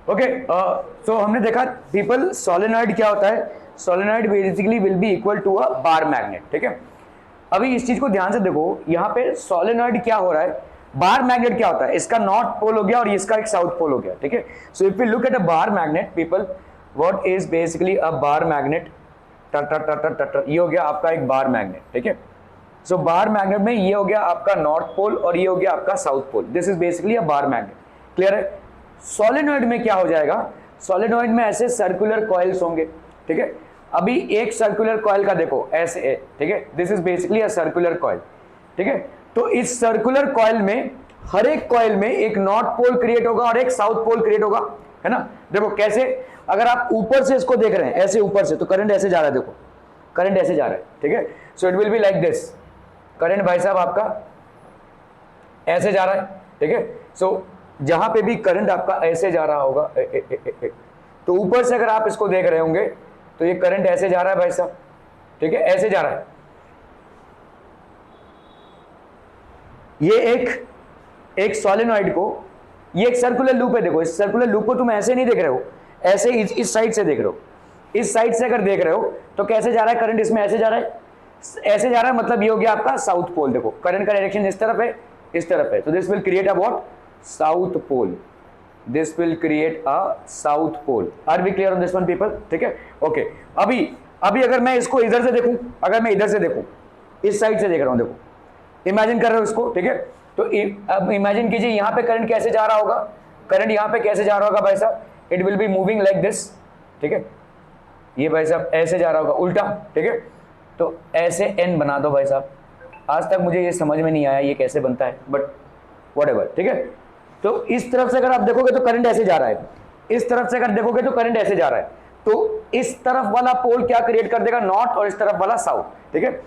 Okay, सो हमने देखा people solenoid क्या होता है, solenoid basically will be equal to a bar magnet, ठीक है। अभी इस चीज को ध्यान से देखो, यहाँ पे सोलेनॉइड क्या हो रहा है, बार मैग्नेट क्या होता है, इसका नॉर्थ पोल हो गया और इसका एक साउथ पोल हो गया, ठीक है। So if you look at a bar magnet people, what is basically a bar magnet, ये हो गया आपका एक बार मैग्नेट, ठीक है। सो बार मैग्नेट में ये हो गया आपका नॉर्थ पोल और ये हो गया आपका south pole, this is basically a bar magnet, clear है। सोलेनॉइड में क्या हो जाएगा, सोलेनॉइड में ऐसे सर्कुलर कॉइल्स होंगे, ठीक है। अभी एक सर्कुलर कॉइल का देखो ऐसे, ठीक है, this is basically a circular coil, ठीक है। तो इस सर्कुलर कॉइल में हर एक कॉइल में एक नॉर्थ पोल क्रिएट होगा और एक साउथ पोल क्रिएट होगा, है ना। देखो कैसे, अगर आप ऊपर से इसको देख रहे हैं ऐसे ऊपर से, तो करंट ऐसे जा रहा है, देखो करंट ऐसे जा रहा है, ठीक है। So it will be like this, current भाई साहब आपका ऐसे जा रहा है, ठीक है। सो जहां पे भी करंट आपका ऐसे जा रहा होगा, तो ऊपर से अगर आप इसको देख रहे होंगे तो ये करंट ऐसे जा रहा है भाई साहब, ठीक है, ऐसे जा रहा है। ये एक सोलेनॉइड को, ये एक सर्कुलर लूप है, देखो इस सर्कुलर लूप को तुम ऐसे नहीं देख रहे हो, ऐसे इस साइड से देख रहे हो। इस साइड से अगर देख रहे हो तो कैसे जा रहा है करंट, इसमें ऐसे जा रहा है, ऐसे जा रहा है, मतलब ये हो गया आपका साउथ पोल। देखो करंट का डायरेक्शन इस तरफ है, इस तरफ है, तो this will create a what, south pole, this will create a south pole. Are we clear on this one people, ठीक है। ओके, अभी अगर मैं इसको इधर से देखूं, अगर मैं इधर से देखूं, इस साइड से देख रहा हूं, देखो इमेजिन कर रहे हो इसको, ठीक है। तो अब इमेजिन कीजिए यहाँ पे करंट कैसे जा रहा होगा, करंट यहाँ पे कैसे जा रहा होगा भाई साहब, it will be moving like this, ठीक है। ये भाई साहब ऐसे जा रहा होगा उल्टा, ठीक है। तो ऐसे एन बना दो भाई साहब, आज तक मुझे ये समझ में नहीं आया ये कैसे बनता है, बट व्हाटएवर, ठीक है। तो इस तरफ से अगर आप देखोगे तो करंट ऐसे जा रहा है, इस तरफ से अगर देखोगे तो करंट ऐसे जा रहा है, तो इस तरफ वाला पोल क्या क्रिएट कर देगा, नॉर्थ, और इस तरफ वाला साउथ, ठीक है।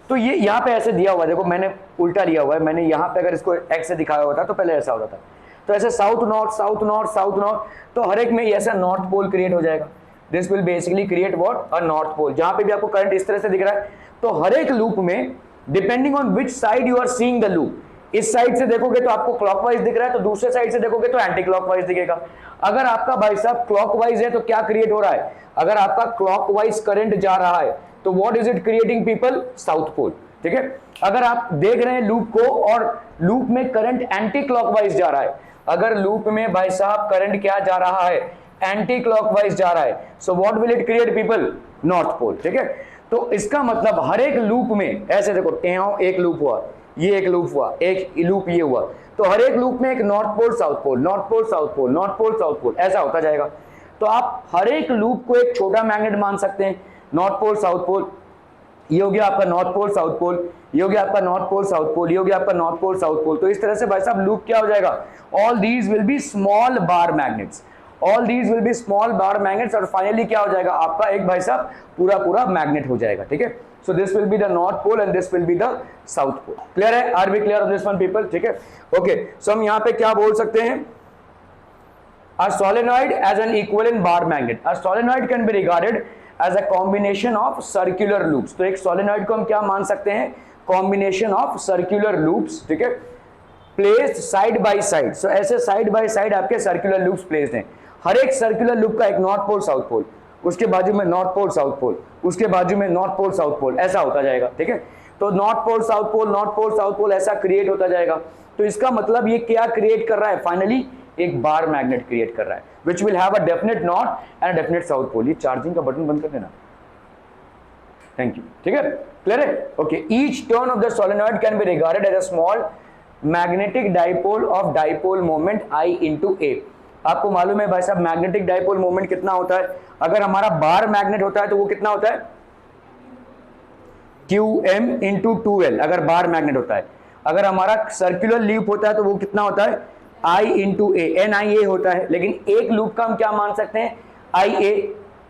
तो ये यहाँ पे ऐसे दिया हुआ है, देखो मैंने उल्टा लिया हुआ है, मैंने यहाँ पे अगर इसको एक्स से दिखाया होता तो पहले ऐसा होता था, तो ऐसे south north south north south north, तो हर एक में ऐसा नॉर्थ पोल क्रिएट हो जाएगा। This will basically create what, a north pole. जहां पे भी आपको करंट इस तरह से दिख रहा है, तो हर एक लूप में depending on which side you are seeing the loop, इस साइड से देखोगे तो आपको क्लॉकवाइज दिख रहा है, तो दूसरे साइड से देखोगे तो एंटी क्लॉकवाइज दिखेगा। अगर आपका भाई साहब क्लॉकवाइज है तो क्या क्रिएट हो रहा है, अगर आपका क्लॉकवाइज करंट जा रहा है तो what is it creating people, south pole, ठीक है। अगर आप देख रहे हैं लूप को और लूप में करंट एंटी क्लॉकवाइज जा रहा है, अगर लूप में भाई साहब करंट क्या जा रहा है, एंटी क्लॉकवाइज जा रहा है, so what will it create people, north pole, ठीक है। तो इसका मतलब हर एक लूप में ऐसे देखो, एक लूप हुआ, ये एक लूप हुआ, एक लूप ये हुआ, तो हर एक लूप में एक north pole south pole, north pole south pole, north pole south pole, ऐसा होता जाएगा। तो आप हर एक लूप को एक छोटा मैग्नेट मान सकते हैं, नॉर्थ पोल साउथ पोल, ये हो गया आपका नॉर्थ पोल साउथ पोल, ये हो गया आपका नॉर्थ पोल साउथ पोल, ये हो गया आपका नॉर्थ पोल साउथ पोल। तो इस तरह से भाई साहब लूप क्या हो जाएगा, all these will be small bar magnets, all these will be small bar magnets, और फाइनली क्या हो जाएगा आपका एक भाई साहब पूरा मैग्नेट हो जाएगा, ठीक है। So this will be the north pole and this will be the south pole. Clear है, are we clear on this one people, ठीक है। ओके, सो हम यहाँ पे क्या बोल सकते हैं, a solenoid as an equivalent bar magnet, a solenoid can be regarded as a combination of circular loops। तो एक solenoid को हम क्या मान सकते हैं, combination of circular loops, ठीक है, placed side by side। so ऐसे side by side आपके circular loops placed हैं, हर एक circular loop का एक नॉर्थ पोल साउथ पोल, उसके बाजू में नॉर्थ पोल साउथ पोल, उसके बाजू में नॉर्थ पोल साउथ पोल, ऐसा होता जाएगा, ठीक है। तो north pole south pole, north pole south pole ऐसा क्रिएट होता जाएगा। तो इसका मतलब ये क्या क्रिएट कर रहा है, फाइनली एक बार मैग्नेट क्रिएट कर रहा है, which will have a definite north and definite south pole. ये चार्जिंग का बटन बंद कर देना, थैंक यू, ठीक है, क्लियर है। Okay, each turn of the solenoid can be regarded as a small magnetic dipole of dipole moment I into A। आपको मालूम है भाई साहब मैग्नेटिक डाइपोल मोमेंट कितना होता है, अगर हमारा बार मैग्नेट होता है तो वो कितना होता है, QM into 2L, अगर बार मैग्नेट होता है। अगर हमारा सर्कुलर लूप होता है तो वो कितना होता है, I into A, NIA होता है। लेकिन एक लूप का हम क्या मान सकते हैं, IA,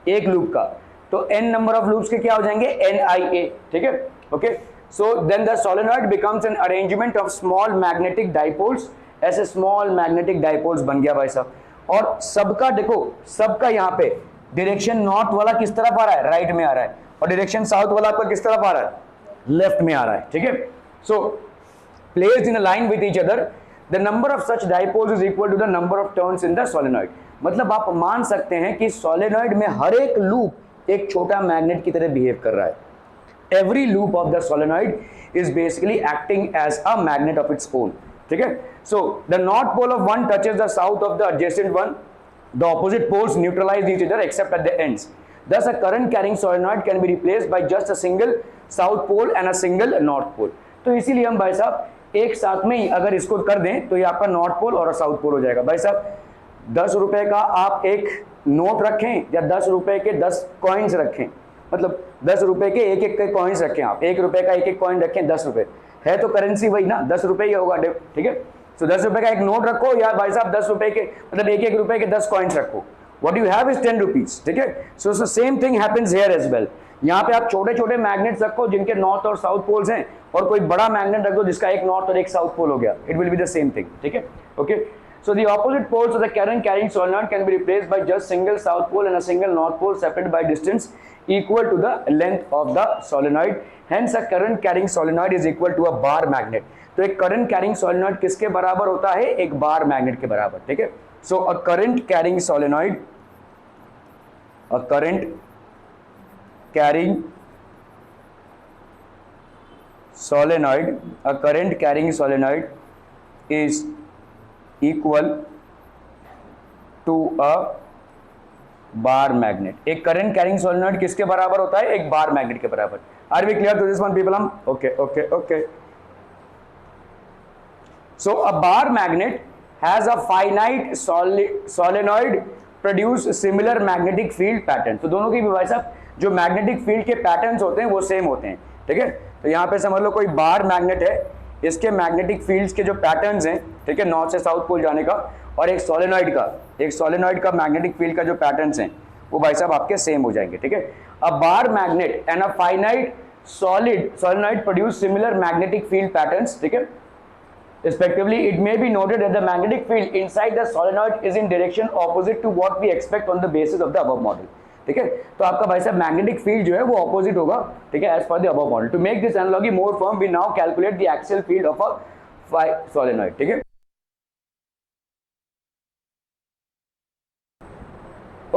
एक लूप का, तो n नंबर ऑफ लूप्स के क्या हो जाएंगे, NIA, ठीक है। Okay, so then the solenoid becomes an arrangement of small magnetic dipoles, ऐसे स्मॉल मैग्नेटिक डाइपोल्स बन गया भाई साहब। और सबका देखो, सबका यहाँ पे डायरेक्शन नॉर्थ वाला किस तरफ आ रहा है, राइट में आ रहा है, और डायरेक्शन साउथ वाला आपका किस तरफ आ रहा है, लेफ्ट में आ रहा है, ठीक है। So placed in a line with each other, the number of such dipoles is equal to the number of turns in the solenoid। मतलब आप मान सकते हैं कि सोलेनॉइड में हर एक लूप एक छोटा मैग्नेट की तरह बिहेव कर रहा है. Every loop of the solenoid is basically acting as a magnet of its own. ठीक है. So the north pole of one touches the south of the adjacent one. The opposite poles neutralize each other except at the ends. Thus, a current carrying solenoid can be replaced by just a single south pole and a single north pole. तो इसीलिए हम भाई साहब एक साथ में ही अगर इसको कर दें तो ये आपका नॉर्थ पोल और साउथ पोल हो जाएगा. भाई साहब 10 रुपए का आप एक नोट रखें या 10 रुपए के 10 कॉइन्स रखें, मतलब 10 रुपए के एक एक कॉइन्स रखें, आप 1 रुपए का एक एक कॉइन रखें, 10 रुपए है तो करेंसी वही ना, 10 रुपए ही होगा. ठीक है. तो 10 रुपए का एक नोट रखो या भाई साहब 10 रुपए के मतलब एक एक रुपए के 10 कॉइन्स रखो. What you have is 10 rupees. ठीक है. So same thing happens here as well. यहाँ पे आप छोटे छोटे मैग्नेट्स रखो जिनके नॉर्थ और साउथ पोल्स हैं और कोई बड़ा मैग्नेट रख दो जिसका एक नॉर्थ और एक साउथ पोल हो गया. It will be the same thing. ठीक है. Okay. So the opposite poles of the current carrying solenoid can be replaced by just single south pole and a single north pole separated by distance equal to the length of the solenoid. Hence a current carrying solenoid is equal to a bar magnet. तो एक current carrying solenoid किसके बराबर होता है? एक bar magnet के बराबर. ठीक है. So a current carrying solenoid, a current carrying solenoid, a current carrying solenoid is equal to a bar magnet. एक करंट कैरिंग सोलेनॉइड किसके बराबर होता है? एक बार मैग्नेट के बराबर. Are we clear to this one people? Hmm okay okay okay. So a bar magnet has a finite solenoid produce similar magnetic field pattern. तो दोनों की भी भाई साहब जो मैग्नेटिक फील्ड के पैटर्न्स होते हैं वो सेम होते हैं. ठीक है. तो यहाँ पे समझ लो कोई बार मैग्नेट है, इसके मैग्नेटिक फील्ड्स के जो पैटर्न्स हैं, ठीक है, नॉर्थ से साउथ पोल जाने का, और एक सोलेनॉइड का मैग्नेटिक फील्ड का जो पैटर्न्स हैं वो भाई साहब आपके सेम हो जाएंगे. ठीक है. A bar magnet and a finite solenoid produce similar magnetic field patterns. ठीक है. Respectively, it may be noted that the magnetic field inside the solenoid is in direction opposite to what we expect on the basis of the above model. ठीक है. तो आपका भाई साहब magnetic field जो है वो ऑपोजिट होगा. ठीक है. As per the above model. To make this analogy more firm we now calculate the axial field of a solenoid. ठीक है.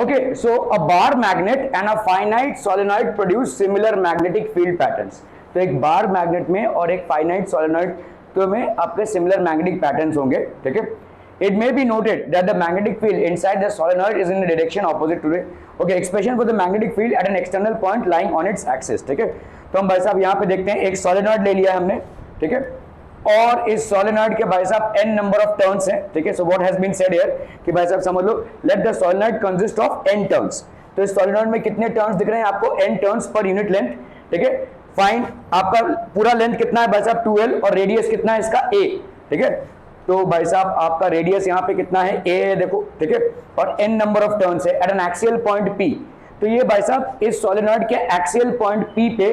Okay, so a bar magnet and a finite solenoid produce similar magnetic field patterns. तो एक bar magnet में और एक finite solenoid तो में आपके सिमिलर मैग्नेटिक पैटर्न्स होंगे. ठीक है. It may be noted that the magnetic field inside the solenoid is in the direction opposite to okay expression for the magnetic field at an external point lying on its axis. ठीक है. तो हम भाई साहब यहाँ पे देखते हैं एक सोलेनॉइड ले लिया हमने. ठीक है. और इस सोलेनॉइड के भाई साहब n नंबर ऑफ टर्न्स हैं. ठीक है. So what has been said here कि भाई साहब समझ लो let the solenoid consist of n turns. तो इस सोलेनॉइड में कितने टर्न्स दिख रहे हैं आपको? n turns per unit length. ठीक है. फाइंड आपका पूरा लेंथ कितना है भाई साहब? 2l. और रेडियस कितना है इसका? a. ठीक है. तो भाई साहब आपका रेडियस यहाँ पे कितना है? a है देखो. ठीक है. और n नंबर ऑफ टर्न्स है at an axial point p. तो ये भाई साहब इस सोलेनॉइड के एक्सियल पॉइंट p पे,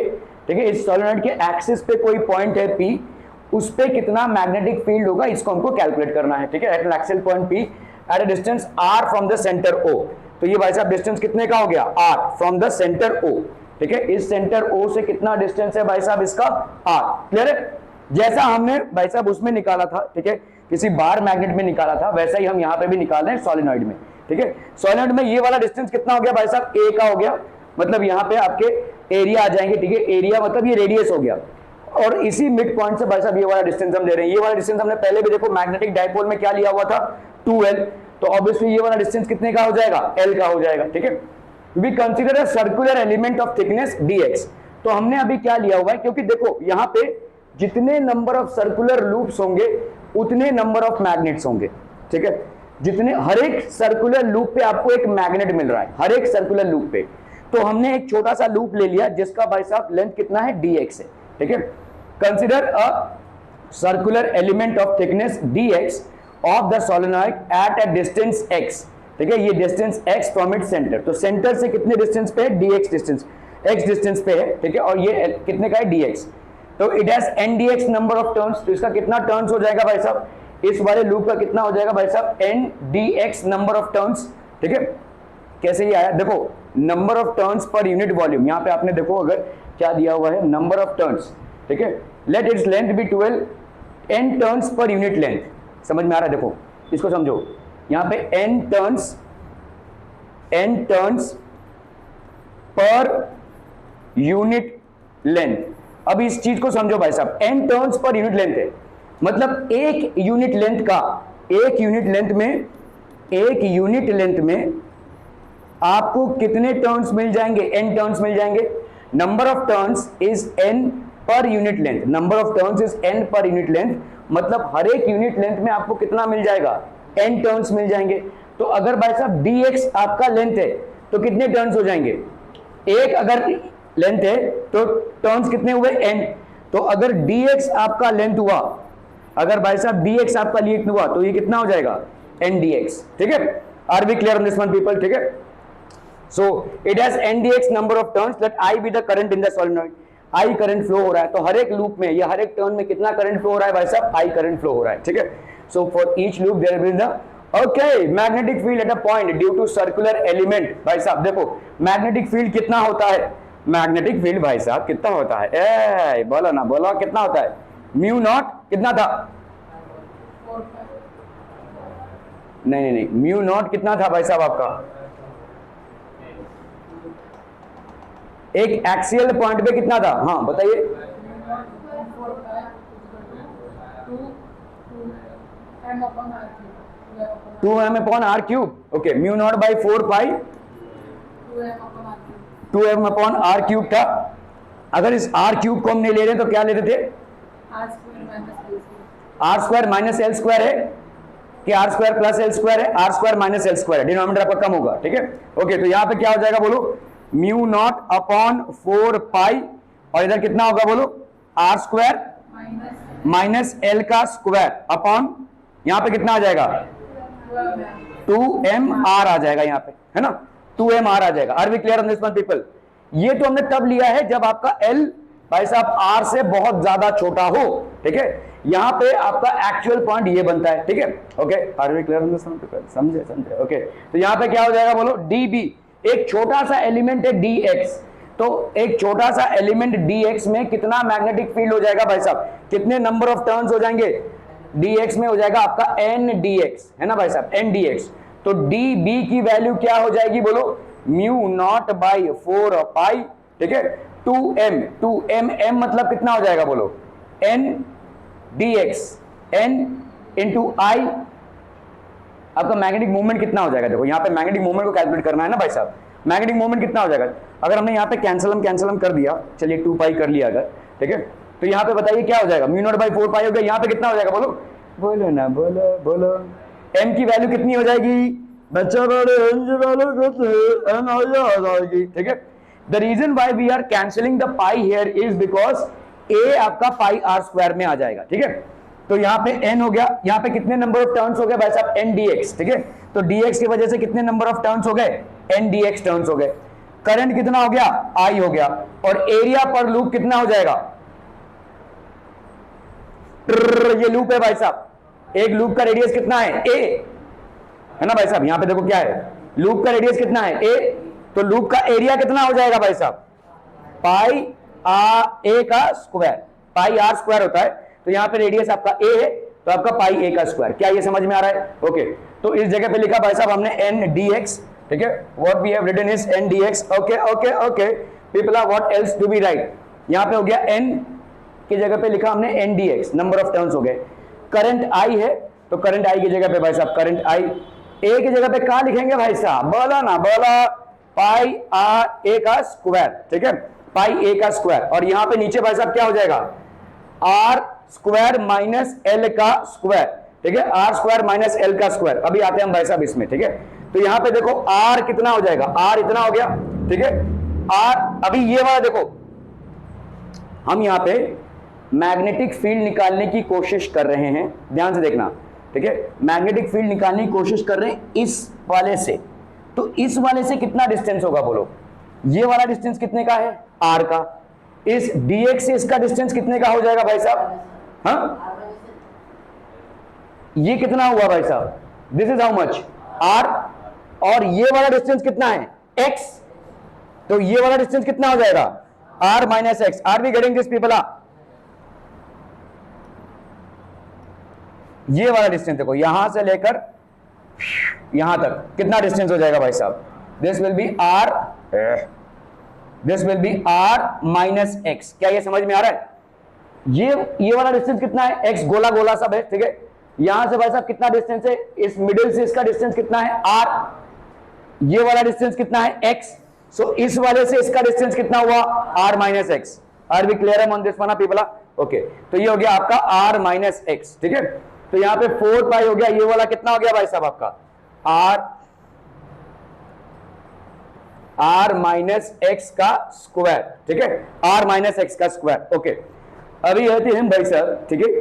ठीक है, इस सोलेनॉइड के एक्सिस पे कोई पॉइंट है p, उस पे कितना मैग्नेटिक फील्ड होगा इसको हमको कैलकुलेट करना है. ठीक है. At an axial point p at a distance r from the centre o. तो ये भाई साहब डिस्टेंस कितने का हो गया? r from the centre o. ठीक है. इस सेंटर O से कितना डिस्टेंस है भाई साहब इसका? R. क्लियर है? जैसा हमने भाई साहब उसमें निकाला था, ठीक है, किसी बार मैग्नेट में निकाला था, वैसा ही हम यहाँ पे भी निकाल रहे हैं सोलेनॉइड में. ठीक है. सोलेनॉइड में ये वाला डिस्टेंस कितना हो गया भाई साहब? A का हो गया. मतलब यहाँ पे आपके एरिया आ जाएंगे. ठीक है. एरिया मतलब ये रेडियस हो गया. और इसी मिड पॉइंट से भाई साहब ये वाला डिस्टेंस हम दे रहे हैं. ये वाला डिस्टेंस हमने पहले भी देखो मैग्नेटिक डाइपोल में क्या लिया हुआ था? 2l. तो ऑब्वियसली ये वाला डिस्टेंस कितने का हो जाएगा? l का हो जाएगा. ठीक है. We consider a circular element of thickness dx. तो हमने अभी क्या लिया हुआ है, क्योंकि देखो यहाँ पे जितने नंबर ऑफ सर्कुलर लूप्स होंगे उतने नंबर ऑफ मैग्नेट्स होंगे. ठीक है. जितने हर एक सर्कुलर लूप पे आपको एक मैग्नेट मिल रहा है, हर एक सर्कुलर लूप पे. तो हमने एक छोटा सा लूप ले लिया जिसका भाई साहब लेंथ कितना है? dx है. ठीक है. Consider a circular element of thickness dx of the solenoid eight a distance x. ठीक है. ये distance x from its centre. तो सेंटर से कितने डिस्टेंस पे है? dx डिस्टेंस, x डिस्टेंस पे है. ठीक है. और ये कितने का है? dx. तो it has n dx number of turns. तो इसका कितना टर्न्स हो जाएगा भाई साहब? इस वाले लूप का कितना हो जाएगा भाई साहब? n dx number of turns. ठीक है. कैसे ये आया? देखो number of turns per unit volume. यहाँ पे आपने देखो अगर क्या दिया हुआ है? Number of turns. ठीक है. Let its length be 12 n turns per unit length. समझ में आ रहा है? देखो इसको समझो. यहाँ पे n turns n turns per unit length. अब इस चीज को समझो भाई साहब, n turns per unit length है, मतलब एक यूनिट लेंथ में आपको कितने टर्न्स मिल जाएंगे? n टर्न्स मिल जाएंगे। Number of turns is n पर unit length, number of turns is n पर यूनिट लेंथ, मतलब हर एक यूनिट लेंथ में आपको कितना मिल जाएगा? n टर्न्स मिल जाएंगे। तो अगर भाई साहब dx आपका लेंथ है तो कितने टर्न्स हो जाएंगे? एक अगर लेंथ है तो टर्न्स कितने हुए? n। तो अगर dx आपका लेंथ हुआ, अगर भाई साहब dx आपका लेंथ हुआ तो ये कितना हो जाएगा? n dx। ठीक है, are we clear on this one people? ठीक है, so it has n dx number of turns, let I be the current in the solenoid. I current flow हो रहा है, तो हर एक लूप में या हर एक टर्न में कितना करंट फ्लो हो रहा है भाई साहब? I करंट फ्लो हो रहा है। ठीक है, so for each loop there will the okay magnetic field at a point due to circular element. भाई साहब देखो मैग्नेटिक फील्ड कितना होता है? मैग्नेटिक फील्ड भाई साहब कितना होता है? ए बोलो ना, बोलो कितना होता है? म्यू नॉट कितना था? नहीं, म्यू नॉट कितना था भाई साहब आपका? एक एक्सियल पॉइंट पे कितना था? हाँ बताइए। 2m upon r cube. Okay, mu not by 4 pi 2m upon r cube था। अगर इस आर क्यूब को हम नहीं ले रहे तो क्या लेते थे? R square minus L square है कि R square plus L square है? Are square minus L square है, डिनोमिनेटर आपका कम होगा। ठीक है, ओके, तो यहां पे क्या हो जाएगा बोलो? म्यू नॉट अपॉन 4 पाई, और इधर कितना होगा बोलो? आर स्क्वायर माइनस एल का स्क्वायर अपॉन यहां पे कितना आ जाएगा? 2mr आ जाएगा यहां पे, है ना? 2mr आ जाएगा। Are we clear on this one people? ये तो हमने तब लिया है जब आपका l भाई साहब r से बहुत ज्यादा छोटा हो। ठीक है, यहां पे आपका एक्चुअल पॉइंट ये बनता है। ठीक है, okay, are we clear on this one people? समझे? ओके, तो यहां पे क्या हो जाएगा बोलो? db, एक छोटा सा एलिमेंट है dx, तो एक छोटा सा एलिमेंट dx में कितना मैग्नेटिक फील्ड हो जाएगा भाई साहब? कितने नंबर ऑफ टर्न्स हो जाएंगे? dx में हो जाएगा आपका n dx, है ना भाई साहब? n dx। तो db की वैल्यू क्या हो जाएगी बोलो? म्यू नॉट बाई 4 पाई, ठीक है, 2m m मतलब कितना हो जाएगा बोलो? n dx, n into i। आपका मैग्नेटिक मूवमेंट कितना हो जाएगा? देखो यहाँ पे मैग्नेटिक मूवमेंट को कैलकुलेट करना है ना भाई साहब। मैग्नेटिक मूवमेंट कितना हो जाएगा? अगर हमने यहाँ पे कैंसलम कर दिया, चलिए 2 पाई कर लिया अगर, ठीक है, तो यहाँ पे बताइए क्या हो जाएगा? म्यू नॉट बाई 4 पाई हो गया। यहाँ पे कितना हो जाएगा बोलो? बोलो ना, बोलो। m की वैल्यू कितनी हो जाएगी बच्चा? ठीक है, the reason why we are cancelling the pi here is because a आपका पाई आर स्क्वायर में आ जाएगा। ठीक है, तो यहाँ पे n हो गया, यहाँ पे कितने नंबर ऑफ टर्न्स हो गए भाई साहब? n dx। ठीक है, तो dx की वजह से कितने नंबर ऑफ टर्न्स हो गए? n dx टर्न्स हो गए। करंट कितना हो गया? I हो गया। और एरिया पर लूप कितना हो जाएगा? ये लूप है भाई साहब, एक लूप का रेडियस कितना है? a, है ना भाई साहब? यहाँ पे देखो क्या है, लूप का रेडियस कितना है? a, तो लूप का एरिया कितना हो जाएगा भाई साहब? पाई a का स्क्वायर, पाई r स्क्वायर होता है, तो यहाँ पे रेडियस आपका a है, तो आपका पाई a का स्क्वायर। क्या ये समझ में आ रहा है? ओके, तो इस जगह पे लिखा भाई साहब हमने n dx। ठीक है, what we have written is n dx। Okay people are what else do we write? यहाँ पे हो गया n की जगह पे लिखा हमने n dx, number of turns हो गए। करंट I है, तो करंट I की जगह पे भाई साहब करंट I, a की जगह पे क्या लिखेंगे भाई साहब? बोला ना, बोला, पाई r a का स्क्वायर। ठीक है, पाई a का स्क्वायर, और यहाँ पे नीचे भाई साहब क्या हो जाएगा? r स्क्वायर माइनस l का स्क्वायर। ठीक है, r स्क्वायर माइनस l का स्क्वायर। अभी आते हैं हम भाई साहब इसमें। ठीक है, तो यहाँ पे देखो r कितना हो जाएगा? r इतना हो गया। ठीक है, r, अभी ये वाला देखो, हम यहाँ पे मैग्नेटिक फील्ड निकालने की कोशिश कर रहे हैं, ध्यान से देखना। ठीक है, मैग्नेटिक फील्ड निकालने की कोशिश कर रहे हैं इस वाले से, तो इस वाले से कितना डिस्टेंस होगा बोलो? ये वाला डिस्टेंस कितने का है? r का। इस dx से इसका डिस्टेंस कितने का हो जाएगा भाई साहब? हाँ, ये कितना हुआ भाई साहब? This is how much? r। और ये वाला डिस्टेंस कितना है? x। तो ये वाला डिस्टेंस कितना हो जाएगा? r minus x. Are we getting this people? ये वाला डिस्टेंस देखो, यहां से लेकर यहां तक कितना डिस्टेंस हो जाएगा भाई साहब? This will be r minus x. क्या ये समझ में आ रहा है? ये वाला डिस्टेंस कितना है? एक्स गोला गोला सब है, ठीक है। यहां से भाई साहब कितना डिस्टेंस है? इस मिडिल से इसका डिस्टेंस कितना है? आर। ये वाला डिस्टेंस कितना है? एक्स। सो इस वाले से इसका डिस्टेंस कितना हुआ? R minus x. Are B clear on this one people? Okay, तो ये हो गया आपका आर माइनस एक्स, ठीक है। तो यहां पे 4 पाई हो गया। ये वाला कितना हो गया भाई साहब आपका? आर माइनस एक्स का स्क्वायर, ठीक है। आर माइनस एक्स का स्क्वायर, ओके। अभी आते हैं भाई साहब, ठीक है,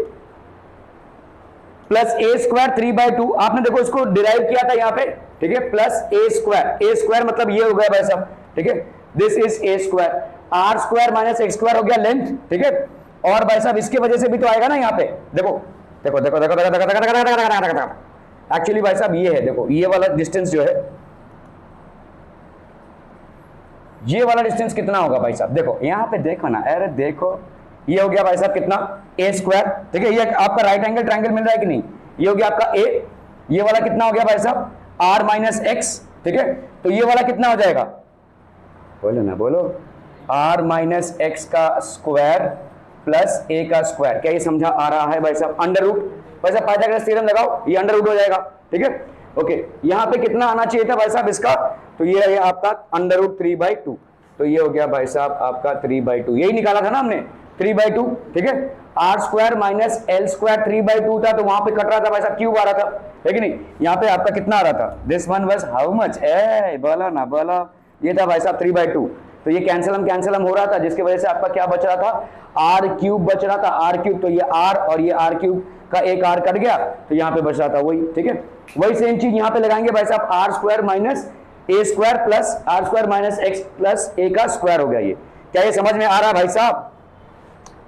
प्लस ए स्क्वायर 3/2। आपने देखो इसको डिराइव किया था यहां पे, ठीक है, plus A square. A square मतलब ये हो गया भाई साहब, ठीक है, this is a square. R square minus x square हो गया लेंथ, ठीक है। और भाई साहब इसके वजह से भी तो आएगा ना यहाँ पे, देखो देखो देखो देखो देखो देखो देखो देखो। एक्चुअली भाई साहब ये है, देखो ये वाला डिस्टेंस जो है, ये वाला डिस्टेंस कितना होगा भाई साहब? देखो यहाँ पे देखो ना, अरे देखो ये हो गया भाई साहब कितना? ए स्क्वायर, ठीक है। ये आपका राइट एंगल ट्रायंगल मिल रहा है कि नहीं? ये हो गया आपका ए। ये वाला कितना हो गया भाई साहब? आर माइनस एक्स, ठीक है। तो ये वाला कितना हो जाएगा? बोलो ना, बोलो। आर माइनस एक्स का स्क्वायर प्लस ए का स्क्वायर। क्या ये समझा आ रहा है भाई साहब? अंडर रूट, भाई साहब पाइथागोरस थ्योरम लगाओ, ये अंडर रूट हो जाएगा, ठीक है। ओके, यहाँ पे कितना आना चाहिए था भाई साहब इसका? तो ये है आपका अंडर रूट 3/2। तो ये हो गया भाई साहब आपका 3/2। यही निकाला था ना हमने, 3/2, ठीक है। Are square minus L square 3/2 था, तो वहां पे कट रहा था भाई साहब, क्यूब आ रहा था, है कि नहीं? यहाँ पे आपका कितना आ रहा था? This one was how much? बोला ना, बोला। ये था भाई साहब 3/2। तो ये कैंसलम हो रहा था, जिसकी वजह से आपका क्या बच रहा था? आर क्यूब बच रहा था, आर क्यूब। तो ये आर और ये आर क्यूब का एक आर कट गया, तो यहाँ पे बच रहा था वही, ठीक है। वही सेम चीज यहाँ पे लगाएंगे भाई साहब, are square minus A square plus R square minus X plus A का स्क्वायर हो गया ये। क्या ये समझ में आ रहा है भाई साहब?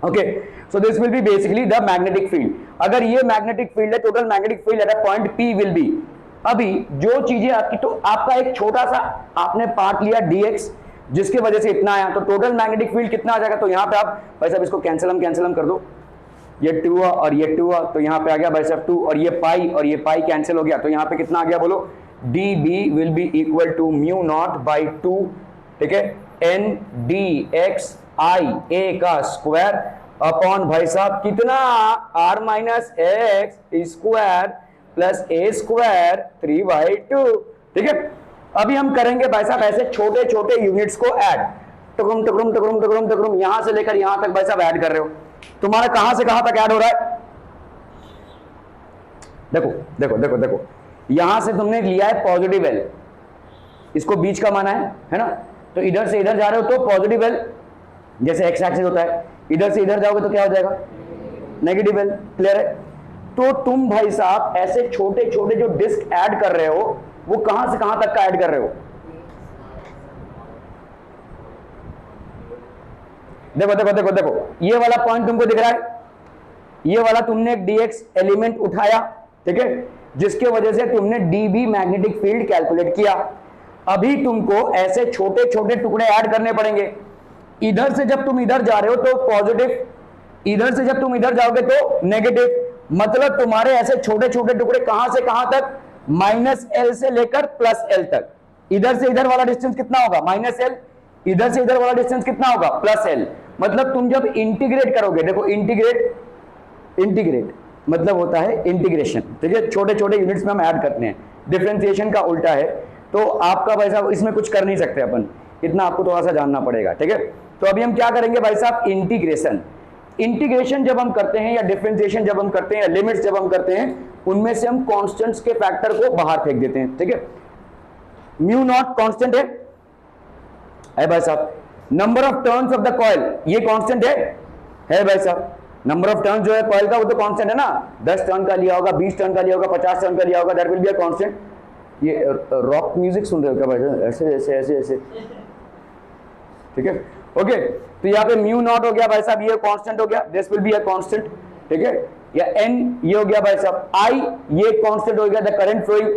Okay, so this will be basically the magnetic field. अगर ये मैग्नेटिक फील्ड है, total magnetic field at a point P will be. अभी जो चीजें आपकी, तो आपका एक छोटा सा आपने पार्ट लिया dx, जिसकी वजह से इतना आया, तो टोटल मैग्नेटिक फील्ड कितना आ जाएगा? तो यहाँ पे आप भाई साहब इसको कैंसलम कर दो, ये 2 हुआ और ये 2 हुआ, तो यहाँ पे आ गया भाई साहब 2, और ये पाई कैंसिल हो गया, तो यहाँ पे कितना आ गया बोलो? dB will be equal to mu not by 2, ठीक है, n dx आई a का स्क्वायर अपॉन भाई साहब कितना? r minus x square plus ए स्क्वायर 3/2, ठीक है। अभी हम करेंगे भाई साहब ऐसे छोटे छोटे यूनिट्स को ऐड, टुकड़म टुकड़म टुकड़म टुकड़म टुकड़म, यहां से लेकर यहां तक भाई साहब ऐड कर रहे हो। तुम्हारा कहां से कहां तक ऐड हो रहा है? देखो देखो देखो देखो, यहां से तुमने लिया है पॉजिटिव एल, इसको बीच का माना है ना। तो इधर से इधर जा रहे हो तो पॉजिटिव एल, जैसे एक्स एक्सिस होता है, इधर से इधर जाओगे तो क्या हो जाएगा? Negative L. क्लियर है? तो तुम भाई साहब ऐसे छोटे छोटे जो डिस्क ऐड कर रहे हो, वो कहां से कहां तक का ऐड कर रहे हो? देखो देखो देखो देखो, ये वाला पॉइंट तुमको दिख रहा है, ये वाला तुमने एक dx एलिमेंट उठाया, ठीक है, जिसके वजह से तुमने dB मैग्नेटिक फील्ड कैलकुलेट किया। अभी तुमको ऐसे छोटे छोटे टुकड़े ऐड करने पड़ेंगे। इधर से जब तुम इधर जा रहे हो तो पॉजिटिव, इधर से जब तुम इधर जाओगे तो नेगेटिव, मतलब तुम्हारे ऐसे छोटे छोटे टुकड़े कहां से कहां तक? -L से लेकर +L तक। इधर से इधर वाला डिस्टेंस कितना होगा? -L। इधर से इधर वाला डिस्टेंस कितना होगा? +L। मतलब तुम जब इंटीग्रेट करोगे, देखो इंटीग्रेट मतलब होता है इंटीग्रेशन, ठीक है, छोटे छोटे यूनिट्स में हम ऐड करते हैं। डिफरेंशिएशन का उल्टा है, तो आपका भाई साहब इसमें कुछ कर नहीं सकते अपन, इतना आपको थोड़ा सा जानना पड़ेगा, ठीक है। तो अभी हम क्या करेंगे भाई साहब? इंटीग्रेशन जब हम करते हैं या डिफरेंशिएशन जब हम करते हैं या लिमिट्स जब हम करते हैं, उनमें से हम कांस्टेंट्स के फैक्टर को बाहर फेंक देते हैं, ठीक है। म्यू नॉट कांस्टेंट है भाई साहब। Number of turns of the coil, ये कांस्टेंट है भाई साहब। नंबर ऑफ टर्न जो है कॉइल का, वो तो कांस्टेंट है ना। 10 टर्न का लिया होगा, 20 टर्न का लिया होगा, 50 टर्न का लिया होगा, that will be a constant. ये रॉक म्यूजिक सुन रहे हो क्या भाई साहब? ऐसे ऐसे ऐसे ऐसे, ठीक है, ओके। तो यहाँ पे म्यू नॉट हो गया भाई साहब, ये कांस्टेंट हो गया, this will be a constant, ठीक है। या n ये हो गया भाई साहब, I ये कांस्टेंट हो गया, द करंट फ्लोइंग।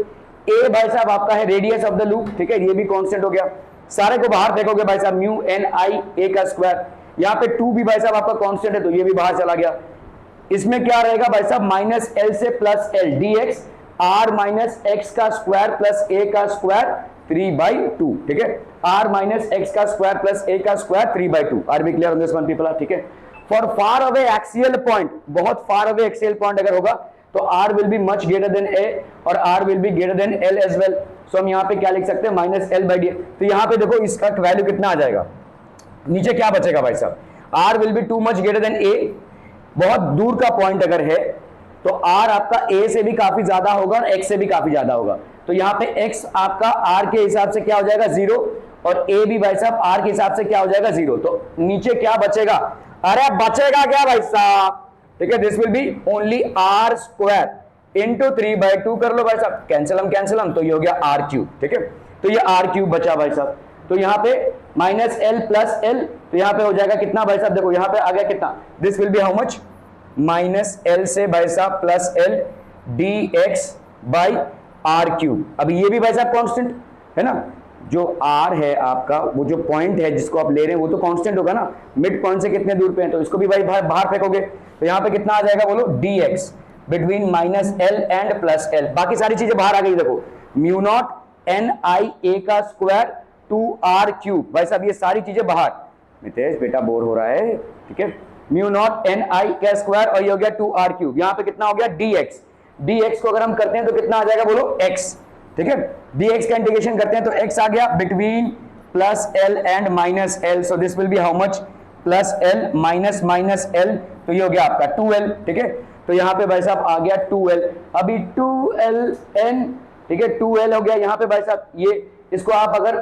A भाई साहब आपका है रेडियस ऑफ द लूप, ठीक है, ये भी कांस्टेंट हो गया। सारे को बाहर फेंकोगे भाई साहब, म्यू n I a का स्क्वायर। यहाँ पे 2 भी भाई साहब आपका कांस्टेंट है, तो ये भी बाहर चला गया। इसमें क्या रहेगा भाई साहब? -L से +L dx r minus x का स्क्वायर प्लस a का स्क्वायर 3/2, ठीक है। r माइनस एक्स का स्क्वायर प्लस a का square 3/2। Are B clear on this one people, ठीक है। For far away axial point, बहुत फार अवे एक्सियल पॉइंट अगर होगा तो r will be much greater than a और r will be greater than l as well. So हम यहाँ पे क्या लिख सकते हैं, -l/d। तो यहाँ पे देखो इसका वैल्यू कितना आ जाएगा, नीचे क्या बचेगा भाई साहब, r will B too much greater than a, बहुत दूर का पॉइंट अगर है तो r आपका a से भी काफी ज्यादा होगा और x से भी काफी ज्यादा होगा। तो यहाँ पे x आपका r के हिसाब से क्या हो जाएगा 0 और a भी भाई साहब r के हिसाब से क्या हो जाएगा 0। तो नीचे क्या बचेगा, अरे बचेगा क्या भाई साहब, ठीक है, this will B only r square into 3/2 कर लो भाई साहब, कैंसिल हम तो ये हो गया r3, ठीक है। तो ये r3 बचा भाई साहब। तो यहाँ पे -l प्लस l, तो यहाँ पे हो जाएगा कितना भाई साहब, देखो यहाँ पे आ गया कितना, this will B how much, -l से भाई साहब प्लस l dx/r3। अब ये भी भाई साहब कांस्टेंट है ना, जो r है आपका, वो जो पॉइंट है जिसको आप ले रहे हैं वो तो कांस्टेंट होगा ना, मिड पॉइंट से कितने दूर पे है, तो इसको भी भाई बाहर फेंकोगे तो यहाँ पे कितना आ जाएगा बोलो, dx between -l and plus l। बाकी सारी चीजें बाहर आ गई, देखो μ0 ni का स्क्वायर 2r3, भाई साहब ये सारी चीजें बाहर। नितेश बेटा बोर हो रहा है, ठीक है, μ0 ni का स्क्वायर और ये हो गया 2r3, यहाँ पे कितना हो गया dx को अगर हम करते हैं तो कितना आ जाएगा बोलो x, ठीक है। dx का इंटीग्रेशन करते हैं तो x आ गया between plus l and minus l, so this will B how much, plus l minus l, तो ये हो गया आपका 2l, ठीक है। तो यहाँ पे भाई साहब आ गया 2l, अभी 2ln, ठीक है, 2l हो गया यहाँ पे भाई साहब, ये इसको आप अगर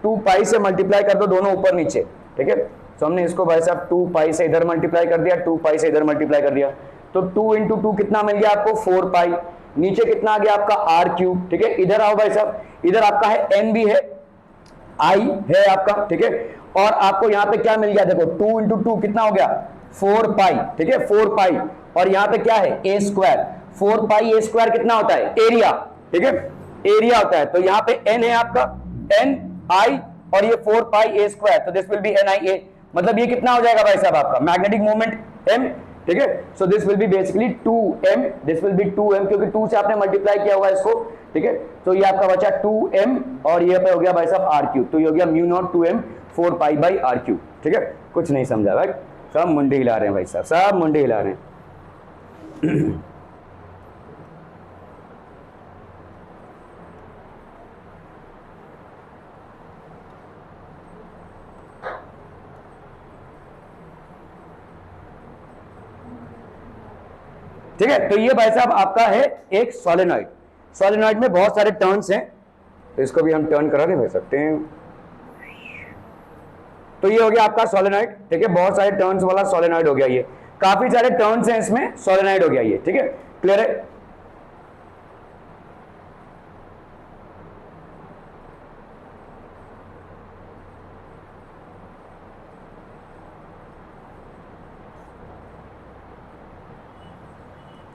2 पाई से मल्टीप्लाई कर दो दोनों ऊपर नीचे, ठीक है। तो हमने इसको भाई साहब 2 पाई से इधर मल्टीप्लाई कर दिया, 2 पाई से इधर मल्टीप्लाई कर दिया, तो 2 इंटू 2 कितना मिल गया आपको 4 पाई, नीचे कितना आ गया आपका r3, ठीक है। इधर आओ भाई साहब, इधर आपका है n भी है, i है आपका, ठीक है, और आपको यहाँ पे क्या मिल गया, देखो 2 इंटू 2 कितना हो गया 4 पाई, ठीक है, 4 पाई, और यहाँ पे क्या है a square, 4 pi a square कितना होता है, एरिया, ठीक है, एरिया होता है। तो यहाँ पे n है आपका, n i और ये 4 पाई a स्क्वायर, तो दिस विल बी NiA, मतलब ये कितना हो जाएगा भाई साहब आपका मैग्नेटिक मोमेंट m, ठीक है। So this will be basically 2m, this will B 2m, क्योंकि 2 से आपने मल्टीप्लाई किया हुआ है इसको, ठीक है। तो ये आपका बचा 2m और ये पे हो गया भाई साहब r3, तो ये हो गया μ0 2m 4 पाई बाई r3, ठीक है। कुछ नहीं समझा भाई, सब मुंडे हिला रहे हैं भाई साहब, सब मुंडे हिला रहे हैं। ठीक है, तो ये भाई साहब आपका है एक सोलेनॉइड। सोलेनॉइड में बहुत सारे टर्न्स हैं, तो इसको भी हम टर्न करा दे सकते हैं। तो ये हो गया आपका सोलेनॉइड, ठीक है, बहुत सारे टर्न्स वाला सोलेनॉइड हो गया, ये काफी सारे टर्न्स हैं इसमें, सोलेनॉइड हो गया ये, ठीक है, क्लियर है।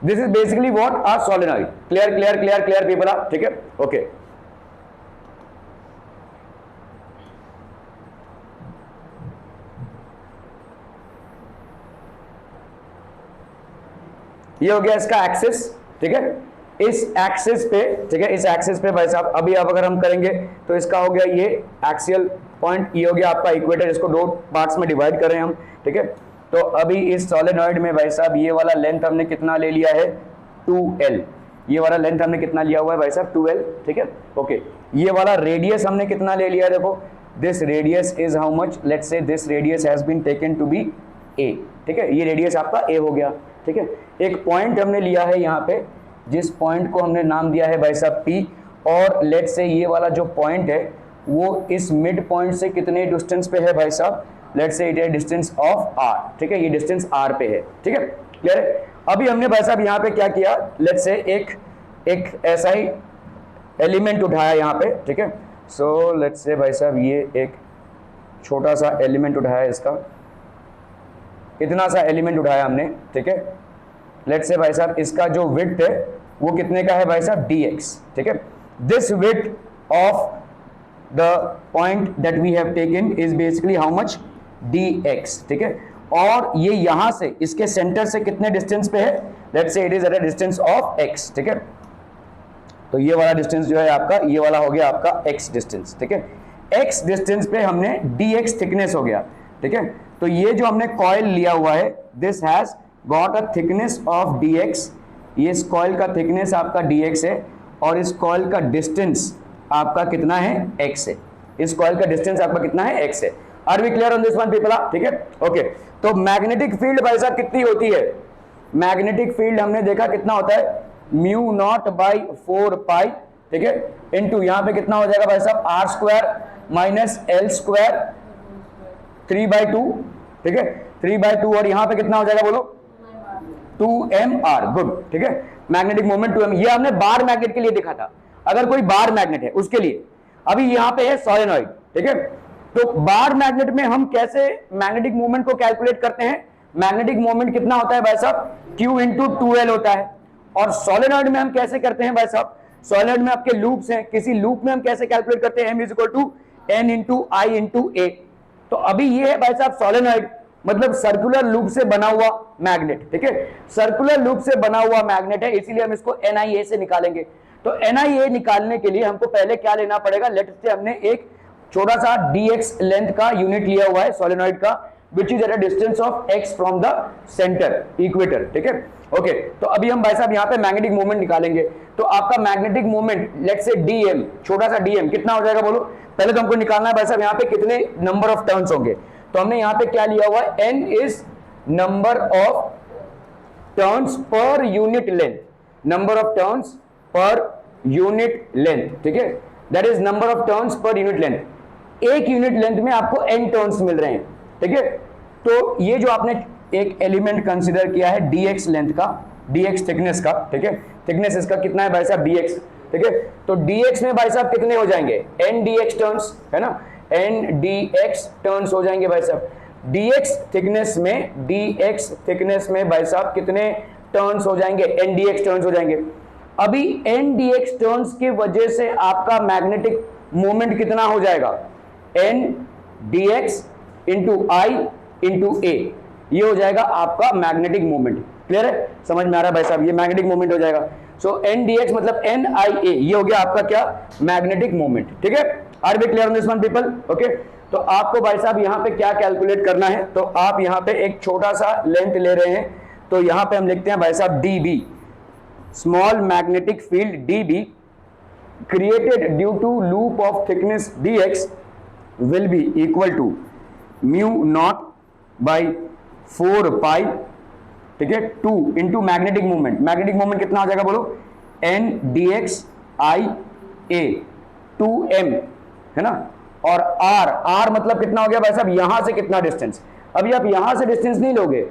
This is basically what a solenoid. Clear people are, ठीक है, okay. ये हो गया इसका एक्सिस, ठीक है, इस एक्सिस पे, ठीक है, इस एक्सिस पे भाई साहब अभी अब अगर हम करेंगे तो इसका हो गया ये एक्सियल पॉइंट, ये हो गया आपका इक्वेटर, इसको 2 पार्ट्स में डिवाइड कर रहे हैं हम, ठीक है। तो अभी इस सोलेनॉइड में भाई साहब ये वाला लेंथ हमने कितना ले लिया है 2l, ये वाला लेंथ हमने कितना लिया हुआ है भाई साहब 2l, ठीक है, ओके। ये वाला रेडियस हमने कितना ले लिया है, देखो this radius is how much, let's say this radius has been taken to be a, ठीक है, ये रेडियस आपका a हो गया, ठीक है। एक पॉइंट हमने लिया है यहाँ पे, जिस पॉइंट को हमने नाम दिया है भाई साहब p, और लेट्स से ये वाला जो पॉइंट है वो इस मिड पॉइंट से कितने डिस्टेंस पे है भाई साहब, लेट्स से इट है डिस्टेंस ऑफ r, ठीक है, ये डिस्टेंस r पे है, ठीक है, क्लियर है। अभी हमने भाई साहब यहाँ पे क्या किया, लेट्स से एक ऐसा ही एलिमेंट उठाया यहाँ पे, ठीक है। सो लेट्स से भाई साहब ये एक छोटा सा एलिमेंट उठाया, इसका इतना सा एलिमेंट उठाया हमने, ठीक है। लेट्स से भाई साहब इसका जो विड्थ है वो कितने का है भाई साहब dx, ठीक है। This width of the point that we have taken is basically how much dx, ठीक है। और ये यहां से इसके सेंटर से कितने डिस्टेंस पे है, let's say it is eight a distance of x, ठीक है। तो ये वाला डिस्टेंस जो है आपका, ये वाला हो गया आपका x डिस्टेंस, ठीक है। x डिस्टेंस पे हमने dx थिकनेस हो गया, ठीक है। तो ये जो हमने कॉइल लिया हुआ है, this has got a thickness of dx, ये इस कॉइल का थिकनेस आपका dx है, और इस कॉइल का डिस्टेंस आपका कितना है, x है। इस कॉइल का डिस्टेंस आपका कितना है, x है। Are we clear on this one people? ठीक है, ओके। तो मैग्नेटिक फील्ड भाई साहब कितनी होती है? मैग्नेटिक फील्ड हमने देखा कितना होता है, म्यू नॉट बाई 4 पाई, ठीक है, इनटू यहां पे कितना हो जाएगा भाई साहब, are square minus L square 3/2, ठीक है, 3/2, और यहां पे कितना हो जाएगा बोलो, 2mr, गुड, ठीक है। मैग्नेटिक मोमेंट 2m, ये हमने बार मैग्नेट के लिए देखा था, अगर कोई बार मैग्नेट है उसके लिए। अभी यहां पे है सोलेनॉइड, ठीक है। तो बार मैग्नेट में हम कैसे मैग्नेटिक मोमेंट को कैलकुलेट करते हैं? मैग्नेटिक मोमेंट कितना होता है भाई साहब, Q इंटू 2L होता है। और सोलेनॉइड में हम कैसे करते हैं भाई साहब? सोलेनॉइड में आपके लूप्स हैं, किसी लूप में हम कैसे कैलकुलेट करते हैं, M is equal to N into I into A. तो अभी ये है भाई साहब सोलेनॉइड, मतलब सर्कुलर लूप से बना हुआ मैग्नेट, ठीक है। सर्कुलर लूप से बना हुआ मैग्नेट है, इसीलिए हम इसको NIA से निकालेंगे। तो NIA निकालने के लिए हमको पहले क्या लेना पड़ेगा, लेट्स से हमने एक छोटा सा dx लेंथ का यूनिट लिया हुआ है सोलेनॉइड का, which is eight a distance of x from the centre equator, ठीक है, ओके। तो अभी हम भाई साहब यहाँ पे मैग्नेटिक मोमेंट निकालेंगे। तो आपका magnetic moment let's say dm, छोटा सा dm कितना हो जाएगा बोलो? पहले तो हमको निकालना है भाई साहब यहाँ पे कितने नंबर ऑफ टर्न्स होंगे। तो हमने यहाँ पे क्या लिया हुआ है, n is number of turns per unit length, number of turns per unit length, ठीक है, that is number of turns per unit length. एक यूनिट लेंथ में आपको n टर्न्स मिल रहे हैं, ठीक है। तो ये जो आपने एक एलिमेंट कंसीडर किया है dx लेंथ का, dx थिकनेस का, ठीक है, थिकनेस इसका कितना है भाई साहब, dx, ठीक है। तो dx में भाई साहब कितने हो जाएंगे, n dx टर्न्स, है ना, n dx टर्न्स हो जाएंगे भाई साहब। dx थिकनेस में भाई साहब कितने टर्न्स हो जाएंगे, n dx टर्न्स हो जाएंगे। अभी n dx टर्न्स की वजह से आपका मैग्नेटिक मोमेंट कितना हो जाएगा, n dx into I into ए, ये हो जाएगा आपका मैग्नेटिक मोमेंट। क्लियर है, समझ में आ रहा है भाई साहब, ये मैग्नेटिक मोमेंट हो जाएगा। सो n dx मतलब n i a, ये हो गया आपका क्या, मैग्नेटिक मोमेंट, ठीक है। Are we clear on this one people? Okay. तो आपको भाई साहब यहाँ पे क्या कैलकुलेट करना है, तो आप यहाँ पे एक छोटा सा लेंथ ले रहे हैं, तो यहाँ पे हम लिखते हैं भाई साहब db, small magnetic field db created due to loop of thickness dx will be equal to mu naught by 4 pi, ठीक है, 2 into magnetic moment. Magnetic moment कितना हो जाएगा बोलो, n dx i a 2m, है ना, और r मतलब कितना हो गया भाई साहब, यहां से कितना डिस्टेंस। अभी आप यहां से डिस्टेंस नहीं लोगे,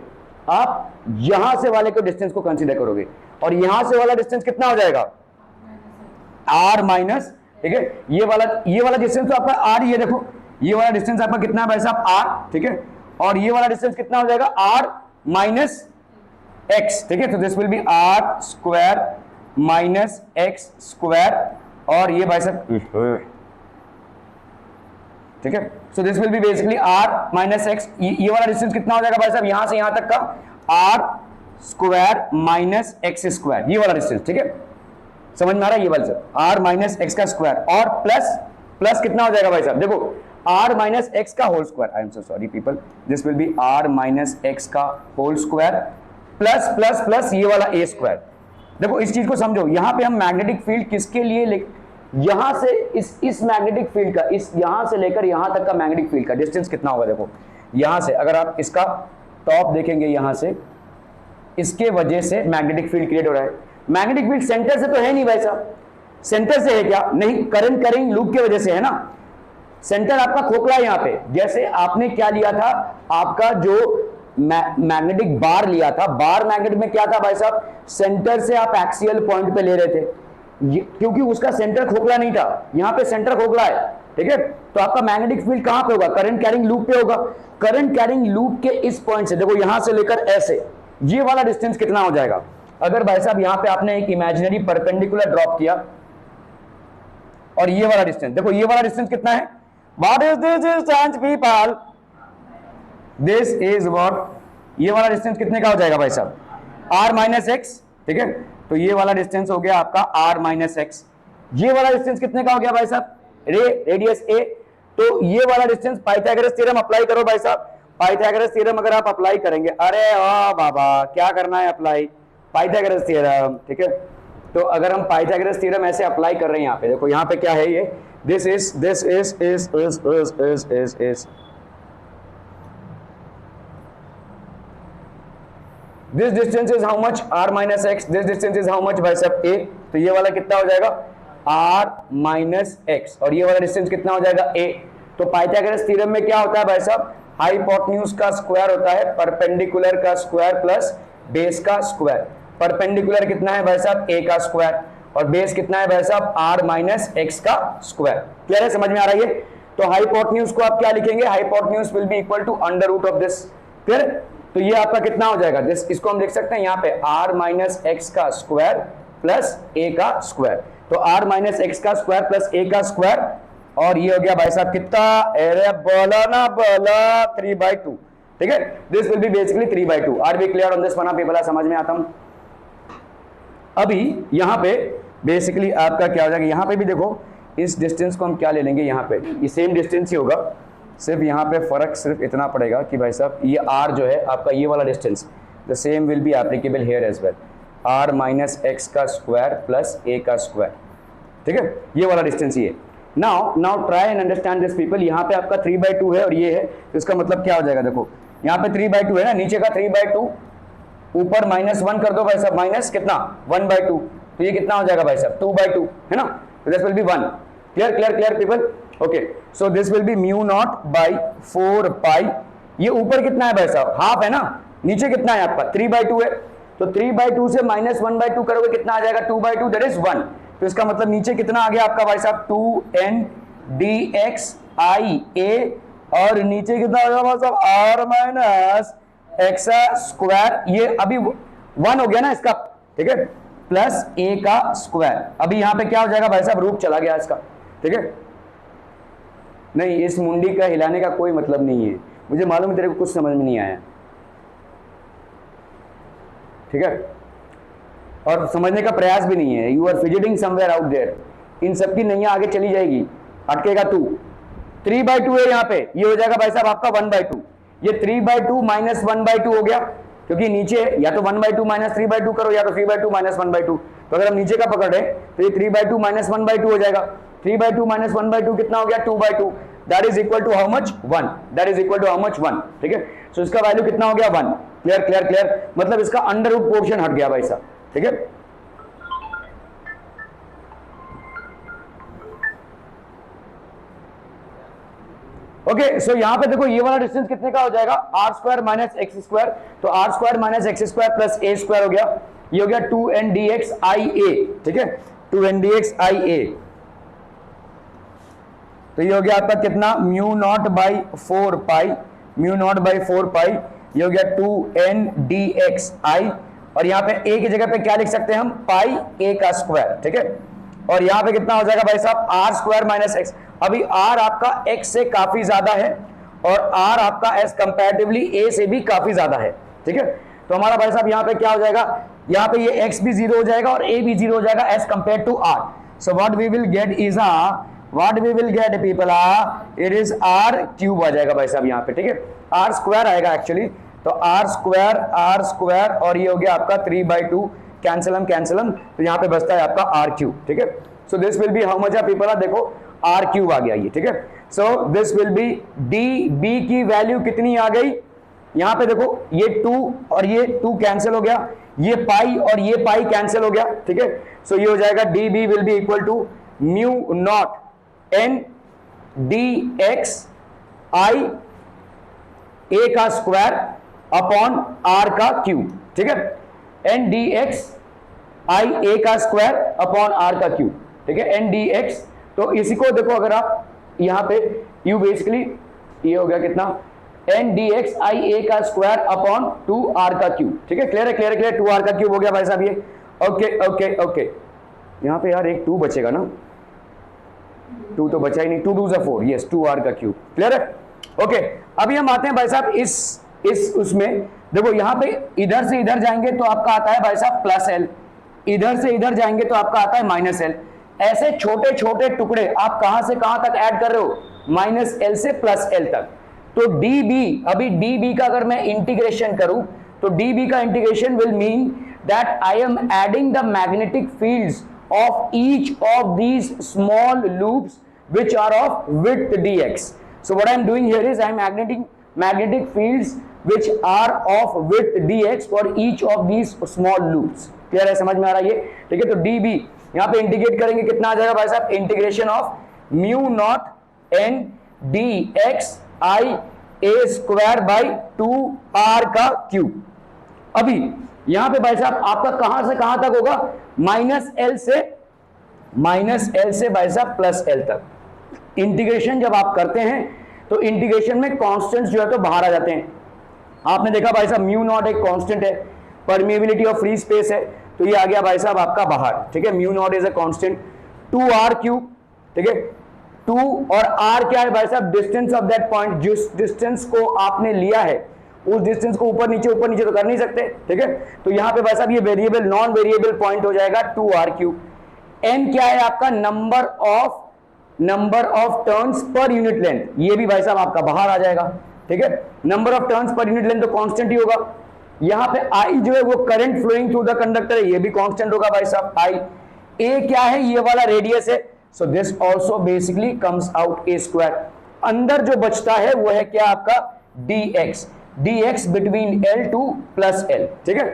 आप यहां से वाले को डिस्टेंस को कंसीडर करोगे, और यहां से वाला डिस्टेंस कितना हो जाएगा, r माइनस, ठीक है, ये वाला डिस्टेंस तो आपका r, ये देखो ये वाला डिस्टेंस आपका कितना है भाई साहब, r, ठीक है, और ये वाला डिस्टेंस कितना हो जाएगा, r माइनस x, ठीक है। तो this will be r square minus x square, और ये भाई साहब, ठीक है। So this will be basically r minus x, ये वाला डिस्टेंस कितना हो जाएगा भाई साहब, यहां से यहां तक का r square minus x square, ये वाला डिस्टेंस, ठीक है, समझ में आ रहा है, ये वाला सर r माइनस x का स्क्वायर, और प्लस कितना हो जाएगा भाई साहब, देखो r माइनस x का whole square, I am so sorry people, this will be r minus x का whole square plus plus plus ये वाला a स्क्वायर। देखो इस चीज को समझो, यहां पे हम मैग्नेटिक फील्ड किसके लिए यहां से इस मैग्नेटिक फील्ड का, इस यहां से लेकर यहां तक का मैग्नेटिक फील्ड का डिस्टेंस कितना होगा, देखो यहां से अगर आप इसका टॉप देखेंगे, यहां से इसके वजह से मैग्नेटिक फील्ड क्रिएट हो रहा है। मैग्नेटिक फील्ड सेंटर से तो है नहीं भाई साहब, सेंटर से है क्या, नहीं, करंट कैरिंग लूप की वजह से है ना। सेंटर आपका खोखला है यहाँ पे, जैसे आपने क्या लिया था, आपका जो मैग्नेटिक बार लिया था, बार मैग्नेट में क्या था भाई साहब, सेंटर से आप एक्सियल पॉइंट पे ले रहे थे, क्योंकि उसका सेंटर खोखला नहीं था, यहाँ पे सेंटर खोखला है, ठीक है। तो आपका मैग्नेटिक फील्ड कहां पे होगा, करंट कैरिंग लूप पे होगा। करंट कैरिंग लूप के इस पॉइंट से देखो, यहां से लेकर ऐसे, ये वाला डिस्टेंस कितना हो जाएगा। अगर भाई साहब यहाँ पे आपने एक इमेजिनरी परपेंडिकुलर ड्रॉप किया, और ये वाला डिस्टेंस देखो, ये वाला डिस्टेंस कितना है, what is this distance people, this is what, ये वाला डिस्टेंस कितने का हो जाएगा भाई साहब, r माइनस एक्स, ठीक है। तो ये वाला डिस्टेंस हो गया आपका r माइनस एक्स। ये वाला डिस्टेंस कितने का हो गया भाई साहब, रेडियस a। तो ये वाला डिस्टेंस पाइथागोरस थ्योरम अप्लाई करो भाई साहब। पाइथागोरस थ्योरम अगर आप अप्लाई करेंगे, अरे वाह बाबा क्या करना है अप्लाई, पाइथागोरस थ्योरम, ठीक है। तो अगर हम पाइथागोरस थ्योरम ऐसे अप्लाई कर रहे हैं, यहाँ पे देखो, यहाँ पे क्या है ये, this is this distance is how much, r minus x, this distance is how much भाई साहब a। तो ये वाला कितना हो जाएगा, r माइनस एक्स, और ये वाला डिस्टेंस कितना हो जाएगा a। तो पाइथागोरस थ्योरम में क्या होता है भाई साहब, हाइपोटेन्यूज का स्क्वायर होता है परपेंडिकुलर का स्क्वायर प्लस बेस का स्क्वायर। परपेंडिकुलर कितना है भाई साहब, a का स्क्वायर, और बेस कितना है भाई साहब, r माइनस एक्स का स्क्वायर। क्लियर है, समझ में आ रही है। तो हाइपोटेन्यूज को आप क्या लिखेंगे, hypotenuse will be equal to under root of this. Clear. तो ये आपका कितना हो जाएगा, दिस, इसको हम लिख सकते हैं यहाँ पे r माइनस एक्स का स्क्वायर प्लस a का स्क्वायर। तो r माइनस एक्स का स्क्वायर प्लस a का स्क्वायर, और ये हो गया भाई साहब कितना, अरे बोला ना बोला, 3/2। ठीक है, this will be basically 3/2। Are B clear on this one, people समझ में आता हूं। अभी यहाँ पे बेसिकली आपका क्या हो जाएगा, यहाँ पे भी देखो, इस डिस्टेंस को हम क्या ले लेंगे, यहाँ पे ये सेम डिस्टेंस ही होगा, सिर्फ यहाँ पे फर्क सिर्फ इतना पड़ेगा कि भाई साहब ये r जो है आपका, ये वाला distance, the same will be applicable here as well, r minus x का स्क्वायर प्लस a का स्क्वायर। ठीक है, ये वाला डिस्टेंस ये। Now try and understand this people. यहाँ पे आपका 3/2 है और ये है, तो इसका मतलब क्या हो जाएगा, देखो यहाँ पे 3/2 है ना, नीचे का 3/2, ऊपर -1 कर दो भाई साहब, माइनस कितना 1/2, तो ये कितना हो जाएगा भाई साहब 2/2, है ना। तो this will B 1। Clear clear clear people, okay. So this will be mu not by 4 पाई, ये ऊपर कितना है भाई साहब, हाफ है ना, नीचे कितना है आपका 3/2 है, तो 3/2 से -1/2 करोगे कितना आ जाएगा 2/2, दैट इज 1। तो इसका मतलब नीचे कितना आ गया आपका भाई साहब 2n dx i a, और नीचे कितना आ गया भाई साहब r माइनस एक्स स्क्वायर, ये अभी 1 हो गया ना इसका, ठीक है, प्लस a का स्क्वायर। अभी यहाँ पे क्या हो जाएगा भाई साहब, रूप चला गया इसका, ठीक है। नहीं, इस मुंडी का हिलाने का कोई मतलब नहीं है, मुझे मालूम है तेरे को कुछ समझ में नहीं आया, ठीक है, और समझने का प्रयास भी नहीं है। You are fidgeting somewhere out there, इन सबकी नैया आगे चली जाएगी, अटकेगा तू। 3/2 है यहाँ पे, ये हो जाएगा भाई साहब आपका 1/2, ये 3/2 माइनस 1/2 हो गया, क्योंकि नीचे या तो 1/2 माइनस 3/2 करो, या तो 3/2 माइनस 1/2। तो अगर हम नीचे का पकड़े तो ये 3/2 माइनस 1/2 हो जाएगा। 3/2 माइनस 1/2 कितना हो गया 2/2, that is equal to how much 1, that is equal to how much 1, ठीक है। सो इसका वैल्यू कितना हो गया 1। क्लियर क्लियर क्लियर, मतलब इसका अंडर रूट पोर्शन हट गया भाई साहब, ठीक है। ओके, सो यहां पे देखो ये वाला डिस्टेंस कितने का हो जाएगा, R square minus x square, तो R square minus x square plus ए स्क्वायर हो गया, ये हो गया 2n dx i a, ठीक है, 2n dx i a। तो ये हो गया आपका कितना, mu naught by 4 pi, mu naught by 4 पाई, ये हो गया 2n dx i, और यहाँ पे a की जगह पे क्या लिख सकते हैं हम, पाई a का स्क्वायर, ठीक है। और यहाँ पे कितना हो जाएगा भाई साहब, आर स्क्वायर माइनस एक्स। अभी r आपका x से काफी ज्यादा है, और r आपका एज कंपैरेटिवली a से भी काफी ज्यादा है, ठीक है। तो हमारा भाई साहब यहाँ पे क्या हो जाएगा, यहाँ पे ये x भी 0 हो जाएगा और a भी 0 हो जाएगा as compare to r। So what we will get is what we will get people, it is r cube आ जाएगा भाई साहब यहाँ पे, ठीक है, r स्क्वायर आएगा एक्चुअली, तो r स्क्वायर, और ये हो गया आपका 3/2, कैंसिलम, तो यहाँ पे बचता है आपका r क्यूब, ठीक है। So this will B how much people, देखो r क्यूब आ गया ये, ठीक है। So this will B db की वैल्यू कितनी आ गई, यहाँ पे देखो ये 2 और ये 2 कैंसिल हो गया, ये पाई और ये पाई कैंसिल हो गया, ठीक है। सो ये हो जाएगा db will be equal to mu naught n dx i a का स्क्वायर अपॉन r का क्यूब, ठीक है, n dx i a का स्क्वायर अपॉन r का क्यूब, ठीक है, n dx। तो इसी को देखो अगर आप यहाँ पे u बेसिकली ये हो गया कितना, n dx i a का स्क्वायर अपॉन 2r का क्यूब, ठीक है। क्लियर है, क्लियर है, क्लियर, 2r का क्यूब हो गया भाई साहब ये, ओके ओके ओके। यहाँ पे यार एक 2 बचेगा ना, 2 तो बचा ही नहीं, 2 2 4, यस 2r का क्यूब, क्लियर है, ओके। अभी हम आते हैं भाई साहब इस इस उसमें देखो यहां पे इधर से इधर जाएंगे तो आपका आता है भाई साहब प्लस एल, इधर से इधर जाएंगे तो आपका आता है माइनस एल। ऐसे छोटे छोटे टुकड़े आप कहां से कहां तक ऐड कर रहे हो, माइनस एल से प्लस एल तक। तो डीबी, अभी डीबी का अगर मैं इंटीग्रेशन करूं तो डीबी का integration will mean that I am adding the magnetic fields of each of these small loops which are of width dx. So what I am doing here is I am adding magnetic fields which are of width dx for each of these small loops. Clear है, समझ में आ रहा है ये? ठीक है, तो db यहां पे इंटीग्रेट करेंगे कितना आ जाएगा भाई साहब, integration of mu not an D x I A square by 2r का क्यूब। अभी यहां पे भाई साहब आपका कहां से कहां तक होगा, माइनस एल से भाई साहब प्लस एल तक। इंटीग्रेशन जब आप करते हैं तो इंटीग्रेशन में कांस्टेंट्स जो है तो बाहर आ जाते हैं। आपने देखा भाई साहब म्यू नॉट एक कांस्टेंट है, परमिएबिलिटी ऑफ फ्री स्पेस है, तो ये आ गया भाई साहब आपका बाहर। ठीक है, mu naught is a constant, 2r cube. ठीक है, 2 और r क्या है भाई साहब, डिस्टेंस ऑफ दैट पॉइंट, जिस डिस्टेंस को आपने लिया है उस डिस्टेंस को ऊपर नीचे तो कर नहीं सकते। ठीक है, तो यहां पे भाई साहब ये वेरिएबल नॉन वेरिएबल पॉइंट हो जाएगा 2r क्यूब। n क्या है आपका, number of turns per unit length, ये भी भाई साहब आपका बाहर आ जाएगा। ठीक है, number of turns per unit length तो कांस्टेंट ही होगा। यहां पे i जो है वो current flowing through the conductor है, ये भी कांस्टेंट होगा भाई साहब i। a क्या है, ये वाला रेडियस है, so this also basically comes out a square. अंदर जो बचता है वो है क्या आपका dx between l to plus l। ठीक है,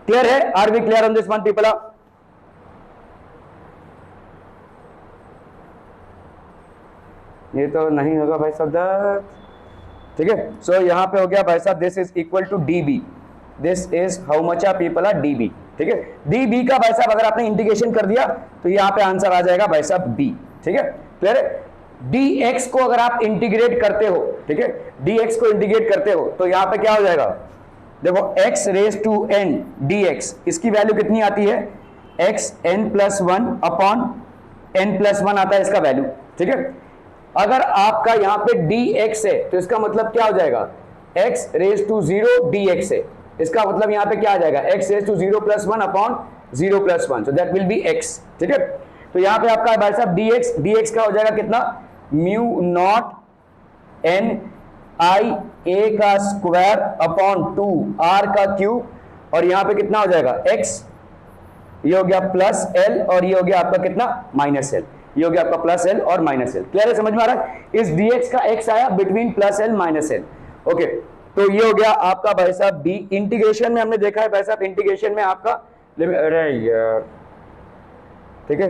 क्लियर है, are we clear on this one people? ये तो नहीं होगा भाई साहब। ठीक है, सो यहां पे हो गया भाई साहब this is equal to db, this is how much are people are db। ठीक है, db का भाई साहब अगर आपने इंटीग्रेशन कर दिया तो यहां पे आंसर आ जाएगा भाई साहब b। ठीक है, क्लियर है। dx को अगर आप इंटीग्रेट करते हो, ठीक है, dx को इंटीग्रेट करते हो तो यहां पे क्या हो जाएगा, देखो x raise to n dx, इसकी वैल्यू कितनी आती है, x n plus 1 upon n plus 1 आता है इसका वैल्यू। ठीक है, अगर आपका यहां पे dx है तो इसका मतलब क्या हो जाएगा, x रेज टू 0 dx है, इसका मतलब यहां पे क्या आ जाएगा, x raise to 0 plus 1 upon 0 plus 1, so that will be x। ठीक है, तो यहां पे आपका भाई साहब dx का हो जाएगा कितना, म्यू नॉट एन आई ए का स्क्वायर अपॉन 2r का क्यूब, और यहां पे कितना हो जाएगा x, ये हो गया प्लस l और ये हो गया आपका कितना माइनस l, ये हो गया आपका प्लस l और माइनस l। क्लियर है, समझ में आ रहा है? इस dx का x आया between plus l minus l। Okay, तो ये हो गया आपका भाई साहब b। इंटीग्रेशन में हमने देखा है भाई साहब, इंटीग्रेशन में आपका, अरे यार, ठीक है,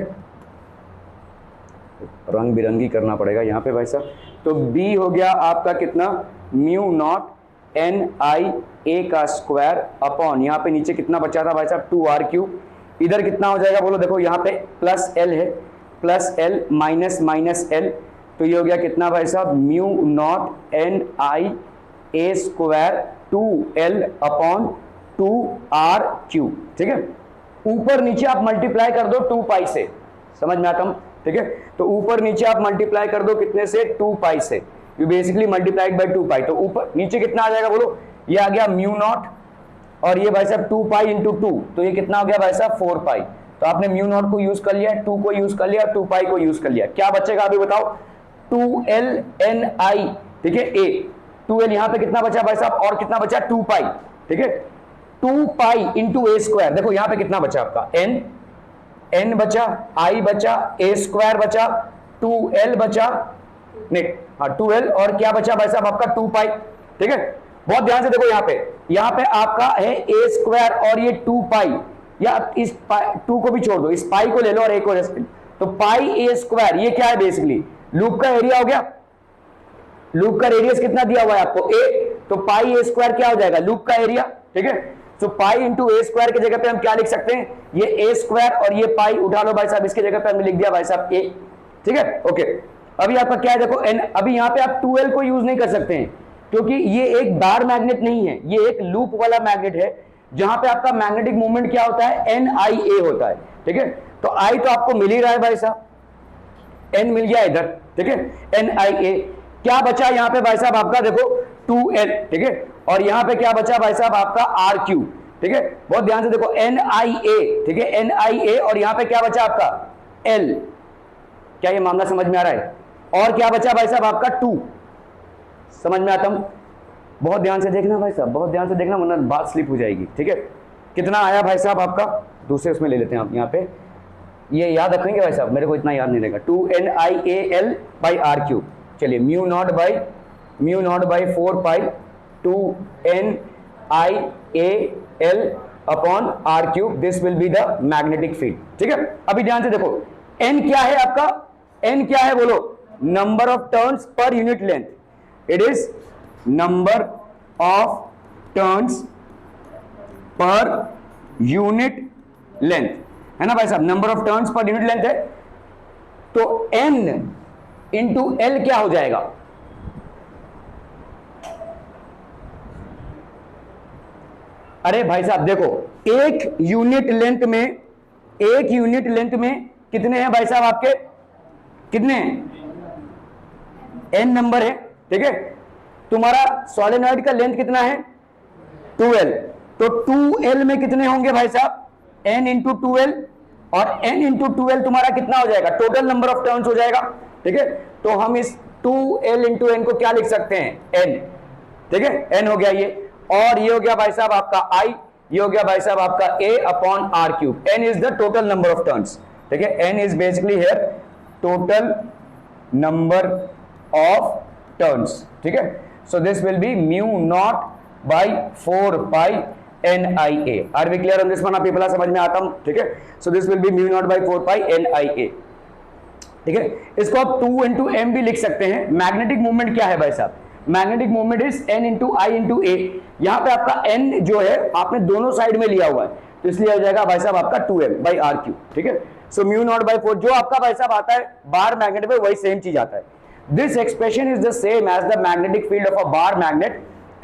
रंग बिरंगी करना पड़ेगा यहाँ पे भाई साहब। तो b हो गया आपका कितना, म्यू नॉट एन आई ए का स्क्वायर अपॉन, यहाँ पे नीचे कितना बचा था भाई साहब, 2r क्यूब। इधर कितना हो जाएगा बोलो, देखो यहाँ पे प्लस l है, plus l minus minus l, तो ये हो गया कितना भाई साहब, mu not an I A square 2l upon 2r cube. ठीक है, ऊपर नीचे आप मल्टीप्लाई कर दो 2 पाई से, समझ में आता हूं? ठीक है, तो ऊपर नीचे आप मल्टीप्लाई कर दो कितने से, 2 पाई से, यू बेसिकली मल्टीप्लाइड बाय 2 पाई। तो ऊपर नीचे कितना आ जाएगा बोलो, ये आ गया म्यू नॉट, और ये भाई साहब 2 पाई इंटू 2, तो ये कितना हो गया भाई साहब 4 पाई। तो आपने म्यू नॉट को यूज कर लिया, 2 को यूज कर लिया, 2 पाई को यूज कर लिया, क्या बचेगा अभी बताओ, 2l n i। ठीक है, a 2l यहां पे कितना बचा भाई साहब, और कितना बचा 2 पाई। ठीक है, 2 पाई इंटू ए स्क्वायर, देखो यहां पे कितना बचा आपका, n बचा, i बचा, a स्क्वायर बचा, 2l बचा, नहीं हाँ 2l, और क्या बचा भाई साहब आपका 2 पाई। ठीक है, बहुत ध्यान से देखो यहाँ पे आपका है a स्क्वायर और ये 2 पाई, या इस 2 को भी छोड़ दो, इस पाई को ले लो और a को, तो पाई a स्क्वायर ये क्या है, बेसिकली लूप का एरिया हो गया। लूप का रेडियस कितना दिया हुआ है आपको, a, तो पाई a स्क्वायर क्या हो जाएगा, लूप का एरिया। ठीक है, तो पाई इंटू ए स्क्वायर की जगह पे हम क्या लिख सकते हैं, ये ए स्क्वायर और ये पाई उठा लो भाई साहब, इसके जगह पे हमने लिख दिया भाई साहब ए। ठीक है, ओके, अभी आपका क्या है देखो n, अभी यहाँ पे आप 2l को यूज नहीं कर सकते हैं क्योंकि ये एक बार मैग्नेट नहीं है, ये एक लूप वाला मैग्नेट है जहां पे आपका मैग्नेटिक मूवमेंट क्या होता है, NIA होता है। ठीक है, तो I तो आपको मिल ही रहा है भाई साहब, N मिल गया इधर। ठीक है, NIA, क्या बचा यहाँ पे भाई साहब आपका देखो 2l। ठीक है, और यहां पे क्या बचा भाई साहब आपका आर क्यूब, ठीक है, बहुत ध्यान से देखो NiA, ठीक है, NiA, और यहां पे क्या बचा आपका L, क्या ये मामला समझ में आ रहा है? और क्या बचा भाई साहब आपका 2, समझ में आता हूं? बहुत ध्यान से देखना भाई साहब, बहुत ध्यान से देखना, वरना बात स्लिप हो जाएगी, ठीक है। कितना आया भाई साहब आपका, दूसरे उसमें ले लेते हैं आप, यहाँ पे ये याद रखेंगे भाई साहब, मेरे को इतना याद नहीं रहेगा, 2NiAl बाई आर क्यूब, चलिए mu not by 4 pi 2NiAl upon r cube, this will be the magnetic field, ठीक है। अभी ध्यान से देखो n क्या है आपका, n क्या है बोलो, number of turns per unit length, it is number of turns per unit length, है ना भाई साहब, number of turns per unit length है, तो n इंटू एल क्या हो जाएगा, अरे भाई साहब देखो एक यूनिट लेंथ में कितने हैं भाई साहब आपके, कितने n नंबर है, ठीक है। तुम्हारा सोलेनॉइड का लेंथ कितना है 2L, तो 2L में कितने होंगे भाई साहब n इंटू 2L, और n इंटू 2L तुम्हारा कितना हो जाएगा, टोटल नंबर ऑफ टर्न्स हो जाएगा, ठीक है। तो हम इस 2L इंटू n को क्या लिख सकते हैं, n, ठीक है, n हो गया ये, और ये हो गया भाई साहब आपका I, ये हो गया भाई साहब आपका A upon r cube, n is the total number of turns, ठीक है, n is basically here total number of turns, ठीक है। So this will be mu not by 4 pi NiA, are we clear on this one, आप people समझ में आता हूं, ठीक है। So this will be mu not by 4 pi NiA, ठीक है। इसको आप 2 इंटू m भी लिख सकते हैं। मैग्नेटिक मूवमेंट क्या है भाई साहब, magnetic movement is n into I into A, यहां पे आपका n जो है आपने दोनों साइड में लिया हुआ है, तो इसलिए हो जाएगा भाई साहब आपका 2m बाई आर क्यूब, ठीक है। सो म्यू नॉट बाई 4 जो आपका भाई साहब आता है बार मैग्नेट पे, वही सेम चीज आता है। This expression is the same as the magnetic field of a bar magnet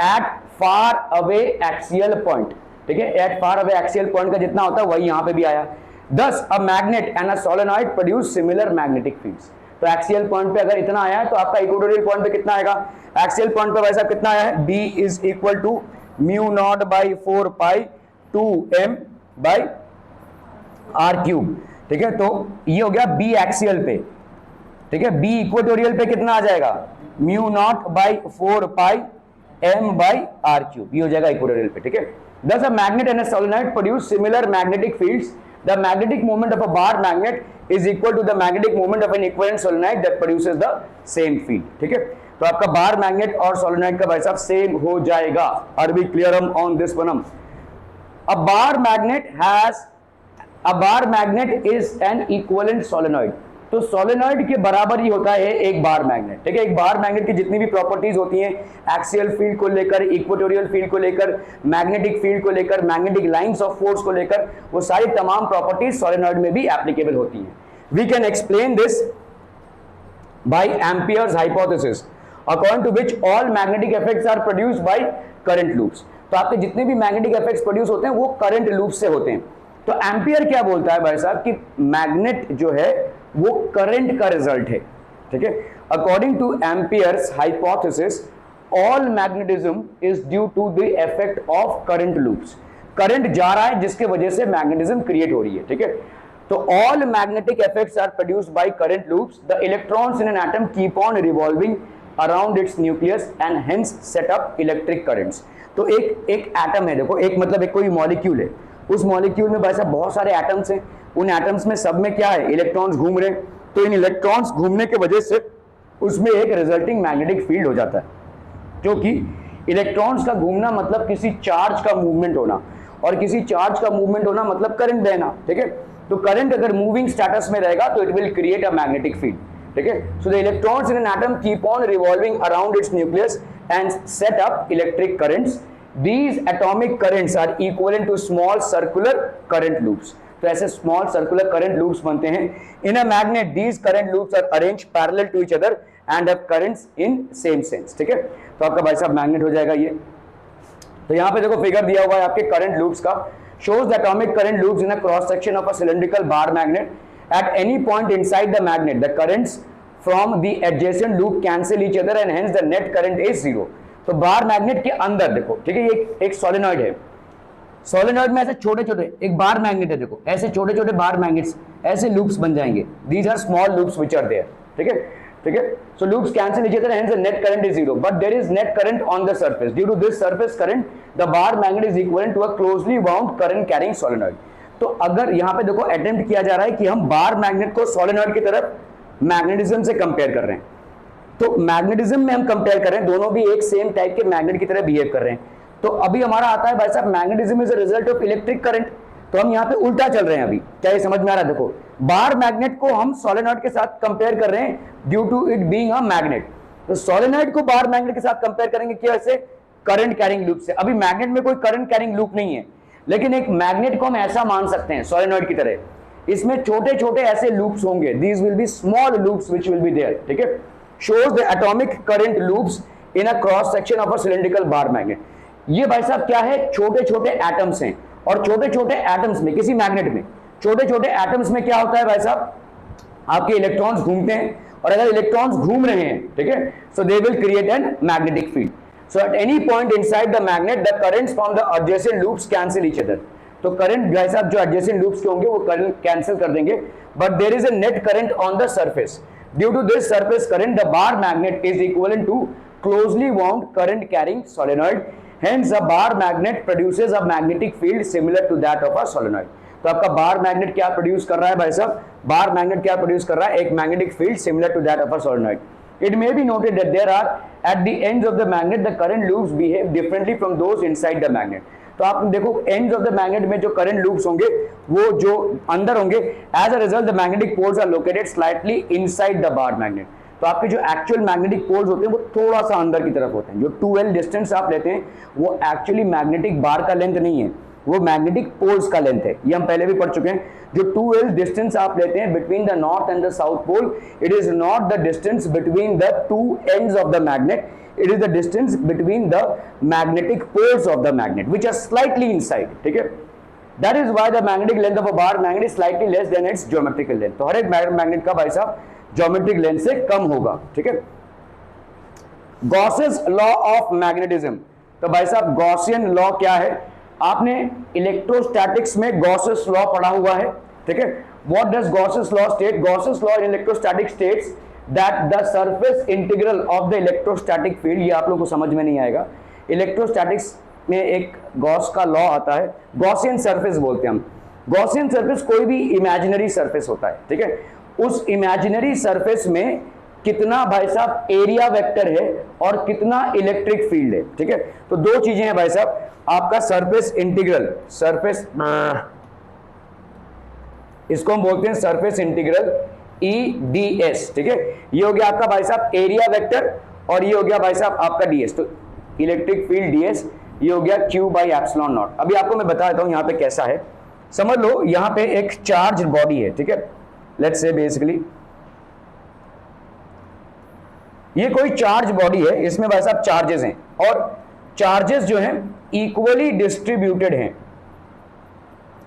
at far away axial point, ठीक है, at far away axial point का जितना होता है वही यहां पे भी आया। Thus a magnet and a solenoid produce similar magnetic fields, तो एक्सियल पॉइंट पे अगर इतना आया है तो आपका इक्वेटोरियल पॉइंट पे कितना आएगा, एक्सियल पॉइंट पे वैसा कितना आया है, B is equal to mu not by 4 pi 2m by r cube, ठीक है। तो ये हो गया B एक्सियल पे, ठीक है, B इक्वेटोरियल पे कितना आ जाएगा, mu not by 4 pi m by r cube, ये हो जाएगा इक्वेटोरियल पे, ठीक है। Thus a magnet and a solenoid produce similar magnetic fields. The magnetic moment of a bar magnet is equal to the magnetic moment of an equivalent solenoid that produces the same field, ठीक है। तो आपका bar magnet और solenoid का भाई साहब same हो जाएगा, are we clear on this one? A bar magnet is an equivalent solenoid, तो सोलेनॉइड के बराबर ही होता है एक बार मैग्नेट, ठीक है। एक बार मैग्नेट की जितनी भी प्रॉपर्टीज होती हैं, एक्सियल फील्ड को लेकर, इक्वेटोरियल फील्ड को लेकर, मैग्नेटिक फील्ड को लेकर, मैग्नेटिक लाइंस ऑफ फोर्स को लेकर, वो सारी तमाम प्रॉपर्टीज सोलेनॉइड में भी एप्लीकेबल होती हैं। We can explain this by Ampere's hypothesis according to which all magnetic effects are produced by current loops, तो आपके जितने भी मैग्नेटिक इफेक्ट्स प्रोड्यूस होते हैं वो करंट लूप से होते हैं। तो एम्पियर क्या बोलता है भाई साहब कि मैग्नेट जो है वो करंट का रिजल्ट है, ठीक है। According to Ampere's hypothesis all magnetism is due to the effect of current loops, current जा रहा है जिसके वजह से मैग्नेटिज्म क्रिएट हो रही है, ठीक है। तो all magnetic effects are produced by current loops, the electrons in an atom keep on revolving around its nucleus and hence set up electric currents. तो एक एटम है, देखो एक मतलब एक कोई मॉलिक्यूल है, उस मॉलिक्यूल में वैसा बहुत सारे एटम्स हैं, उन एटम्स में सब में क्या है, इलेक्ट्रॉन्स घूम रहे हैं, तो इन इलेक्ट्रॉन्स घूमने के वजह से उसमें एक रिजल्टिंग मैग्नेटिक फील्ड हो जाता है, जो कि इलेक्ट्रॉन्स का घूमना मतलब किसी चार्ज का मूवमेंट होना, और किसी चार्ज का मूवमेंट होना मतलब करंट बहना, ठीक है। तो करंट अगर मूविंग स्टेटस में रहेगा तो it will create a magnetic field, ठीक है। So the electrons in an atom keep on revolving around its nucleus and set up electric currents, these atomic currents are equivalent to small circular current loops, तो ऐसे small circular current loops बनते हैं। In a magnet these current loops are arranged parallel to each other and have currents in same sense, ठीक है। तो आपका भाई साहब मैग्नेट हो जाएगा ये। तो यहाँ पे देखो फिगर दिया हुआ है आपके करंट लूप्स का, shows the atomic current loops in a cross section of a cylindrical bar magnet. At any point inside the magnet, the currents from the adjacent loop cancel each other and hence the net current is zero. तो तो बार magnet के अंदर देखो, ठीक है, ये एक solenoid है, सोलेनॉइड में ऐसे छोटे छोटे एक बार मैग्नेट है, देखो ऐसे छोटे छोटे बार मैग्नेट्स, ऐसे लूप्स बन जाएंगे, these are small loops which are there, ठीक है, ठीक है। So loops cancel each other, hence the net current is zero, but there is net current on the surface, due to this surface current the bar magnet is equivalent to a closely bound current carrying solenoid. तो अगर यहां पे देखो attempt किया जा रहा है कि हम बार मैग्नेट को सोलेनॉइड की तरफ मैग्नेटिज्म से कंपेयर कर रहे हैं, तो मैग्नेटिज्म में हम कंपेयर कर रहे हैं, दोनों भी एक सेम टाइप के मैग्नेट की तरह बिहेव कर रहे हैं। तो अभी हमारा आता है भाई साहब magnetism is a result of electric current, तो हम यहाँ पे उल्टा चल रहे हैं अभी, क्या ये समझ में आ रहा है? देखो बार मैग्नेट को हम सोलेनॉइड के साथ कंपेयर कर रहे हैं due to it being a magnet, तो सोलेनॉइड को बार मैग्नेट के साथ कंपेयर करेंगे कैसे? करंट कैरिंग लूप से। अभी मैग्नेट में कोई करंट कैरिंग लूप नहीं है, लेकिन एक मैग्नेट को हम ऐसा मान सकते हैं सोलेनॉइड की तरह, इसमें छोटे छोटे ऐसे लूप्स होंगे, these will be small loops which will be there, ठीक है। Shows the atomic current loops in a cross section of a cylindrical bar magnet. ये भाई साहब क्या है? छोटे छोटे एटम्स हैं, और छोटे छोटे एटम्स में, किसी मैग्नेट में छोटे छोटे एटम्स में क्या होता है भाई साहब? आपके इलेक्ट्रॉन्स घूमते हैं, और अगर इलेक्ट्रॉन्स घूम रहे हैं, ठीक है, so they will create an magnetic field. So at any point inside the magnet the currents from the adjacent loops cancel each other. तो करंट भाई साहब जो एडजेसेंट लूप्स के होंगे वो करंट कैंसिल कर देंगे, but there is a net current on the surface. Due to this surface current the bar magnet is equivalent to closely wound current carrying solenoid, hence a bar magnet produces a magnetic field similar to that of a solenoid। तो आपका bar magnet क्या produce कर रहा है भाई साहब? Bar magnet क्या produce कर रहा है? एक magnetic field similar to that of a solenoid. It may be noted that there are at the ends of the magnet the current loops behave differently from those inside the magnet। तो आप देखो ends of the magnet में जो current loops होंगे वो जो अंदर होंगे, as a result the magnetic poles are located slightly inside the bar magnet। तो आपके जो एक्चुअल मैग्नेटिक पोल्स होते हैं वो थोड़ा सा अंदर की तरफ होते हैं। जो 2L डिस्टेंस आप लेते हैं वो एक्चुअली मैग्नेटिक बार का लेंथ नहीं है, वो मैग्नेटिक पोल्स का लेंथ है, ये हम पहले भी पढ़ चुके हैं। जो 2L डिस्टेंस आप लेते हैं between the north and the south pole, it is not the distance between the two ends of the magnet, it is the distance between the magnetic poles of the magnet which are slightly inside, ठीक है। That is why the magnetic length of a bar magnet is slightly less than its geometrical length. तो हर एक magnet का भाई साहब geometric length से कम होगा, ठीक है। गॉसेस लॉ ऑफ मैग्नेटिज्म, तो भाई साहब गॉसियन लॉ क्या है? आपने इलेक्ट्रोस्टैटिक्स में गॉसेस लॉ पढ़ा हुआ है, ठीक है। What does Gauss's law state? Gauss's law in electrostatic states that the surface integral of the electrostatic field, ये आप लोगों को समझ में नहीं आएगा। इलेक्ट्रोस्टैटिक्स में एक गॉस का लॉ आता है, गॉसियन सरफेस बोलते हैं हम। गॉसियन सरफेस कोई भी इमेजिनरी सरफेस होता है, ठीक है। उस इमेजिनरी सरफेस में कितना भाई साहब एरिया वेक्टर है और कितना इलेक्ट्रिक फील्ड है, ठीक है। तो दो चीजें हैं भाई साहब, आपका सरफेस इंटीग्रल, सरफेस इसको हम बोलते हैं सरफेस इंटीग्रल EDS, ठीक है। ये हो गया आपका भाई साहब एरिया वेक्टर, और ये हो गया भाई साहब आपका DS, तो इलेक्ट्रिक फील्ड DS, ये हो गया Q बाई एप्सिलॉन नॉट। अभी आपको मैं बता देता हूं यहां पे कैसा है, समझ लो। यहां पे एक चार्ज बॉडी है, ठीक है। लेट्स से बेसिकली ये कोई चार्ज बॉडी है, इसमें भाई साहब चार्जेस हैं, और चार्जेस जो हैं इक्वली डिस्ट्रीब्यूटेड हैं।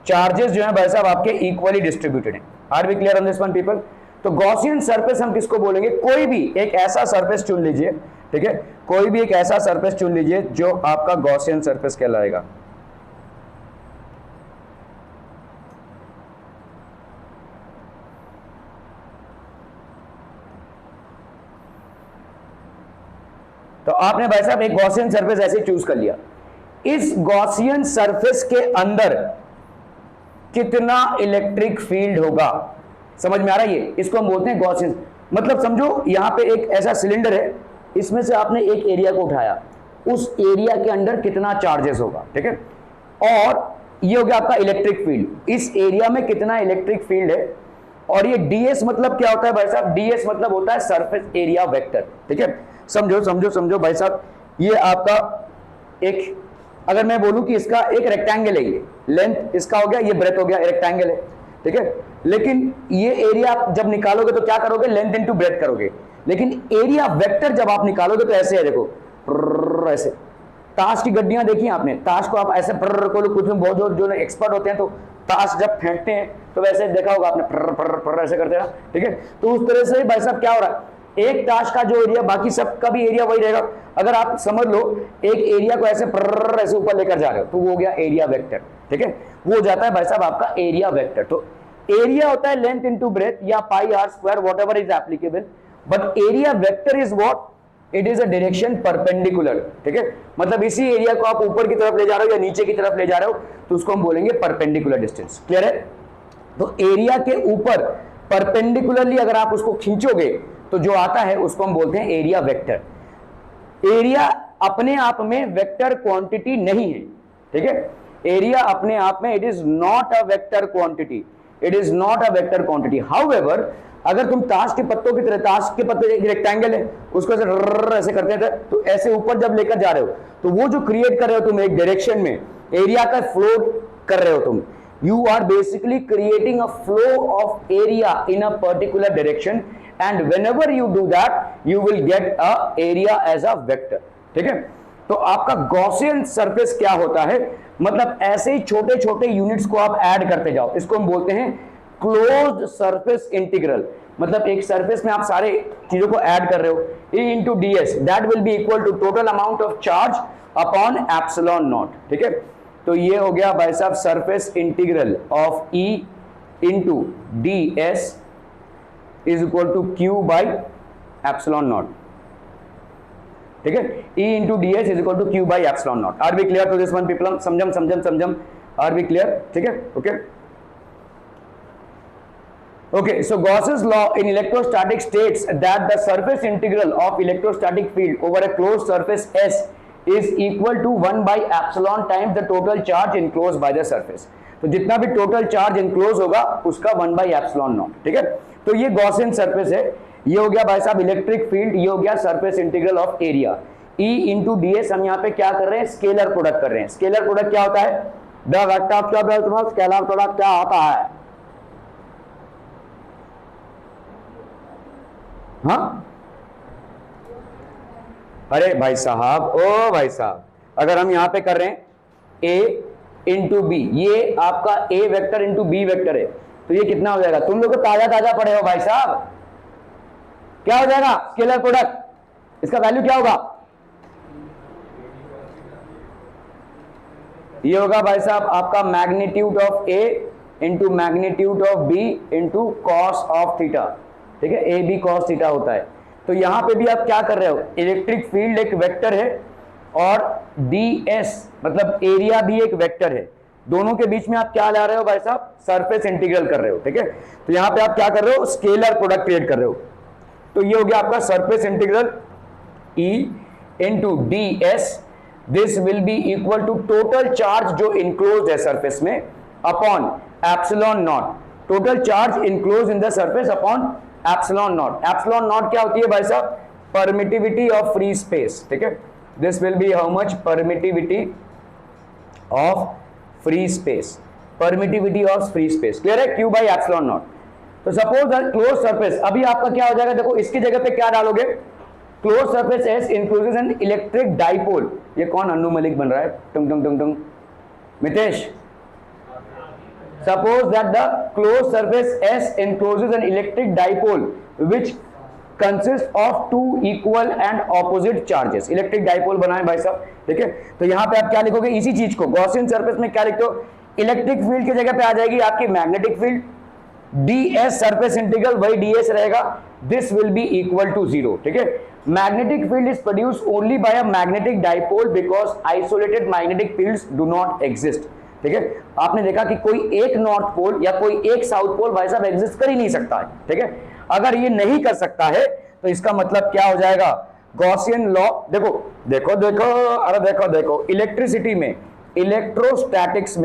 चार्जेस जो हैं भाई साहब आपके इक्वली डिस्ट्रीब्यूटेड हैं। Are we clear on this one people? तो गॉसियन सरफेस हम किसको बोलेंगे? कोई भी एक ऐसा सरफेस चुन लीजिए, ठीक है, कोई भी एक ऐसा सरफेस चुन लीजिए जो आपका गॉसियन सरफेस कहलाएगा। तो आपने भाई साहब एक गॉसियन सरफेस ऐसे चूज कर लिया। इस गॉसियन सरफेस के अंदर कितना इलेक्ट्रिक फील्ड होगा, समझ में आ रहा है? ये इसको हम बोलते हैं गॉसियन। मतलब समझो यहां पे एक ऐसा सिलेंडर है, इसमें से आपने एक एरिया को उठाया, उस एरिया के अंदर कितना चार्जेस होगा, ठीक है। और ये हो गया आपका इलेक्ट्रिक फील्ड, इस एरिया में कितना इलेक्ट्रिक फील्ड है। और ये DS मतलब क्या होता है भाई साहब? DS मतलब होता है सरफेस एरिया वेक्टर, ठीक है। समझो समझो समझो भाई साहब, ये आपका एक, अगर मैं बोलूं कि इसका एक रेक्टेंगल है, ये लेंथ इसका हो गया, ये ब्रेथ हो गया, रेक्टेंगल है, ठीक है। लेकिन ये एरिया आप जब निकालोगे तो क्या करोगे? लेंथ इनटू ब्रेथ करोगे। लेकिन एरिया वेक्टर जब आप निकालोगे तो ऐसे है, देखो ऐसे। ताश की गड्डियां देखी आपने? ताश को आप ऐसे कुछ में बहुत जो एक्सपर्ट होते हैं तो ताश जब फेंकते हैं तो वैसे देखा होगा आपने, ऐसे करते हैं, ठीक है। तो उस तरह से भाई साहब क्या हो रहा है? एक टास्क का जो एरिया, बाकी सब का भी एरिया वही रहेगा। अगर आप समझ लो एक एरिया को ऐसे ऊपर लेकर जा रहे हो तो वो हो गया एरिया वेक्टर, ठीक है, वो हो जाता है भाई साहब आपका एरिया वेक्टर। तो एरिया होता है लेंथ इनटू ब्रेथ या pi r square, whatever is applicable, but area vector is what, it is a direction perpendicular, ठीक है, मतलब इसी एरिया को आप ऊपर की तरफ ले जा रहे हो या नीचे की तरफ ले जा रहे हो तो उसको हम बोलेंगे परपेंडिकुलर डिस्टेंस। क्लियर है? तो एरिया के ऊपर परपेंडिकुलरली अगर आप उसको खींचोगे तो जो आता है उसको हम बोलते हैं एरिया वेक्टर। एरिया अपने आप में वेक्टर क्वांटिटी नहीं है, ठीक है, एरिया अपने आप में it is not a vector quantity, it is not a vector quantity. However अगर तुम ताश के पत्तों की तरह, ताश के पत्ते एक रेक्टेंगल है उसको ऐसे करते हैं तो ऐसे ऊपर जब लेकर जा रहे हो तो वो जो क्रिएट कर रहे हो तुम एक डायरेक्शन में, एरिया का फ्लो कर रहे हो तुम, you are basically creating a flow of area in a particular direction and whenever you do that you will get a area as a vector, ठीक है। तो आपका गॉसियन सरफेस क्या होता है, मतलब ऐसे ही छोटे छोटे यूनिट्स को आप ऐड करते जाओ, इसको हम बोलते हैं क्लोज्ड सरफेस इंटीग्रल। मतलब एक सरफेस में आप सारे चीजों को ऐड कर रहे हो, E into ds that will be equal to total amount of charge upon epsilon naught, ठीक है। तो ये हो गया भाई साहब surface integral of E into D s is equal to q by epsilon naught, ठीक है, E into D s is equal to q by epsilon naught. Are we clear to this one people? समझम, are we clear? ठीक है, okay okay, so Gauss's law in electrostatic states that the surface integral of electrostatic field over a closed surface S is equal to 1 by epsilon times the total charge enclosed by the surface। तो जितना भी total charge enclose होगा उसका 1 by epsilon not, ठीक है। तो ये Gaussian surface है, ये हो गया भाई साहब इलेक्ट्रिक फील्ड, ये हो गया surface integral of area. E into D S हम यहाँ पे क्या कर रहे हैं, स्केलर प्रोडक्ट कर रहे हैं। स्केलर प्रोडक्ट क्या होता है, the vector of the scalar product क्या होता है, हाँ अरे भाई साहब, ओ भाई साहब, अगर हम यहां पे कर रहे हैं a इंटू बी, ये आपका a vector into B vector है, तो ये कितना हो जाएगा, तुम लोग ताजा ताजा पढ़े हो भाई साहब, क्या हो जाएगा स्केलर प्रोडक्ट, इसका वैल्यू क्या होगा, ये होगा भाई साहब आपका magnitude of a into magnitude of b into cos of theta, ठीक है, ए बी कॉस थीटा होता है। तो यहां पे भी आप क्या कर रहे हो, इलेक्ट्रिक फील्ड एक वेक्टर है और डी एस मतलब एरिया भी एक वेक्टर है, दोनों के बीच में आप क्या ला रहे हो भाई साहब, सरफेस इंटीग्रल कर रहे हो, ठीक है। तो यहां पे आप क्या कर रहे हो, स्केलर प्रोडक्ट क्रिएट कर रहे हो। तो ये हो गया आपका surface integral E into D S, this will be equal to total charge जो इनक्लोज है सरफेस में upon epsilon naught, total charge enclose in the surface upon epsilon naught. Epsilon naught क्या होती है भाई साहब, परमिटिविटी ऑफ फ्री स्पेस, ठीक है, this will B how much, permittivity of free space, permittivity of free space, clear है, Q by epsilon not. तो suppose close surface, अभी आपका क्या हो जाएगा, देखो इसकी जगह पे क्या डालोगे, closed surface S encloses an electric dipole, ये कौन अन्नू मलिक बन रहा है, टुंग टुंग टुंग टुंग, Mitesh, suppose that the closed surface S encloses an electric dipole which consists of two equal and opposite charges, electric dipole बनाए भाई साहब, ठीक है। तो यहां पे आप क्या लिखोगे, इसी चीज को गॉसियन सरफेस में क्या लिखते हो, इलेक्ट्रिक फील्ड की जगह पे आ जाएगी आपकी magnetic field, ds surface integral वही ds रहेगा, this will be equal to 0, ठीक है। Magnetic field is produced only by a magnetic dipole because isolated magnetic fields do not exist, ठीक है। आपने देखा कि कोई एक नॉर्थ पोल या कोई एक साउथ पोल भाई साहब एग्जिस्ट कर ही नहीं सकता है, ठीक है। अगर ये नहीं कर सकता है तो इसका मतलब क्या हो जाएगा, गॉसियन लॉ, देखो देखो देखो अरे देखो देखो, इलेक्ट्रिसिटी में, इलेक्ट्रोस्टैटिक्स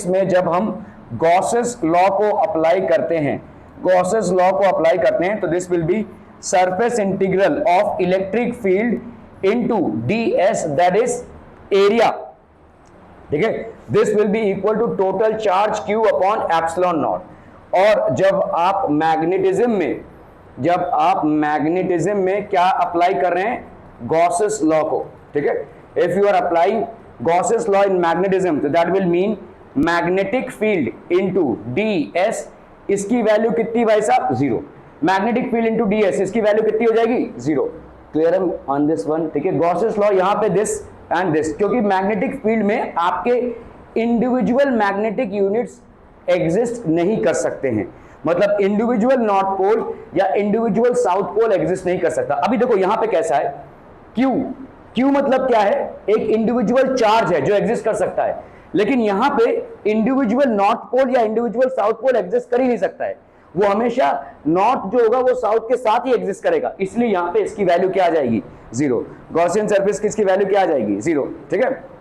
में जब हम गॉसेस लॉ को अप्लाई करते हैं, गॉसेस लॉ को अप्लाई करते हैं तो this will be surface integral of electric field into ds that is area, ठीक है, this will be equal to total charge Q upon epsilon naught. और जब आप मैग्नेटिज्म में क्या अप्लाई कर रहे हैं, गॉसेस लॉ को, ठीक है, if you are applying Gauss's law in magnetism तो that will mean magnetic field into ds, इसकी वैल्यू कितनी भाई साहब, 0। Magnetic field into D s, इसकी वैल्यू कितनी हो जाएगी? 0। क्लियर ऑन दिस वन, ठीक है। गॉसेस लॉ यहाँ पे दिस एंड दिस, क्योंकि मैग्नेटिक फील्ड में आपके इंडिविजुअल मैग्नेटिक यूनिट्स एग्जिस्ट नहीं कर सकते हैं, मतलब इंडिविजुअल नॉर्थ पोल या इंडिविजुअल साउथ पोल एग्जिस्ट नहीं कर सकता। अभी देखो यहां पे कैसा है, क्यू, क्यू मतलब क्या है? एक इंडिविजुअल चार्ज है जो एग्जिस्ट कर सकता है, लेकिन यहां पे इंडिविजुअल नॉर्थ पोल या इंडिविजुअल साउथ पोल एग्जिस्ट कर ही नहीं सकता है, वो हमेशा नॉर्थ जो होगा वो साउथ के साथ ही एग्जिस्ट करेगा, इसलिए यहां पे इसकी वैल्यू क्या आ जाएगी? 0। गॉसियन सरफेस की इसकी वैल्यू क्या आ जाएगी? 0, ठीक है।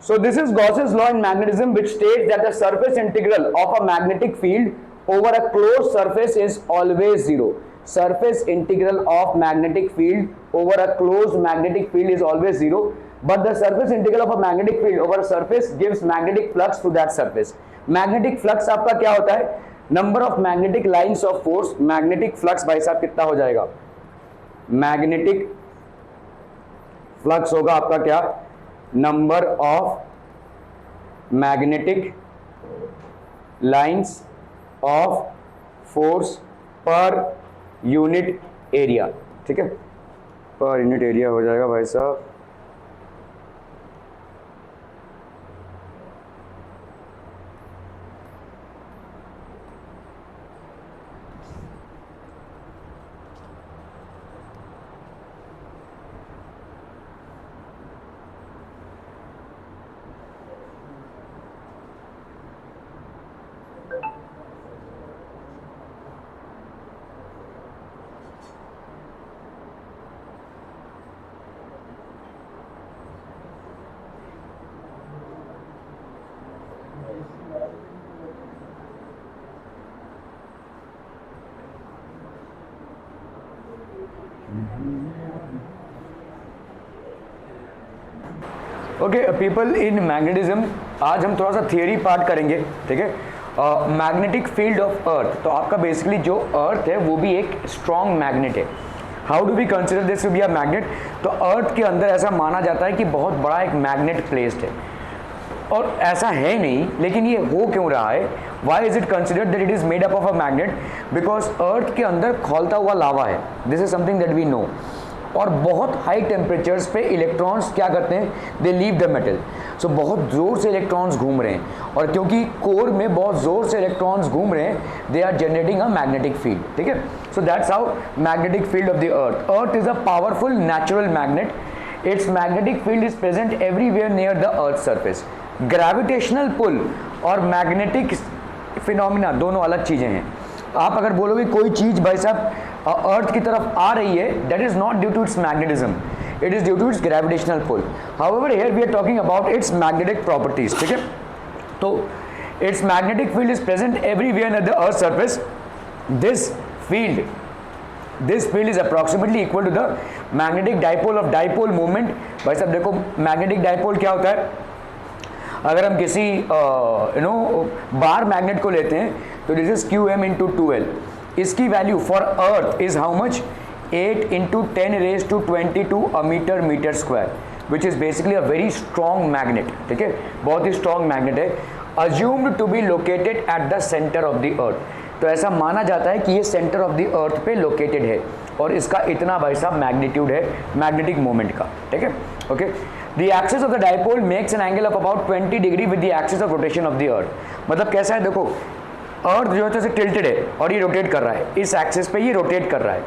So this is Gauss's law in magnetism, which states that the surface integral of a magnetic field over a closed surface is always 0. Surface integral of magnetic field over a closed magnetic field is always 0, but the surface integral of a magnetic field over a surface gives magnetic flux to that surface. Magnetic flux आपका क्या होता है? Number of magnetic lines of force. Magnetic flux भाई साहब कितना हो जाएगा? Magnetic flux होगा आपका क्या? Number of magnetic lines of force per unit area, ठीक है, पर यूनिट एरिया हो जाएगा भाई साहब ओके पीपल इन मैग्नेटिज्म। आज हम थोड़ा सा थियरी पार्ट करेंगे, ठीक है। मैग्नेटिक फील्ड ऑफ अर्थ, तो आपका बेसिकली जो अर्थ है वो भी एक स्ट्रॉन्ग मैग्नेट है। How do we consider this to be a magnet? तो अर्थ के अंदर ऐसा माना जाता है कि बहुत बड़ा एक मैग्नेट प्लेस्ड है, और ऐसा है नहीं, लेकिन ये हो क्यों रहा है? Why is it considered that it is made up of a magnet? Because earth के अंदर खौलता हुआ लावा है, this is something that we know. और बहुत हाई टेम्परेचर्स पे इलेक्ट्रॉन्स क्या करते हैं? They leave the metal. So बहुत ज़ोर से इलेक्ट्रॉन्स घूम रहे हैं, और क्योंकि कोर में बहुत ज़ोर से इलेक्ट्रॉन्स घूम रहे हैं, they are generating a magnetic field, ठीक है। So that's how magnetic field of the earth. Earth is a powerful natural magnet. Its magnetic field is present everywhere near the earth surface. Gravitational pull और magnetic phenomena दोनों अलग चीज़ें हैं। आप अगर बोलोगे कोई चीज़ भाई साहब अर्थ की तरफ आ रही है, that is not due to its magnetism, it is due to its gravitational pull. However here we are talking about its magnetic properties, ठीक है। तो its magnetic field is present everywhere at the earth surface. This field is approximately equal to the magnetic dipole of dipole movement. भाई साहब देखो magnetic dipole क्या होता है? अगर हम किसी बार मैग्नेट को लेते हैं तो this is QM into 2L। इसकी value for earth is how much? 8 into 10⁻22 metre metre square, which is basically a very strong magnet, ठीक है, बहुत ही स्ट्रॉन्ग मैग्नेट है। Assumed to be located at the centre of the earth, तो ऐसा माना जाता है कि ये सेंटर ऑफ द अर्थ पे लोकेटेड है, और इसका इतना भाई साहब मैग्नीट्यूड है मैग्नेटिक मोमेंट का, ठीक है। Okay, the axis of the dipole makes an angle of about 20 degree with the axis of rotation of the अर्थ। मतलब कैसा है देखो, अर्थ जो है टिल्टेड है और ये रोटेट कर रहा है, इस एक्सिस पे ये रोटेट कर रहा है,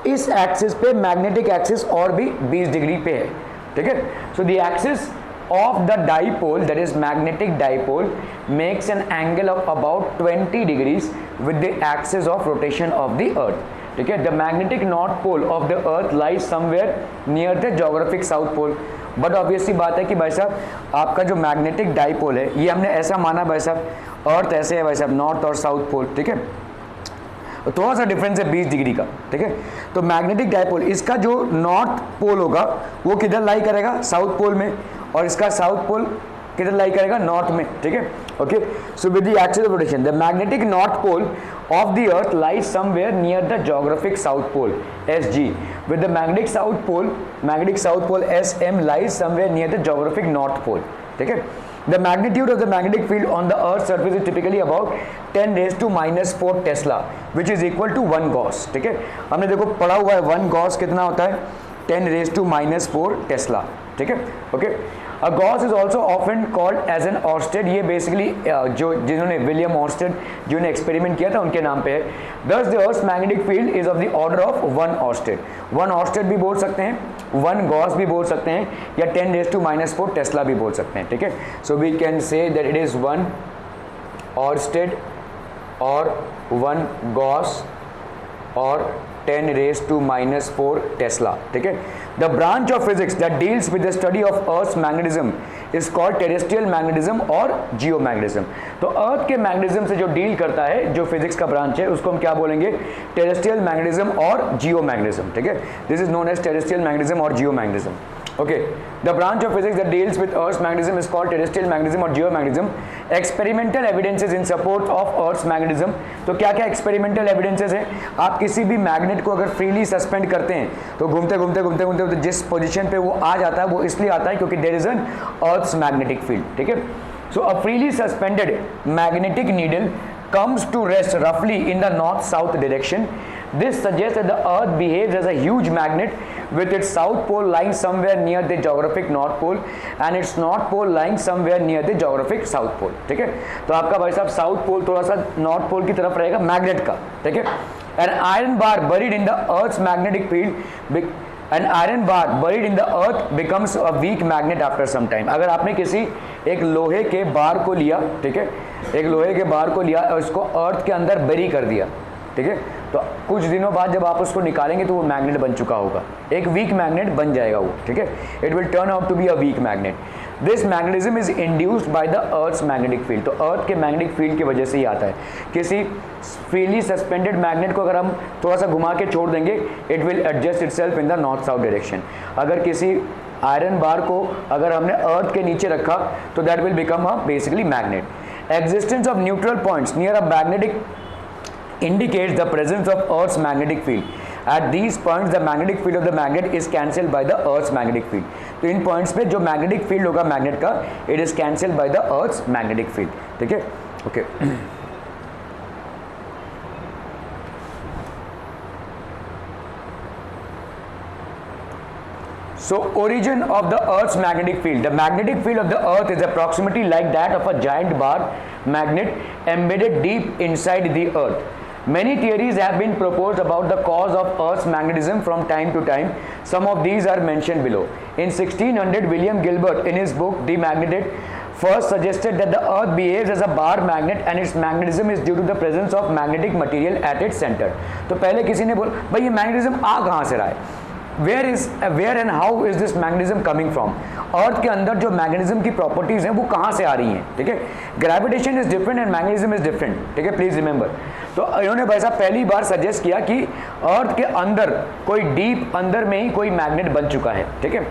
इस एक्सिस पे मैग्नेटिक एक्सिस और भी 20 डिग्री पे है, ठीक है। So the axis of the dipole, that is magnetic dipole, makes an angle of about 20 degrees with the axis of rotation of the earth, ठीक है। The magnetic north pole of the earth lies somewhere near the geographic south pole। But obviously बात है कि भाई साहब आपका जो magnetic dipole है, ये हमने ऐसा माना भाई साहब, अर्थ ऐसे है भाई साहब, नॉर्थ और साउथ पोल, ठीक है, थोड़ा सा डिफरेंस है 20 डिग्री का, ठीक है। तो मैग्नेटिक डाइपोल, इसका जो नॉर्थ पोल होगा वो किधर लाई करेगा? साउथ पोल में, और इसका साउथ पोल किधर लाई करेगा? नॉर्थ में, ठीक है। Okay, so with the axis of rotation the magnetic north pole of the earth lies somewhere near the geographic south pole SG, with the magnetic south pole SM lies somewhere near the geographic north pole. ठीक है, the magnitude of the magnetic field on the earth surface is typically about 10 raised to -4 Tesla which is equal to 1 Gauss. ठीक है, हमने देखो पढ़ा हुआ है 1 Gauss कितना होता है, 10 raised to -4 टेस्ला. ठीक है, okay. A gauss is also often called as an Oersted. ये बेसिकली जो जिन्होंने विलियम ऑर्स्टेड जिन्होंने एक्सपेरिमेंट किया था उनके नाम पे है. Thus the Earth's magnetic field is of the order of 1 Oersted. 1 Oersted भी बोल सकते हैं, 1 गॉस भी बोल सकते हैं, या 10 raised to -4 टेस्ला भी बोल सकते हैं. ठीक है, so we can say that it is 1 Oersted और 1 गॉस और 10 raised to -4 टेस्ला. ठीक है, the branch of physics that deals with the study of earth's magnetism is called terrestrial magnetism और जियोमैग्नेटिज्म. तो अर्थ के मैग्नेटिज्म से जो deal करता है, जो फिजिक्स का ब्रांच है, उसको हम क्या बोलेंगे, टेरेस्ट्रियल मैग्नेटिज्म और जियोमैग्नेटिज्म. ठीक है, this is known as terrestrial magnetism और geomagnetism. Okay, the branch of physics that deals with Earth's magnetism is called terrestrial magnetism और geomagnetism. Experimental evidences in support of Earth's magnetism. तो क्या क्या experimental evidences हैं? आप किसी भी magnet को अगर freely suspend करते हैं तो घूमते घूमते घूमते घूमते जिस पोजीशन पे वो आ जाता है वो इसलिए आता है क्योंकि there is an Earth's magnetic field. ठीक है, so a freely suspended magnetic needle comes to rest roughly in the north-south direction. This suggests that the Earth behaves as a huge magnet with its south pole lying somewhere near the geographic north pole and its north pole lying somewhere near the geographic south pole. ठीक है, तो आपका भाई साहब south pole थोड़ा सा north pole की तरफ रहेगा मैग्नेट का. ठीक है, an iron bar buried in the Earth's magnetic field An iron bar buried in the earth becomes a weak magnet after some time. अगर आपने किसी एक लोहे के बार को लिया, ठीक है, एक लोहे के बार को लिया और इसको अर्थ के अंदर बरी कर दिया, ठीक है, तो कुछ दिनों बाद जब आप उसको निकालेंगे तो वो मैग्नेट बन चुका होगा, एक वीक मैग्नेट बन जाएगा वो. ठीक है, it will turn out to be a weak magnet. This magnetism is induced by the earth's magnetic field. तो अर्थ के मैग्नेटिक फील्ड की वजह से ही आता है. किसी फ्रीली सस्पेंडेड मैग्नेट को अगर हम थोड़ा सा घुमा के छोड़ देंगे, it will adjust itself in the north south direction. अगर किसी आयरन बार को अगर हमने अर्थ के नीचे रखा तो that will become a basically magnet. Existence of neutral points near a magnetic indicates the presence of Earth's magnetic field. At these points the magnetic field of the magnet is cancelled by the Earth's magnetic field. तो इन points पे जो magnetic field होगा magnet का, it is cancelled by the Earth's magnetic field. ठीक है, okay. So origin of the Earth's magnetic field. The magnetic field of the Earth is approximately like that of a giant bar magnet embedded deep inside the Earth. Many theories have been proposed about the cause of Earth's magnetism from time to time. Some of these are mentioned below. In 1600, William Gilbert, in his book *The Magnetic*, first suggested that the Earth behaves as a bar magnet and its magnetism is due to the presence of magnetic material at its center. तो पहले किसी ने बोला भाई ये magnetism आ कहाँ से रहा है, where and how is this magnetism coming from? अर्थ के अंदर जो मैग्नेटिज्म की प्रॉपर्टीज हैं वो कहाँ से आ रही हैं. ठीक है, gravitation is different and magnetism is different. ठीक है, प्लीज रिमेंबर. तो इन्होंने भाई साहब पहली बार सजेस्ट किया कि अर्थ के अंदर कोई डीप अंदर में ही कोई मैग्नेट बन चुका है. ठीक है,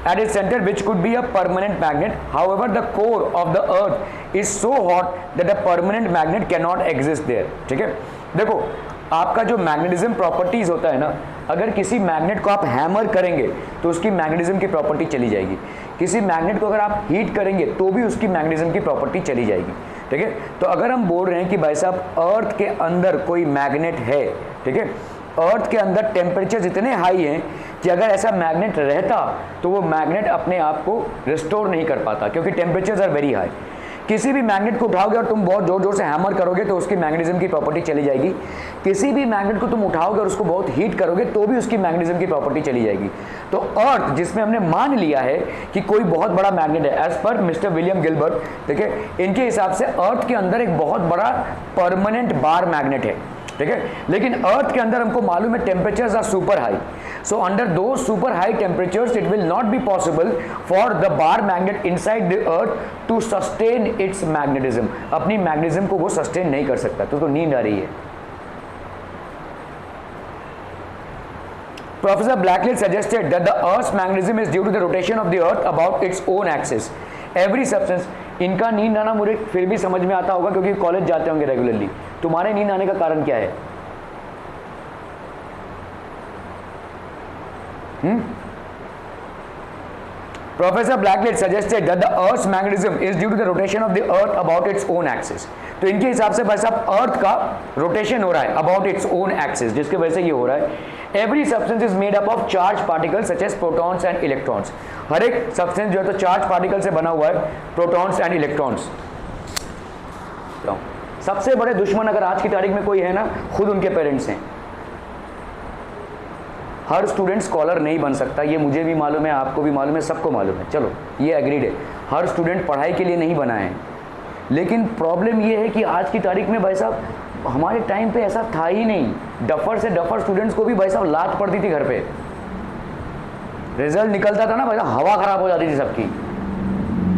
at its center which could be a permanent magnet. However, the core of the earth is so hot that a permanent magnet cannot exist there. ठीक है, देखो आपका जो मैग्नेटिज्म प्रॉपर्टीज होता है ना, अगर किसी मैग्नेट को आप हैमर करेंगे तो उसकी मैग्नेटिज्म की प्रॉपर्टी चली जाएगी. किसी मैग्नेट को अगर आप हीट करेंगे तो भी उसकी मैग्नेटिज्म की प्रॉपर्टी चली जाएगी. ठीक है, तो अगर हम बोल रहे हैं कि भाई साहब अर्थ के अंदर कोई मैग्नेट है, ठीक है, अर्थ के अंदर टेम्परेचर इतने हाई हैं कि अगर ऐसा मैग्नेट रहता तो वो मैग्नेट अपने आप को रिस्टोर नहीं कर पाता क्योंकि टेम्परेचर्स आर वेरी हाई. किसी भी मैग्नेट को उठाओगे और तुम बहुत जोर जोर से हैमर करोगे तो उसकी मैग्नेटिज्म की प्रॉपर्टी चली जाएगी. किसी भी मैग्नेट को तुम उठाओगे और उसको बहुत हीट करोगे तो भी उसकी मैग्नेटिज्म की प्रॉपर्टी चली जाएगी. तो अर्थ जिसमें हमने मान लिया है कि कोई बहुत बड़ा मैग्नेट है, एज पर मिस्टर विलियम गिलबर्ट, ठीक है, इनके हिसाब से अर्थ के अंदर एक बहुत बड़ा परमानेंट बार मैग्नेट है. ठीक है, लेकिन अर्थ के अंदर हमको मालूम है temperatures are super high. So under those super high temperatures it will not be possible for the bar magnet inside the earth to sustain its magnetism. अपनी मैग्नेटिज्म को वो सस्टेन नहीं कर सकता. तो उसको नींद आ रही है. Professor Blackledge suggested that the Earth's magnetism is due to the rotation of the Earth about its own axis. Every substance. इनका नींद आना मुझे फिर भी समझ में आता होगा क्योंकि कॉलेज जाते होंगे रेगुलरली. तुम्हारे नींद आने का कारण क्या है? Professor Blackledge suggested that the Earth's magnetism is due to the rotation of the Earth about its own axis. तो इनके हिसाब से भाई साहब अर्थ का रोटेशन हो रहा है अबाउट इट्स ओन एक्सिस, जिसकी वजह से ये हो रहा है। Every substance is made up of charge particles such as protons and electrons. हर एक सब्सटेंस जो है तो चार्ज पार्टिकल से बना हुआ है, प्रोटॉन्स एंड इलेक्ट्रॉन्स। सबसे बड़े दुश्मन अगर आज की तारीख में कोई है ना, खुद उनके पेरेंट्स हैं। हर स्टूडेंट स्कॉलर नहीं बन सकता, ये मुझे भी मालूम है, आपको भी मालूम है, सबको मालूम है, चलो ये एग्रीड है। हर स्टूडेंट पढ़ाई के लिए नहीं बना है, लेकिन प्रॉब्लम ये है कि आज की तारीख में भाई साहब हमारे टाइम पे ऐसा था ही नहीं। डफर से डफर स्टूडेंट्स को भी भाई साहब लात पड़ती थी घर पे, रिजल्ट निकलता था ना भाई साहब, हवा खराब हो जाती थी सबकी।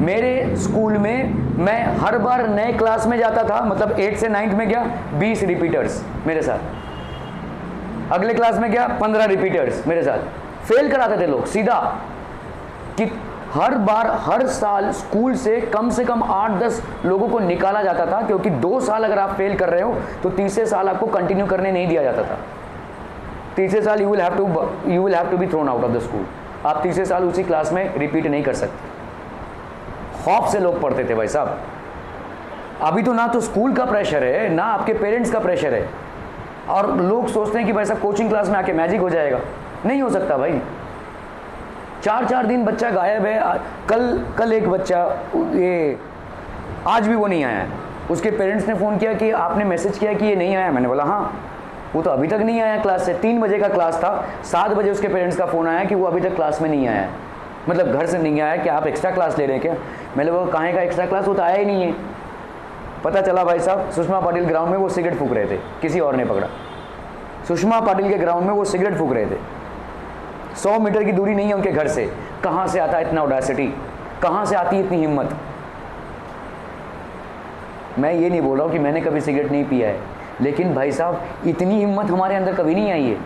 मेरे स्कूल में मैं हर बार नए क्लास में जाता था, मतलब 8 से 9th में गया 20 रिपीटर्स मेरे साथ, अगले क्लास में गया 15 रिपीटर्स मेरे साथ, फेल कराते थे लोग सीधा। कि हर बार हर साल स्कूल से कम 8-10 लोगों को निकाला जाता था, क्योंकि 2 साल अगर आप फेल कर रहे हो तो तीसरे साल आपको कंटिन्यू करने नहीं दिया जाता था। तीसरे साल you will have to be thrown out of the school. आप तीसरे साल उसी क्लास में रिपीट नहीं कर सकते। खौफ से लोग पढ़ते थे भाई साहब। अभी तो ना तो स्कूल का प्रेशर है, ना आपके पेरेंट्स का प्रेशर है, और लोग सोचते हैं कि भाई साहब कोचिंग क्लास में आके मैजिक हो जाएगा। नहीं हो सकता भाई। 4 दिन बच्चा गायब है। कल एक बच्चा, ये आज भी वो नहीं आया है। उसके पेरेंट्स ने फ़ोन किया कि आपने मैसेज किया कि ये नहीं आया। मैंने बोला हाँ, वो तो अभी तक नहीं आया क्लास से। 3 बजे का क्लास था, 7 बजे उसके पेरेंट्स का फ़ोन आया कि वो अभी तक क्लास में नहीं आया है, मतलब घर से नहीं आया। कि आप एक्स्ट्रा क्लास ले रहे हैं क्या? मैंने बोला कहाँ का एक्स्ट्रा क्लास, वो तो आया ही नहीं है। पता चला भाई साहब सुषमा पाटिल ग्राउंड में वो सिगरेट फूंक रहे थे, किसी और ने पकड़ा। सुषमा पाटिल के ग्राउंड में वो सिगरेट फूंक रहे थे। 100 मीटर की दूरी नहीं है उनके घर से। कहाँ से आता इतना ऑडेसिटी, कहाँ से आती इतनी हिम्मत? मैं ये नहीं बोल रहा हूँ कि मैंने कभी सिगरेट नहीं पिया है, लेकिन भाई साहब इतनी हिम्मत हमारे अंदर कभी नहीं आई है।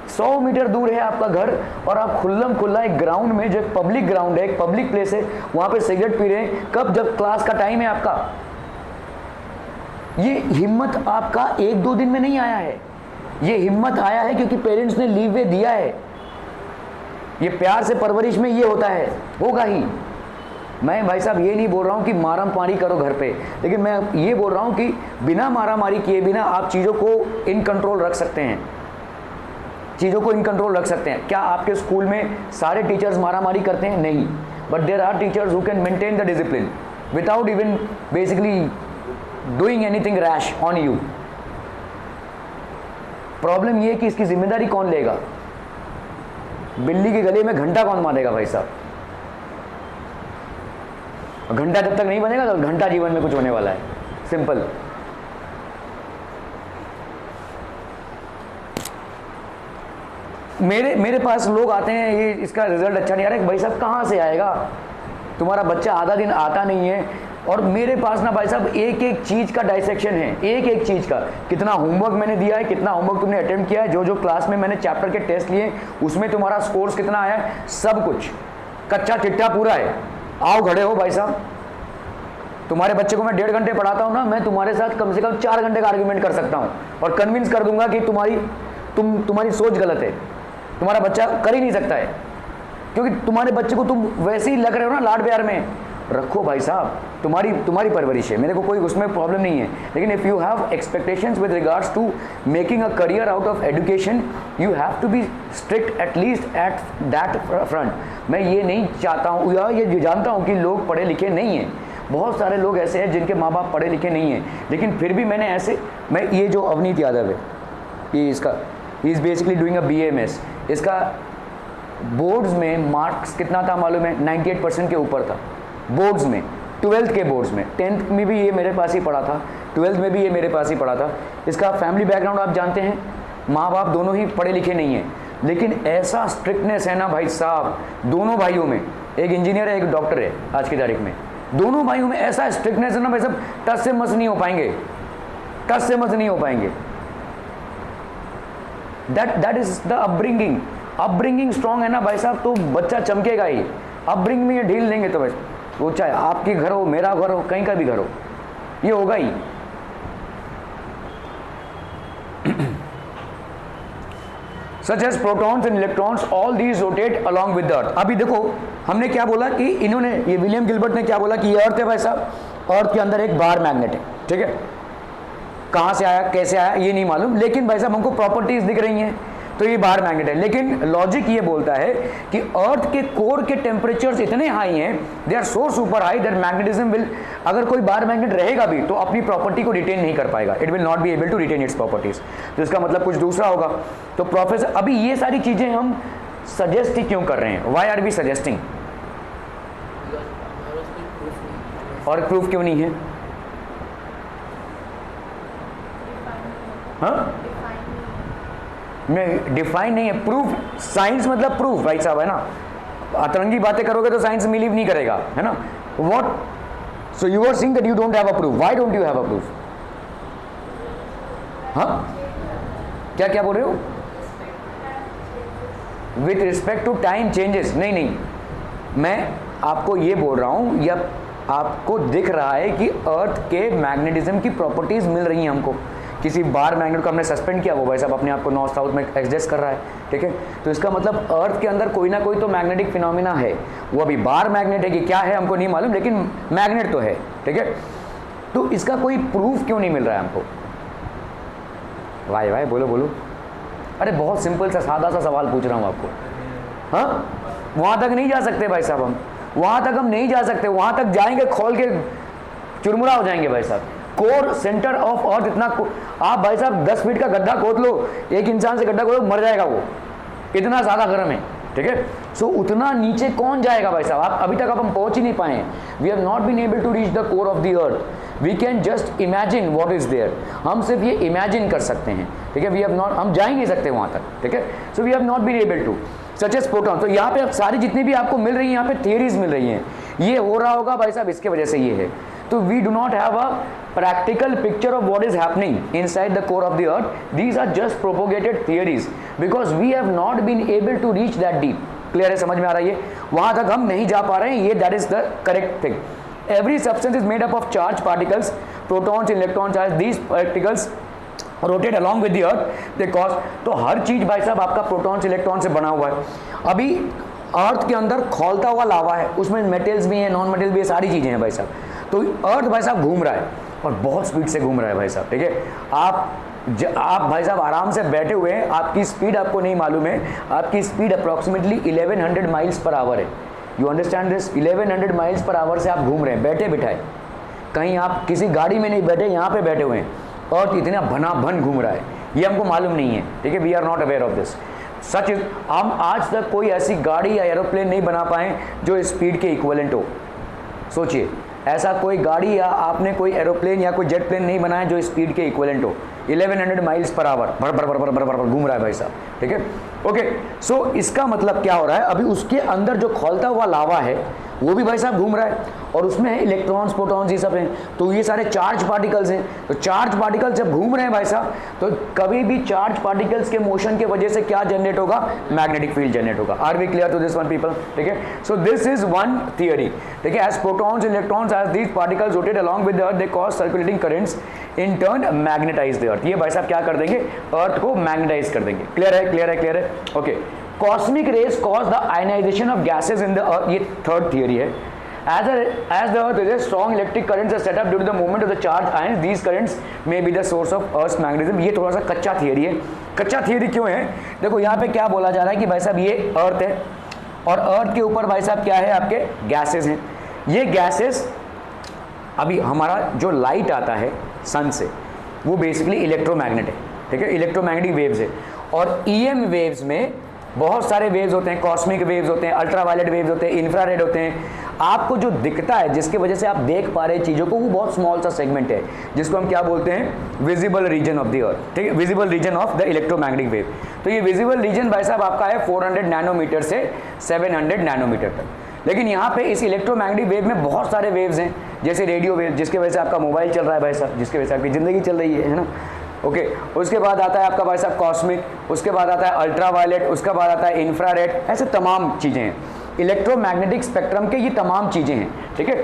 100 मीटर दूर है आपका घर, और आप खुल्लम खुल्ला एक ग्राउंड में, जो एक पब्लिक ग्राउंड है, एक पब्लिक प्लेस है, वहाँ पे सिगरेट पी रहे हैं। कब? जब क्लास का टाइम है आपका। ये हिम्मत आपका 1-2 दिन में नहीं आया है। ये हिम्मत आया है क्योंकि पेरेंट्स ने लीव दिया है। ये प्यार से परवरिश में ये होता है, होगा ही। मैं भाई साहब ये नहीं बोल रहा हूँ कि माराम पारी करो घर पे, लेकिन मैं ये बोल रहा हूँ कि बिना मारामारी किए बिना आप चीज़ों को इन कंट्रोल रख सकते हैं। चीज़ों को इन कंट्रोल रख सकते हैं। क्या आपके स्कूल में सारे टीचर्स मारामारी करते हैं? नहीं, but there are teachers who can maintain the discipline without even basically doing anything rash on you. Problem ये है कि इसकी जिम्मेदारी कौन लेगा? बिल्ली के गले में घंटा कौन मारेगा भाई साहब? घंटा जब तक नहीं बनेगा तो घंटा जीवन में कुछ होने वाला है, सिंपल। मेरे पास लोग आते हैं, ये इसका रिजल्ट अच्छा नहीं आ रहा है। भाई साहब कहाँ से आएगा? तुम्हारा बच्चा आधा दिन आता नहीं है। और मेरे पास ना भाई साहब एक एक चीज़ का डाइसेक्शन है, एक एक चीज़ का। कितना होमवर्क मैंने दिया है, कितना होमवर्क तुमने अटेम्प्ट किया है, जो जो क्लास में मैंने चैप्टर के टेस्ट लिए उसमें तुम्हारा स्कोर्स कितना आया है, सब कुछ कच्चा चिट्ठा पूरा है। आओ खड़े हो भाई साहब। तुम्हारे बच्चे को मैं 1.5 घंटे पढ़ाता हूँ ना, मैं तुम्हारे साथ कम से कम 4 घंटे का आर्ग्यूमेंट कर सकता हूँ और कन्विंस कर दूंगा कि तुम्हारी सोच गलत है, तुम्हारा बच्चा कर ही नहीं सकता है। क्योंकि तुम्हारे बच्चे को तुम वैसे ही लग रहे हो ना, लाड प्यार में रखो भाई साहब, तुम्हारी परवरिश है, मेरे को कोई उसमें प्रॉब्लम नहीं है। लेकिन if you have expectations with regards to making a career out of education, you have to be strict at least at that front. मैं ये नहीं चाहता हूँ, या ये जानता हूँ कि लोग पढ़े लिखे नहीं हैं, बहुत सारे लोग ऐसे हैं जिनके माँ बाप पढ़े लिखे नहीं हैं, लेकिन फिर भी मैं ये जो अवनीत यादव है, ये इसका he is basically doing a BAMS। इसका बोर्ड्स में मार्क्स कितना था मालूम है? 98% के ऊपर था बोर्ड्स में, 12th के बोर्ड्स में। 10th में भी ये मेरे पास ही पढ़ा था, 12th में भी ये मेरे पास ही पढ़ा था। इसका फैमिली बैकग्राउंड आप जानते हैं, माँ बाप दोनों ही पढ़े लिखे नहीं हैं, लेकिन ऐसा स्ट्रिक्टनेस है ना भाई साहब, दोनों भाइयों में, एक इंजीनियर है एक डॉक्टर है आज की तारीख में, दोनों भाइयों में ऐसा स्ट्रिक्टनेस है ना भाई साहब, टच से मस नहीं हो पाएंगे, टच से मस नहीं हो पाएंगे। That is the upbringing strong है ना भाई साहब, तो बच्चा चमकेगा ही। अपब्रिंग में ये ढील देंगे तो बस वो चाहे आपके घर हो, मेरा घर हो, कहीं का भी घर हो, ये होगा ही। Such as protons and electrons, all these rotate along with the earth. अभी देखो हमने क्या बोला कि इन्होंने, ये विलियम गिलबर्ट ने क्या बोला कि ये अर्थ है भाई साहब, अर्थ के अंदर एक बार मैग्नेट है, ठीक है। कहाँ से आया कैसे आया ये नहीं मालूम, लेकिन भाई साहब हमको प्रॉपर्टीज दिख रही हैं तो ये बार मैग्नेट है। लेकिन लॉजिक ये बोलता है कि अर्थ के कोर के टेम्परेचर्स इतने हाई हैं, they are so super high that magnetism will, अगर कोई बार मैग्नेट रहेगा भी तो अपनी प्रॉपर्टी को रिटेन नहीं कर पाएगा, it will not be able to retain its properties. तो इसका मतलब कुछ दूसरा होगा। तो प्रोफेसर अभी ये सारी चीजें हम सजेस्ट ही क्यों कर रहे हैं, वाई आर वी सजेस्टिंग, और प्रूफ क्यों नहीं है? हाँ नहीं, डिफाइन नहीं है, प्रूफ, साइंस मतलब प्रूफ भाई साहब, है ना। अतरंगी बातें करोगे तो साइंस बिलीव नहीं करेगा, है ना। What, so you are saying that you don't have a proof, why don't you have a proof? हाँ क्या क्या बोल रहे हो? With respect to time changes, नहीं नहीं, मैं आपको ये बोल रहा हूं, या आपको दिख रहा है कि अर्थ के मैग्नेटिज्म की प्रॉपर्टीज मिल रही हैं हमको। किसी बार मैग्नेट को हमने सस्पेंड किया, वो भाई साहब अपने आप को नॉर्थ साउथ में एडजस्ट कर रहा है, ठीक है। तो इसका मतलब अर्थ के अंदर कोई ना कोई तो मैग्नेटिक फिनोमिना है, वो अभी बार मैग्नेट है कि क्या है हमको नहीं मालूम, लेकिन मैग्नेट तो है, ठीक है। तो इसका कोई प्रूफ क्यों नहीं मिल रहा है हमको? वाई वाई बोलो बोलो। अरे बहुत सिंपल सा सादा सा सवाल पूछ रहा हूँ आपको। हाँ वहाँ तक नहीं जा सकते भाई साहब, हम वहाँ तक हम नहीं जा सकते, वहाँ तक जाएंगे खोल के चुरमुरा हो जाएंगे भाई साहब। कोर सेंटर ऑफ अर्थ इतना, आप भाई साहब 10 फीट का गड्ढा खोद लो, एक इंसान से गड्ढा खोदो मर जाएगा वो, इतना ज़्यादा गर्म है, ठीक है। सो उतना नीचे कौन जाएगा भाई साहब? आप अभी तक हम पहुंच ही नहीं पाए। We have not been able to reach the core of the earth, we can just imagine what is there, हम सिर्फ ये इमेजिन कर सकते हैं, ठीक है। वी हैव नॉट, हम जा ही नहीं सकते वहाँ तक, ठीक है। So we have not been able to, such as proton. तो यहाँ पे सारी जितनी भी आपको मिल रही है, यहाँ पे थियरीज मिल रही हैं, ये हो रहा होगा भाई साहब इसके वजह से ये है। तो we do not have a practical picture of what is happening inside the core of the earth. These are just propagated theories because we have not been able to reach that deep. Clear है, समझ में आ रहा है? ये वहां तक हम नहीं जा पा रहे हैं, ये that is the correct thing. Every substance is made up of charged particles, protons, electrons, as these particles rotate along with the earth they cause, तो हर चीज भाई साहब आपका प्रोटॉन्स इलेक्ट्रॉन से बना हुआ है। अभी अर्थ के अंदर खौलता हुआ लावा है, उसमें मेटल्स भी हैं, नॉन मेटल्स भी है, सारी चीजें हैं भाई साहब। तो अर्थ भाई साहब घूम रहा है और बहुत स्पीड से घूम रहा है भाई साहब, ठीक है। आप भाई साहब आराम से बैठे हुए हैं, आपकी स्पीड आपको नहीं मालूम है, आपकी speed approximately 1100 miles per hour है। You understand this? 1100 miles per hour से आप घूम रहे हैं बैठे बिठाए, कहीं आप किसी गाड़ी में नहीं बैठे, यहाँ पे बैठे हुए हैं और इतना भना भन घूम रहा है, ये हमको मालूम नहीं है, ठीक है। We are not aware of this. Such is, हम आज तक कोई ऐसी गाड़ी या एरोप्लेन नहीं बना पाए जो स्पीड के इक्विवेलेंट हो। सोचिए, ऐसा कोई गाड़ी या आपने कोई एरोप्लेन या कोई जेट प्लेन नहीं बनाया जो स्पीड के इक्विवेलेंट हो। 1100 माइल्स पर आवर भर भर भर भर भर भर घूम रहा है भाई साहब, ठीक है। ओके, सो इसका मतलब क्या हो रहा है? अभी उसके अंदर जो खौलता हुआ लावा है वो भी भाई साहब घूम रहा है और उसमें है इलेक्ट्रॉन्स, प्रोटॉन्स, ये सब हैं। तो ये सारे चार्ज पार्टिकल्स हैं। तो चार्ज पार्टिकल्स जब घूम रहे हैं भाई साहब, तो कभी भी चार्ज पार्टिकल्स के मोशन के वजह से क्या जनरेट होगा? मैग्नेटिक फील्ड जनरेट होगा। Are we clear to this one people? ठीक है। So this is one theory, ठीक है। As protons, electrons, as these particles rotate along with the earth, they cause circulating currents, in turn magnetize the earth. ये भाई साहब क्या कर देंगे? अर्थ को मैग्नेटाइज कर देंगे। क्लियर है? क्लियर है? क्लियर है? Okay. Cosmic rays cause the ionization of gases in the earth, ये थर्ड थियरी है। As the earth is a strong electric currents are set up due to the movement of the charged ions, these currents may be the source of Earth's magnetism। ये थोड़ा सा कच्चा theory है। कच्चा theory क्यों है? देखो यहाँ पे क्या बोला जा रहा है कि भाई साहब ये अर्थ है और अर्थ के ऊपर भाई साहब क्या है? आपके गैसेस हैं। ये गैसेस, अभी हमारा जो लाइट आता है सन से वो बेसिकली इलेक्ट्रोमैग्नेट है, ठीक है। इलेक्ट्रोमैग्नेटिक वेव्स है और ईएम वेव्स में बहुत सारे वेव्स होते हैं, कॉस्मिक वेव्स होते हैं, अल्ट्रावायलेट वेव्स होते हैं, इंफ्रारेड होते हैं। आपको जो दिखता है, जिसकी वजह से आप देख पा रहे चीज़ों को, वो बहुत स्मॉल सा सेगमेंट है जिसको हम क्या बोलते हैं? विजिबल रीजन ऑफ द अर्थ, ठीक है। Visible region of the electromagnetic wave. तो ये विजिबल रीजन भाई साहब आपका है 400 नैनोमीटर से 700 नैनोमीटर तक। लेकिन यहाँ पे इस इलेक्ट्रोमैग्नेटिक वेव में बहुत सारे वेव्स हैं, जैसे रेडियो वेव, जिसकी वजह से आपका मोबाइल चल रहा है भाई साहब, जिसकी वजह से आपकी ज़िंदगी चल रही है ना। ओके, उसके बाद आता है आपका भाई साहब कॉस्मिक, उसके बाद आता है अल्ट्रावायलेट, उसके बाद आता है इंफ्रारेड, ऐसे तमाम चीज़ें हैं। इलेक्ट्रोमैग्नेटिक स्पेक्ट्रम के ये तमाम चीज़ें हैं, ठीक है।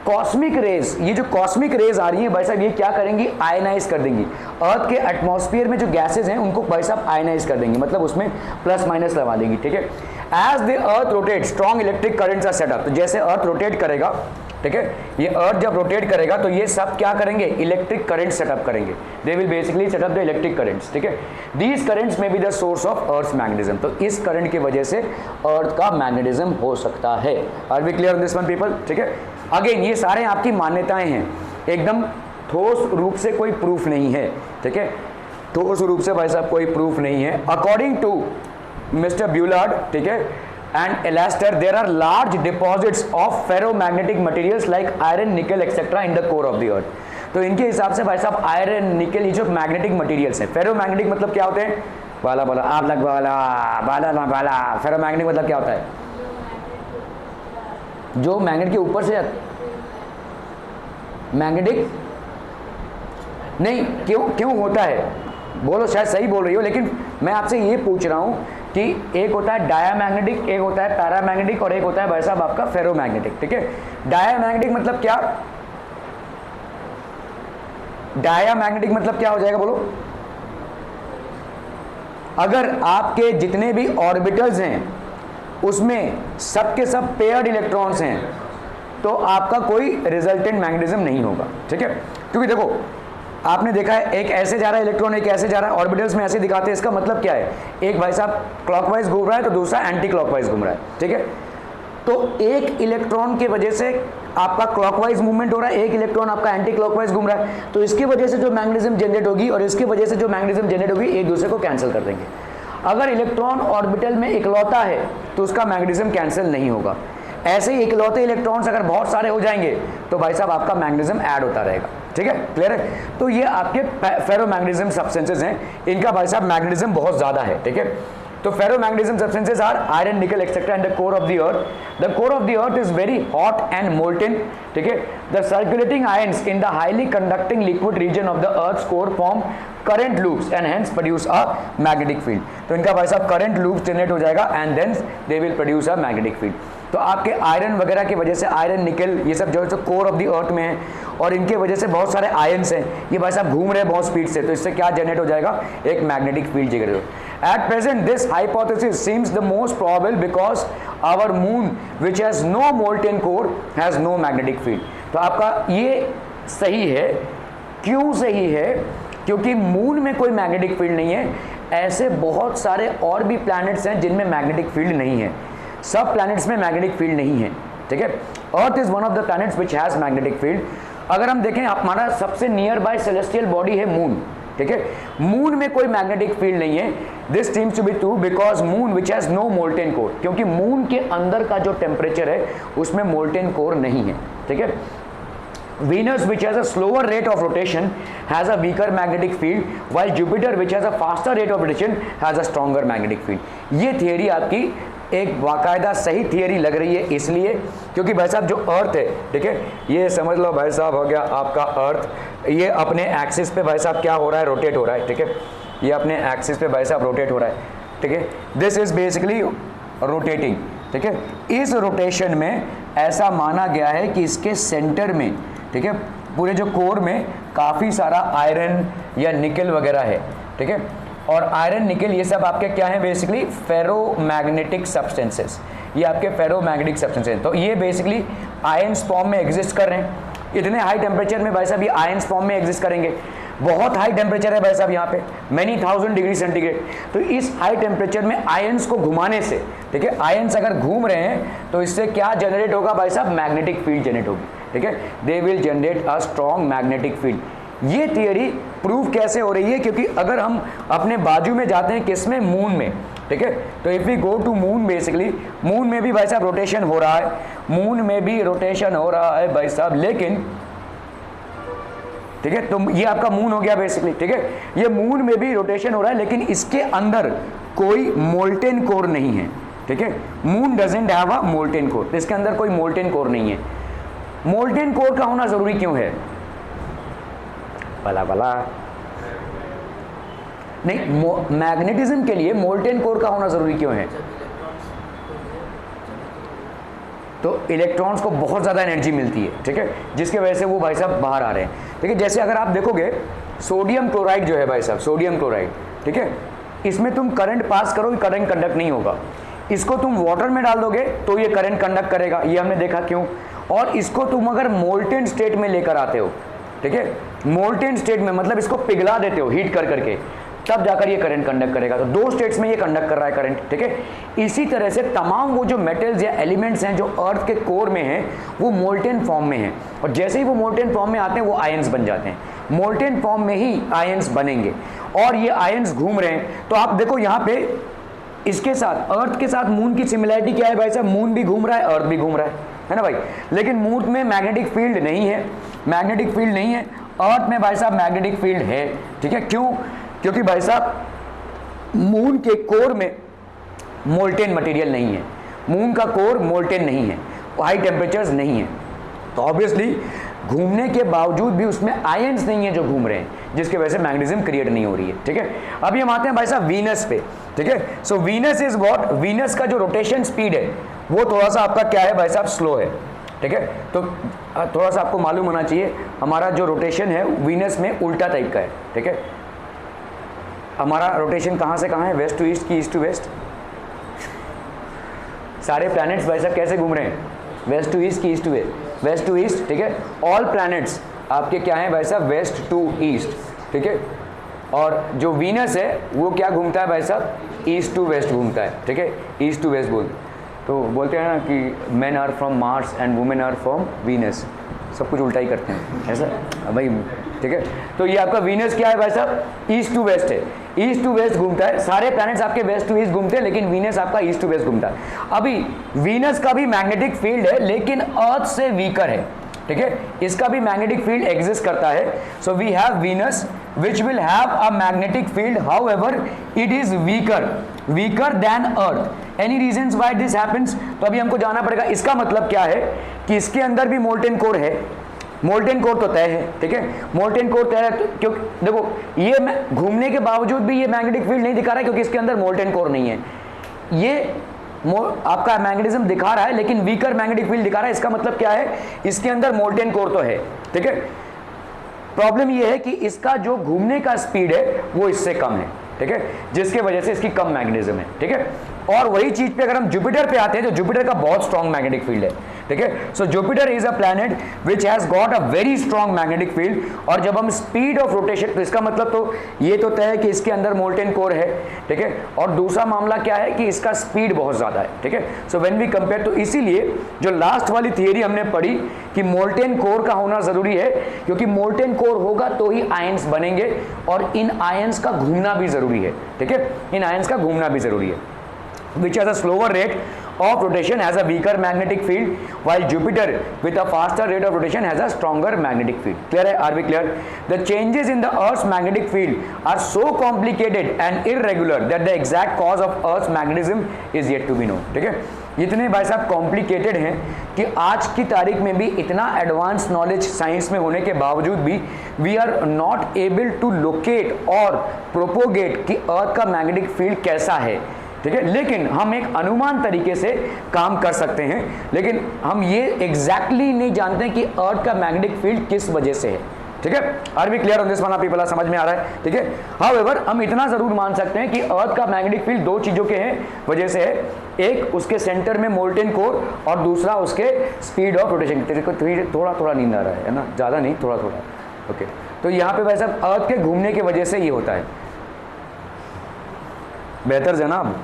कॉस्मिक रेज, ये जो कॉस्मिक रेज आ रही है भाई साहब, ये क्या करेंगी, आयनाइज कर देंगी। अर्थ के एटमॉस्फेयर में जो गैसेज हैं उनको भाई साहब आयनाइज कर देंगी, मतलब उसमें प्लस माइनस लगा देंगी, ठीक है। As the earth rotate strong electric currents are set up, तो जैसे अर्थ रोटेट करेगा, ठीक है, ये अर्थ जब रोटेट करेगा तो ये सब क्या करेंगे, इलेक्ट्रिक करंट सेटअप करेंगे, they will basically setup the electric currents, ठीक है। दीज करंट्स में be the source of earth magnetism, तो इस करंट की वजह से अर्थ का मैग्नेटिज्म हो सकता है। Are we clear on this one people, ठीक है। अगेन ये सारे आपकी मान्यताएं हैं, एकदम ठोस रूप से कोई प्रूफ नहीं है, ठीक है, ठोस रूप से भाई साहब कोई प्रूफ नहीं है। अकॉर्डिंग टू मिस्टर ब्यूलार्ड, ठीक है, and Elaster, there are large deposits of ferromagnetic materials like iron, nickel etc. in the core of the earth। तो इनके हिसाब से भाई साहब आयरन, निकल, ये जो मैग्नेटिक मटेरियल्स हैं, फेरोमैग्नेटिक मतलब क्या होते हैं, बाला बाला आप लग बाला बाला ना बाला, फेरोमैग्नेटिक मतलब क्या होता है, जो मैग्नेट के ऊपर से मैग्नेटिक नहीं, क्यों होता है, बोलो, शायद सही बोल रही हो, लेकिन मैं आपसे ये पूछ रहा हूँ कि एक होता है डायामैग्नेटिक, एक होता है पैरामैग्नेटिक और एक होता है भाई साहब आपका फेरोमैग्नेटिक, ठीक है। डायामैग्नेटिक मतलब क्या, डायामैग्नेटिक मतलब क्या हो जाएगा, बोलो। अगर आपके जितने भी ऑर्बिटल्स हैं उसमें सबके सब पेयर्ड इलेक्ट्रॉन्स हैं तो आपका कोई रिजल्टेंट मैग्नेटिज्म नहीं होगा, ठीक है। क्योंकि देखो आपने देखा है, एक ऐसे जा रहा है इलेक्ट्रॉन, एक ऐसे जा रहा है, ऑर्बिटल्स में ऐसे दिखाते हैं, इसका मतलब क्या है, एक भाई साहब क्लॉकवाइज घूम रहा है तो दूसरा एंटी क्लॉकवाइज घूम रहा है, ठीक है। तो एक इलेक्ट्रॉन की वजह से आपका क्लॉकवाइज मूवमेंट हो रहा है, एक इलेक्ट्रॉन आपका एंटी क्लॉकवाइज घूम रहा है, तो इसकी वजह से जो मैग्नेटिज्म जनरेट होगी और इसकी वजह से जो मैग्नेटिज्म जनरेट होगी एक दूसरे को कैंसिल कर देंगे। अगर इलेक्ट्रॉन ऑर्बिटल में इकलौता है तो उसका मैग्नेटिज्म कैंसिल नहीं होगा। ऐसे ही इकलौते इलेक्ट्रॉन्स अगर बहुत सारे हो जाएंगे तो भाई साहब आपका मैग्नेटिज्म ऐड होता रहेगा, ठीक है, क्लियर है। तो ये आपके फेरोमैग्नेटिज्म सब्सटेंसेस हैं, इनका भाई साहब मैग्नेटिज्म बहुत ज्यादा है, ठीक है। तो ferromagnetism substances are iron, nickel etcetera and the core of the earth. The core of the earth is very hot and molten, ठीक है। The circulating ions in the highly conducting liquid region of the earth's core form current loops and hence produce a magnetic field. तो इनका भाई साहब current loops generate हो जाएगा and then they will produce a magnetic field. तो आपके iron वगैरह की वजह से, आयरन, निकल, ये सब जो है कोर ऑफ द अर्थ में है और इनके वजह से बहुत सारे आयंस हैं, ये भाई साहब घूम रहे हैं बहुत स्पीड से, तो इससे क्या जनरेट हो जाएगा, एक मैग्नेटिक फील्ड जनरेट हो। At present this hypothesis seems the most probable because our moon which has no molten core has no magnetic field. तो आपका ये सही है, क्यों सही है, क्योंकि मून में कोई मैग्नेटिक फील्ड नहीं है। ऐसे बहुत सारे और भी प्लैनेट्स हैं जिनमें मैग्नेटिक फील्ड नहीं है, सब प्लैनेट्स में मैग्नेटिक फील्ड नहीं है, ठीक है। Earth is one of the planets which has magnetic field. अगर हम देखें, हमारा सबसे नियर बाय सेलेस्टियल बॉडी है मून, ठीक है, मून में कोई मैग्नेटिक फील्ड नहीं है। This seems to be true because moon which has no molten core, क्योंकि मून के अंदर का जो टेम्परेचर है उसमें मोल्टेन कोर नहीं है, ठीक है। Venus, which has a slower rate of rotation, has a weaker magnetic field, while Jupiter, which has a faster rate of rotation, has a stronger magnetic field. ये थियरी आपकी एक बाकायदा सही थियरी लग रही है, इसलिए क्योंकि भाई साहब जो अर्थ है, ठीक है, ये समझ लो भाई साहब हो गया आपका अर्थ, ये अपने एक्सिस पे भाई साहब क्या हो रहा है, रोटेट हो रहा है, ठीक है, ये अपने एक्सिस पे भाई साहब रोटेट हो रहा है, ठीक है। दिस इज बेसिकली रोटेटिंग, ठीक है। इस रोटेशन में ऐसा माना गया है कि इसके सेंटर में, ठीक है, पूरे जो कोर में काफ़ी सारा आयरन या निकल वगैरह है, ठीक है। और आयरन, निकल ये सब आपके क्या है, बेसिकली फेरोमैग्नेटिक सब्सटेंसेस, ये आपके फेरोमैग्नेटिक सब्सटेंसेस। तो ये बेसिकली आयंस फॉर्म में एग्जिस्ट कर रहे हैं। इतने हाई टेम्परेचर में भाई साहब ये आयंस फॉर्म में एग्जिस्ट करेंगे, बहुत हाई टेम्परेचर है भाई साहब यहाँ पे, मैनी 1000 डिग्री सेंटीग्रेड। तो इस हाई टेम्परेचर में आयंस को घुमाने से, ठीक है, आयंस अगर घूम रहे हैं तो इससे क्या जनरेट होगा भाई साहब, मैग्नेटिक फील्ड जनरेट होगी, ठीक है, they will generate a strong magnetic field. ये थियरी प्रूव कैसे हो रही है, क्योंकि अगर हम अपने बाजू में जाते हैं, किसमें, मून में, ठीक है, तो if we go to moon, basically moon में भी भाई साहब रोटेशन हो रहा है, मून में भी रोटेशन हो रहा है भाई साहब, लेकिन ठीक है, तो ये आपका मून हो गया बेसिकली, ठीक है, ये मून में भी रोटेशन हो रहा है, लेकिन इसके अंदर कोई मोल्टेन कोर नहीं है, ठीक है, moon doesn't have a molten core, इसके अंदर कोई मोल्टेन कोर नहीं है। मोल्टेन कोर का होना जरूरी क्यों है, भला भला नहीं, मैग्नेटिज्म के लिए मोल्टेन कोर का होना जरूरी क्यों है, तो इलेक्ट्रॉन्स को बहुत ज़्यादा एनर्जी मिलती है, ठीक है, जिसके वजह से वो भाई साहब बाहर आ रहे हैं, ठीक है। जैसे अगर आप देखोगे सोडियम क्लोराइड जो है भाई साहब, सोडियम क्लोराइड, ठीक है, इसमें तुम करंट पास करोगे, करंट कंडक्ट नहीं होगा। इसको तुम वाटर में डाल दोगे तो ये करंट कंडक्ट करेगा, ये हमने देखा क्यों। और इसको तुम अगर मोल्टेन स्टेट में लेकर आते हो, ठीक है, मोल्टेन स्टेट में मतलब इसको पिघला देते हो हीट कर करके, तब जाकर ये करंट कंडक्ट करेगा। तो दो स्टेट्स में ये कंडक्ट कर रहा है करंट, ठीक है। इसी तरह से तमाम वो जो मेटल्स या एलिमेंट्स हैं जो अर्थ के कोर में हैं वो मोल्टेन फॉर्म में हैं, और जैसे ही वो मोल्टेन फॉर्म में आते हैं वो आयंस बन जाते हैं। मोल्टेन फॉर्म में ही आयंस बनेंगे और ये आयंस घूम रहे हैं। तो आप देखो यहाँ पे इसके साथ अर्थ के साथ मून की सिमिलरिटी क्या है भाई साहब, मून भी घूम रहा है, अर्थ भी घूम रहा है ना भाई। लेकिन मून में मैग्नेटिक फील्ड नहीं है, मैग्नेटिक फील्ड नहीं है। अर्थ में भाई साहब मैग्नेटिक फील्ड है, ठीक है। क्यों? क्योंकि भाई साहब मून के कोर में मोल्टेन मटेरियल नहीं है, मून का कोर मोल्टेन नहीं है, हाई टेम्परेचर्स नहीं है, तो ऑब्वियसली घूमने के बावजूद भी उसमें आयंस नहीं है जो घूम रहे हैं, जिसकी वजह से मैग्नेटिज्म क्रिएट नहीं हो रही है, ठीक है। अभी हम आते हैं भाई साहब वीनस पे, ठीक है। सो वीनस इज व्हाट, वीनस का जो रोटेशन स्पीड है वो थोड़ा सा आपका क्या है भाई साहब, स्लो है, ठीक है। तो थोड़ा सा आपको मालूम होना चाहिए हमारा जो रोटेशन है वीनस में उल्टा टाइप का है, ठीक है। हमारा रोटेशन कहाँ से कहाँ है, वेस्ट टू ईस्ट की ईस्ट टू वेस्ट। सारे प्लैनेट्स भाई साहब कैसे घूम रहे हैं, वेस्ट टू ईस्ट की east to west, west to east, ठीक है। ऑल प्लैनेट्स आपके क्या हैं भाई साहब, वेस्ट टू ईस्ट, ठीक है। और जो वीनस है वो क्या घूमता है भाई साहब, ईस्ट टू वेस्ट घूमता है, ठीक है, ईस्ट टू वेस्ट तो बोलते हैं ना कि man are from Mars and women are from Venus, सब कुछ उल्टा ही करते हैं ऐसा भाई, ठीक है। तो ये आपका वीनस क्या है भाई साहब, ईस्ट टू वेस्ट है, ईस्ट टू वेस्ट घूमता है। सारे प्लैनेट्स आपके वेस्ट टू ईस्ट घूमते हैं, लेकिन वीनस आपका ईस्ट टू वेस्ट घूमता है। अभी वीनस का भी मैग्नेटिक फील्ड है लेकिन अर्थ से वीकर है, ठीक है, इसका भी मैग्नेटिक फील्ड एग्जिस्ट करता है। So we have Venus which will have a magnetic field, however it is weaker than earth। any reasons why this happens? तो अभी हमको जानना पड़ेगा इसका मतलब क्या है कि इसके अंदर भी मोल्टेन कोर है, मोल्टेन कोर तो तय है, ठीक है, मोल्टेन कोर तय है। तो क्योंकि देखो ये घूमने के बावजूद भी ये मैग्नेटिक फील्ड नहीं दिखा रहा है क्योंकि इसके अंदर मोल्टेन कोर नहीं है। ये आपका मैग्नेटिज्म दिखा रहा है लेकिन वीकर मैग्नेटिक फील्ड दिखा रहा है, इसका मतलब क्या है, इसके अंदर मोल्टेन कोर तो है, ठीक है। प्रॉब्लम ये है कि इसका जो घूमने का स्पीड है वो इससे कम है, ठीक है, जिसके वजह से इसकी कम मैग्नेटिज्म है, ठीक है। और वही चीज पे अगर हम जुपिटर पे आते हैं तो जुपिटर का बहुत स्ट्रॉन्ग मैग्नेटिक फील्ड है, ठीक है। So Jupiter is a planet which has got a very strong magnetic field. और जब हम स्पीड ऑफ रोटेशन, तो इसका मतलब तो ये तो तय है कि इसके अंदर मोल्टेन कोर है, ठीक है। और दूसरा मामला क्या है कि इसका स्पीड बहुत ज्यादा है, ठीक है। सो व्हेन वी कंपेयर, तो इसीलिए जो लास्ट वाली थियरी हमने पढ़ी कि मोल्टेन कोर का होना जरूरी है, क्योंकि मोल्टेन कोर होगा तो ही आयंस बनेंगे और इन आयंस का घूमना भी जरूरी है, ठीक है, इन आयंस का घूमना भी जरूरी है। which has a slower rate of rotation has a weaker magnetic field, while Jupiter with a faster rate of rotation has a stronger magnetic field. Clear है? Are we clear? The changes in the Earth's magnetic field are so complicated and irregular that the exact cause of Earth's magnetism is yet to be known. ठीक है, इतने भाई साहब complicated हैं कि आज की तारीख में भी इतना एडवांस नॉलेज साइंस में होने के बावजूद भी we are not able to locate और प्रोपोगेट कि अर्थ का मैग्नेटिक फील्ड कैसा है, ठीक है। लेकिन हम एक अनुमान तरीके से काम कर सकते हैं, लेकिन हम ये एग्जैक्टली नहीं जानते कि अर्थ का मैग्नेटिक फील्ड किस वजह से है, ठीक है। Are we clear on this one people? समझ में आ रहा है, ठीक है। हाउएवर हम इतना जरूर मान सकते हैं कि अर्थ का मैग्नेटिक फील्ड दो चीजों के हैं वजह से है, एक उसके सेंटर में मोल्टेन कोर और दूसरा उसके स्पीड ऑफ रोटेशन। तेरे को थोड़ा थोड़ा नींद आ रहा है ना, ज्यादा नहीं, थोड़ा थोड़ा, ओके। तो यहाँ पे वैसे अर्थ के घूमने की वजह से ये होता है। बेहतर जनाब,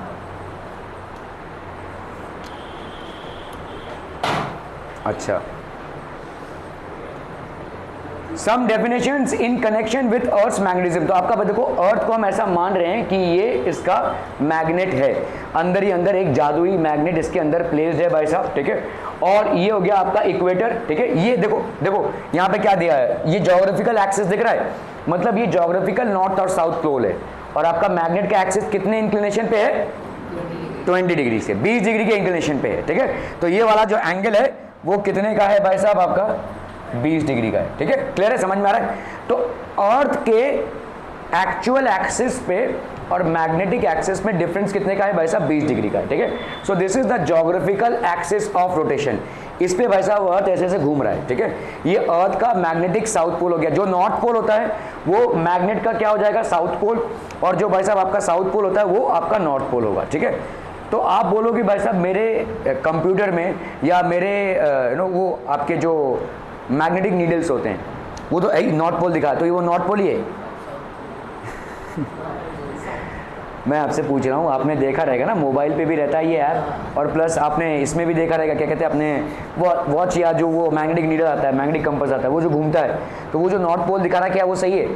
अच्छा, some definitions in connection with earth's magnetism. तो आपका देखो अर्थ को हम ऐसा मान रहे हैं कि ये इसका मैग्नेट है, अंदर ही अंदर एक जादुई मैग्नेट इसके अंदर प्लेस्ड है भाई साहब, ठीक है। और ये हो गया आपका इक्वेटर, ठीक है। ये देखो देखो यहाँ पे क्या दिया है, ये ज्योग्राफिकल एक्सिस दिख रहा है, मतलब ये ज्योग्राफिकल नॉर्थ और साउथ पोल है। और आपका मैग्नेट का एक्सिस कितने इंक्लिनेशन पे है, 20 डिग्री से 20 डिग्री के इंक्लिनेशन पे है, ठीक है। तो ये वाला जो एंगल है वो कितने का है भाई साहब, आपका 20 डिग्री का है, ठीक है। क्लियर है, समझ में आ रहा है? तो अर्थ के एक्चुअल एक्सिस पे और मैग्नेटिक एक्सिस में डिफरेंस कितने का है भाई साहब, 20 डिग्री का है, ठीक है। So this is the geographical axis of rotation. इस पे भाई साहब अर्थ ऐसे ऐसे घूम रहा है, ठीक है। ये अर्थ का मैग्नेटिक साउथ पोल हो गया। जो नॉर्थ पोल होता है वो मैग्नेट का क्या हो जाएगा, साउथ पोल, और जो भाई साहब आपका साउथ पोल होता है वो आपका नॉर्थ पोल होगा, ठीक है। तो आप बोलोगे भाई साहब मेरे कंप्यूटर में या मेरे वो आपके जो मैग्नेटिक नीडल्स होते हैं वो तो नॉर्थ पोल दिखा, तो ये वो नॉर्थ पोल ही है। मैं आपसे पूछ रहा हूँ, आपने देखा रहेगा ना, मोबाइल पे भी रहता है ये ऐप, और प्लस आपने इसमें भी देखा रहेगा, क्या कहते हैं अपने वॉच या जो वो मैग्नेटिक नीडल आता है, मैग्नेटिक कंपास आता है, वो जो घूमता है, तो वो जो नॉर्थ पोल दिखा रहा है क्या वो सही है?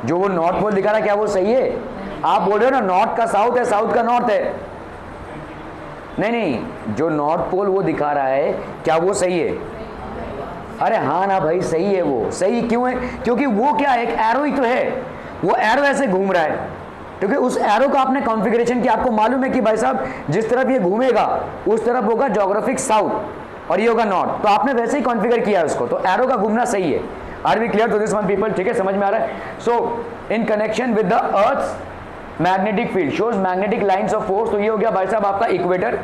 जो वो नॉर्थ पोल दिखा रहा है क्या वो सही है? आप बोल रहे हो ना नॉर्थ का साउथ है, साउथ का नॉर्थ है। नहीं नहीं, जो नॉर्थ पोल वो दिखा रहा है क्या वो सही है? अरे हाँ ना भाई, सही है। वो सही क्यों है? क्योंकि वो क्या है, एक एरो ही तो है, वो एरो ऐसे घूम रहा है, क्योंकि उस एरो का आपने कॉन्फ़िगरेशन किया। आपको मालूम है कि भाई साहब जिस तरफ ये घूमेगा उस तरफ होगा ज्योग्राफिक साउथ और ये होगा नॉर्थ, तो आपने वैसे ही कॉन्फ़िगर किया है उसको, तो एरो का घूमना सही है। Are we clear to this one people? ठीक है, समझ में आ रहा है? So in connection with the earth magnetic field shows magnetic lines of force. तो ये हो गया भाई साहब आपका equator,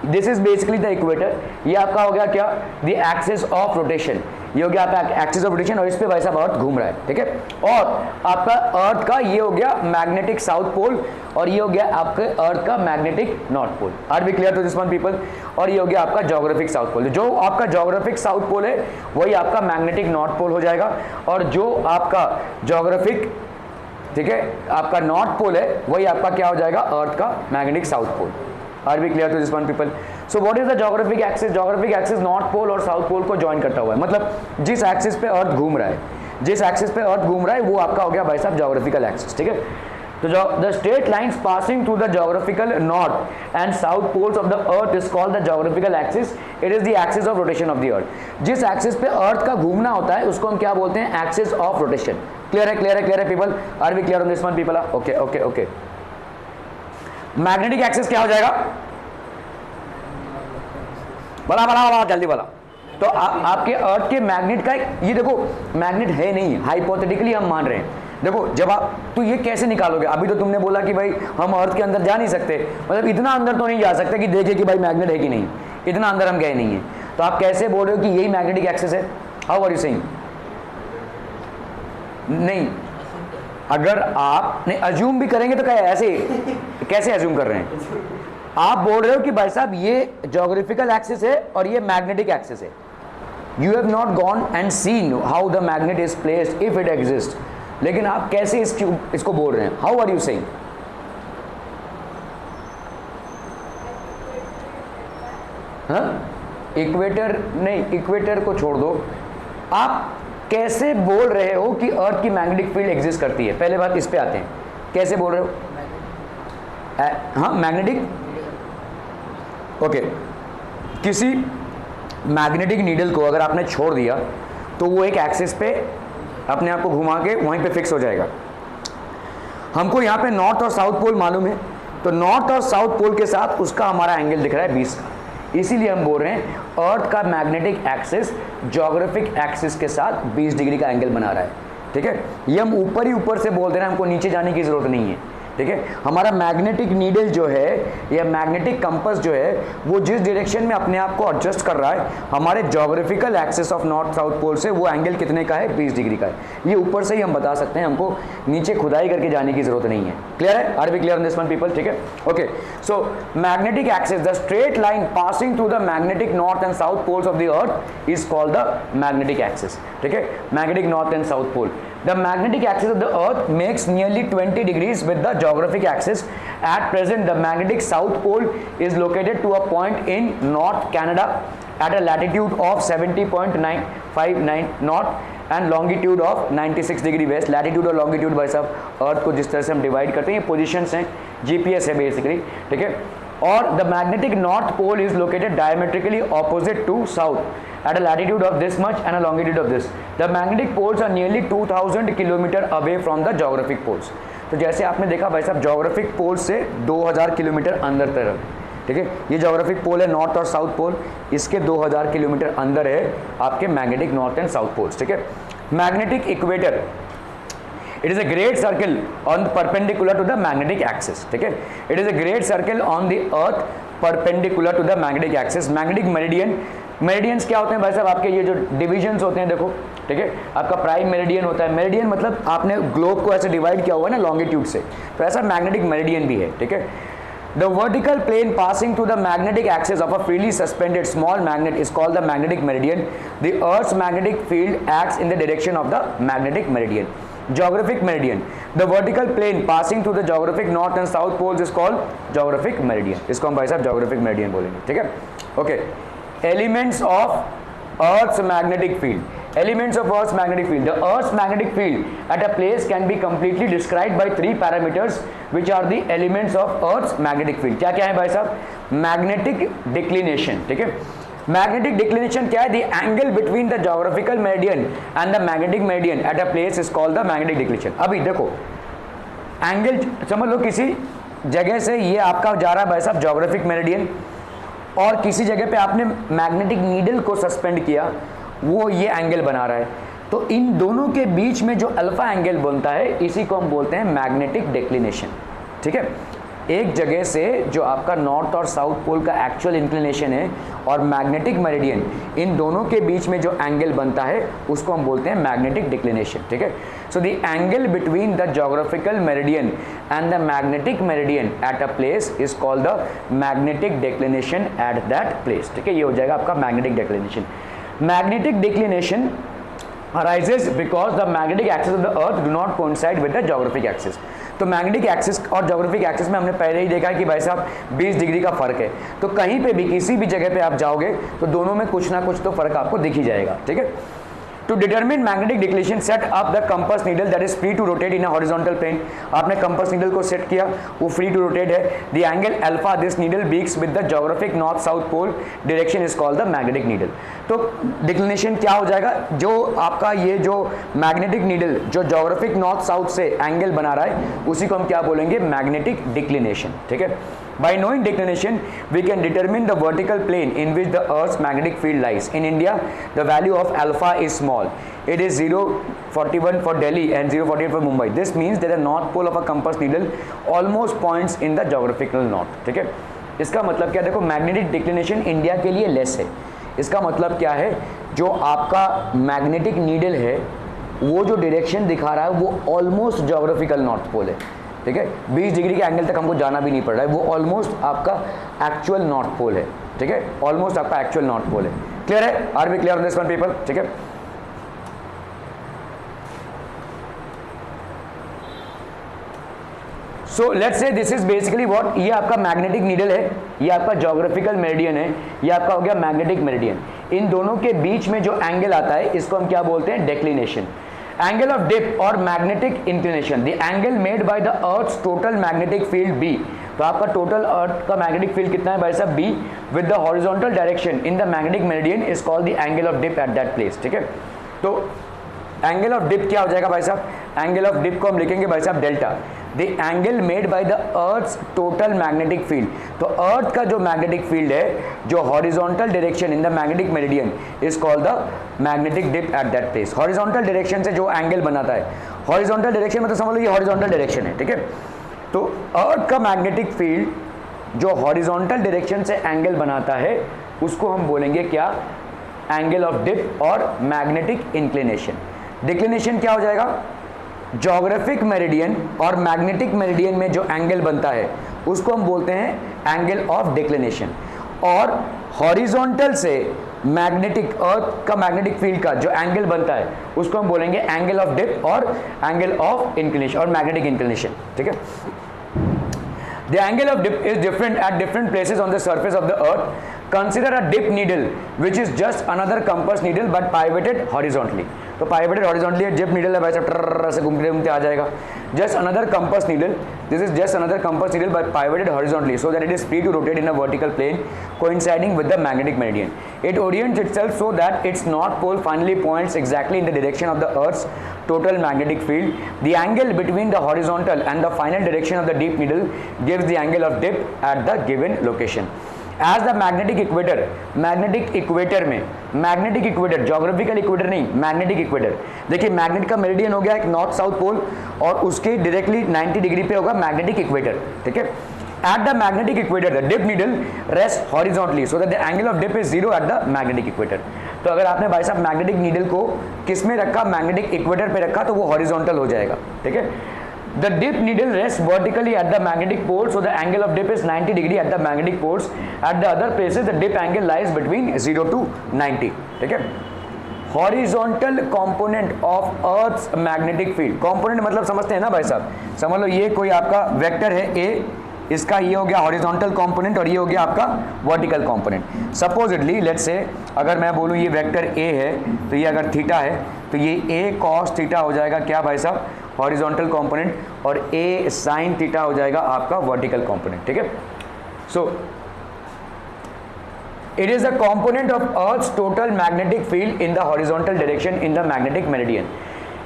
this is basically the equator. ये आपका हो गया क्या, द एक्सिस ऑफ रोटेशन। ये हो गया आपका एक्सिस ऑफ रोटेशन, और इस पे भाई साहब अर्थ घूम रहा है, ठीक है। और आपका अर्थ का ये हो गया मैग्नेटिक साउथ पोल, और ये हो गया आपके अर्थ का magnetic north pole. Are we clear to this one people? और ये हो गया आपका ज्योग्राफिक साउथ पोल। जो आपका ज्योग्राफिक साउथ पोल है वही आपका मैग्नेटिक नॉर्थ पोल हो जाएगा, और जो आपका ज्योग्राफिक, ठीक है, आपका नॉर्थ पोल है वही आपका क्या हो जाएगा, अर्थ का magnetic south pole. Are we clear to this one people? So what is the geographic axis? Geographic axis north pole और साउथ पोल को ज्वाइन करता हुआ है, मतलब जिस एक्सिस पे अर्थ घूम रहा है, जिस एक्सिस पे अर्थ घूम रहा है वो आपका हो गया भाई साहब ज्योग्राफिकल एक्सिस, ठीक है। तो the straight lines passing through the geographical north and south poles of the earth is called the geographical axis. It is the axis of rotation of the earth. जिस एक्सिस पे अर्थ का घूमना होता है उसको हम क्या बोलते हैं, एक्सिस ऑफ रोटेशन। क्लियर है, क्लियर है, क्लियर है people? Are we clear on this one people? Okay okay okay. Magnetic axis क्या हो जाएगा? बड़ा बड़ा बड़ा जल्दी बड़ा। तो आपके अर्थ के मैग्नेट का, ये देखो मैग्नेट है नहीं, हाइपोथेटिकली हम मान रहे हैं। देखो जब आप, तो ये कैसे निकालोगे? अभी तो तुमने बोला कि भाई हम अर्थ के अंदर जा नहीं सकते, मतलब इतना अंदर तो नहीं जा सकते कि देखे कि भाई मैग्नेट है कि नहीं, इतना अंदर हम गए नहीं है। तो आप कैसे बोल रहे हो कि यही मैग्नेटिक एक्सिस है? How are you saying? नहीं, अगर आप नहीं अज्यूम भी करेंगे तो क्या ऐसे कैसे अज्यूम कर रहे हैं? आप बोल रहे हो कि भाई साहब ये ज्योग्राफिकल एक्सिस है और ये मैग्नेटिक एक्सिस है। You have not gone and seen how the magnet is placed if it exist, लेकिन आप कैसे इसको बोल रहे हैं? How are you saying? हाँ, इक्वेटर नहीं, इक्वेटर को छोड़ दो, आप कैसे बोल रहे हो कि अर्थ की मैग्नेटिक फील्ड एग्जिस्ट करती है? पहले बात इस पे आते हैं, कैसे बोल रहे हो? हाँ मैग्नेटिक, ओके। किसी मैग्नेटिक नीडल को अगर आपने छोड़ दिया तो वो एक एक्सिस पे अपने आप को घुमा के वहीं पे फिक्स हो जाएगा। हमको यहाँ पे नॉर्थ और साउथ पोल मालूम है, तो नॉर्थ और साउथ पोल के साथ उसका हमारा एंगल दिख रहा है 20 का, इसीलिए हम बोल रहे हैं अर्थ का मैग्नेटिक एक्सिस ज्योग्राफिक एक्सिस के साथ 20 डिग्री का एंगल बना रहा है, ठीक है। ये हम ऊपर ही ऊपर से बोल दे रहे हैं, हमको नीचे जाने की जरूरत नहीं है, ठीक है। हमारा मैग्नेटिक नीडल जो है या मैग्नेटिक कंपास जो है वो जिस डायरेक्शन में अपने आप को एडजस्ट कर रहा है हमारे geographical axis of north south pole से, वो एंगल कितने का है? 20 डिग्री का है। ये ऊपर से ही हम बता सकते हैं, हमको नीचे खुदाई करके जाने की जरूरत नहीं है। क्लियर है? Are we clear on this one people? ठीक है, okay. So magnetic axis, the straight line passing through the magnetic north and south poles of the earth is called the magnetic axis, ठीक है। Magnetic north and south pole, the magnetic axis of the earth makes nearly 20 degrees with the geographic axis. At present the magnetic south pole is located to a point in North Canada at a latitude of 70.959 north and longitude of 96 degree west. latitude और longitude भाई साहब अर्थ को जिस तरह से हम divide करते हैं, ये पोजिशंस हैं, जीपीएस है बेसिकली, ठीक है। और the magnetic north pole is located diametrically opposite to south at a latitude of this much and a longitude of this. The magnetic poles are nearly 2000 kilometer away from the geographic poles. तो जैसे आपने देखा भाई साहब geographic पोल से 2000 kilometre अंदर तरफ, ठीक है। ये ज्योग्राफिक पोल है नॉर्थ और साउथ पोल, इसके 2000 किलोमीटर अंदर है आपके magnetic north and south poles, ठीक है। Magnetic equator, It is a great circle on perpendicular to the magnetic axis. ठीक है, it is a great circle on the earth perpendicular to the magnetic axis. Magnetic meridian, meridians क्या होते हैं भाई साहब? आपके ये जो डिविजन्स होते हैं देखो, ठीक है, आपका प्राइम मेरिडियन होता है. मेरिडियन मतलब आपने ग्लोब को ऐसे डिवाइड किया हुआ है ना लॉन्गिट्यूड से, तो ऐसा मैग्नेटिक मेरिडियन भी है. ठीक है, the vertical plane passing through the magnetic axis of a freely suspended small magnet is called the magnetic meridian. The earth's magnetic field acts in the direction of the magnetic meridian. Geographic meridian, the vertical plane passing through the geographic north and south poles is called geographic meridian. इसको हम भाई साहब geographic meridian बोलेंगे. ठीक है, okay. Elements of earth's magnetic field. Elements of earth's magnetic field. The earth's magnetic field at a place can be completely described by three parameters which are the elements of earth's magnetic field. क्या क्या है भाई साहब? Magnetic declination. ठीक है, magnetic declination क्या है? The angle between the geographical meridian and the magnetic meridian at a place is called the magnetic declination. अभी देखो एंगल समझ लो, किसी जगह से ये आपका जा रहा है भाई साहब geographic meridian, और किसी जगह पे आपने मैग्नेटिक नीडल को सस्पेंड किया, वो ये एंगल बना रहा है. तो इन दोनों के बीच में जो अल्फा एंगल बनता है, इसी को हम बोलते हैं मैग्नेटिक डिक्लिनेशन. ठीक है, एक जगह से जो आपका नॉर्थ और साउथ पोल का एक्चुअल इंक्लिनेशन है और मैग्नेटिक मेरिडियन, इन दोनों के बीच में जो एंगल बनता है उसको हम बोलते हैं मैग्नेटिक डिक्लिनेशन. ठीक है, so the angle between the geographical meridian and the magnetic meridian at a place is called the magnetic declination eight that place. ठीक है, ये हो जाएगा आपका magnetic declination. Magnetic declination arises because the magnetic axis of the earth do not coincide with the geographic axis. तो magnetic axis और geographic axis में हमने पहले ही देखा है कि भाई साहब 20 डिग्री का फर्क है. तो कहीं पे भी किसी भी जगह पे आप जाओगे तो दोनों में कुछ ना कुछ तो फर्क आपको दिख ही जाएगा. ठीक है, To determine magnetic declination, set up the compass needle that is free to rotate in a horizontal plane. आपने compass needle को set किया, वो free to rotate है. The angle alpha this needle beaks with the geographic north south pole direction is called the magnetic needle. तो declination क्या हो जाएगा? जो आपका ये जो magnetic needle जो geographic north south से angle बना रहा है, उसी को हम क्या बोलेंगे? magnetic declination. ठीक है, by knowing declination we can determine the vertical plane in which the earth's magnetic field lies. In India the value of alpha is small. It is 0.41 for Delhi and 0.48 for Mumbai. This means that the north pole of a compass needle almost points in the geographical north. ठीक है, इसका मतलब क्या? देखो magnetic declination India के लिए less है. इसका मतलब क्या है? जो आपका मैग्नेटिक नीडल है वो जो डायरेक्शन दिखा रहा है वो ऑलमोस्ट ज्योग्राफिकल नॉर्थ पोल है. ठीक है, 20 डिग्री के एंगल तक हमको जाना भी नहीं पड़ रहा है, वो ऑलमोस्ट आपका एक्चुअल नॉर्थ पोल है. ठीक है, ऑलमोस्ट आपका एक्चुअल नॉर्थ पोल है. क्लियर है? Are we clear on this one people? ठीक है, so let's say this is basically what, ये आपका मैग्नेटिक नीडल है, ये आपका ज्योग्राफिकल मेरिडियन है, ये आपका हो गया मैग्नेटिक मेरिडियन. इन दोनों के बीच में जो एंगल आता है इसको हम क्या बोलते हैं? डेक्लिनेशन. एंगल ऑफ डिप और magnetic inclination, the angle made by the earth's total magnetic field B. तो आपका टोटल अर्थ का मैग्नेटिक फील्ड कितना है भाई साहब? B. With the horizontal direction in the magnetic meridian is called the angle of dip at that place. ठीक है, तो एंगल ऑफ डिप क्या हो जाएगा भाई साहब? एंगल ऑफ डिप को हम लिखेंगे भाई साहब delta. The angle made by the earth's total magnetic field. तो अर्थ का जो मैग्नेटिक फील्ड है जो horizontal direction in the magnetic meridian is called the magnetic dip at that place. Horizontal direction से जो एंगल बनाता है, हॉरिजॉन्टल डायरेक्शन में तो समझ लो ये हॉरिजॉन्टल डायरेक्शन है. ठीक है, तो अर्थ का मैग्नेटिक फील्ड जो हॉरिजॉन्टल डायरेक्शन से एंगल बनाता है उसको हम बोलेंगे क्या? एंगल ऑफ डिप और मैग्नेटिक इंक्लिनेशन. डिक्लिनेशन क्या हो जाएगा? ज्योग्राफिक मेरिडियन और मैग्नेटिक मेरिडियन में जो एंगल बनता है उसको हम बोलते हैं एंगल ऑफ डिक्लिनेशन. और हॉरिजॉन्टल से मैग्नेटिक अर्थ का मैग्नेटिक फील्ड का जो एंगल बनता है उसको हम बोलेंगे एंगल ऑफ डिप और एंगल ऑफ इंक्लिनेशन और मैग्नेटिक इंक्लिनेशन. ठीक है, the angle of dip is different at different places on the surface of the earth. Consider a dip needle which is just another compass needle but pivoted horizontally. तो pivoted horizontally है, dip needle है भाई साहब, ऐसे घूमते घूमते आ जाएगा. Just another compass needle. This is just another compass needle but pivoted horizontally so that it is free to rotate in a vertical plane coinciding with the magnetic meridian. It orients itself so that its north pole finally points exactly in the direction of the Earth's total magnetic field. The angle between the horizontal and the final direction of the dip needle gives the angle of dip at the given location. As the magnetic equator, magnetic equator में, magnetic equator, geographical equator नहीं, magnetic equator. देखिए magnet का meridian हो गया एक north south पोल और उसके directly 90 degree पे होगा मैग्नेटिक इक्वेटर, ठीक है। At the magnetic equator, the dip needle rests horizontally so that the angle of dip is zero at the magnetic equator. तो अगर आपने भाई साहब मैग्नेटिक नीडल को किस में रखा, मैग्नेटिक इक्वेटर पे रखा, तो वो हॉरिजॉन्टल हो जाएगा, ठीक है। The dip needle rests vertically at the magnetic pole, so the angle of dip is 90 degree at the magnetic poles. At the other places, the dip angle lies between 0 to 90, ठीक है। Horizontal component of earth's magnetic field, component मतलब समझते हैं ना भाई साहब, समझ लो ये कोई आपका वेक्टर है ए, इसका ये हो गया हॉरिजॉन्टल कंपोनेंट और ये हो गया आपका vertical component. Supposedly let's say अगर मैं बोलूँ ये वेक्टर ए है, तो ये अगर थीटा है तो ये ए कॉस थीटा हो जाएगा क्या भाई साहब, हॉरिजॉन्टल कंपोनेंट, और ए साइन थीटा हो जाएगा आपका वर्टिकल कंपोनेंट, ठीक है। सो it is the component of Earth's total magnetic field in the horizontal direction in the magnetic meridian.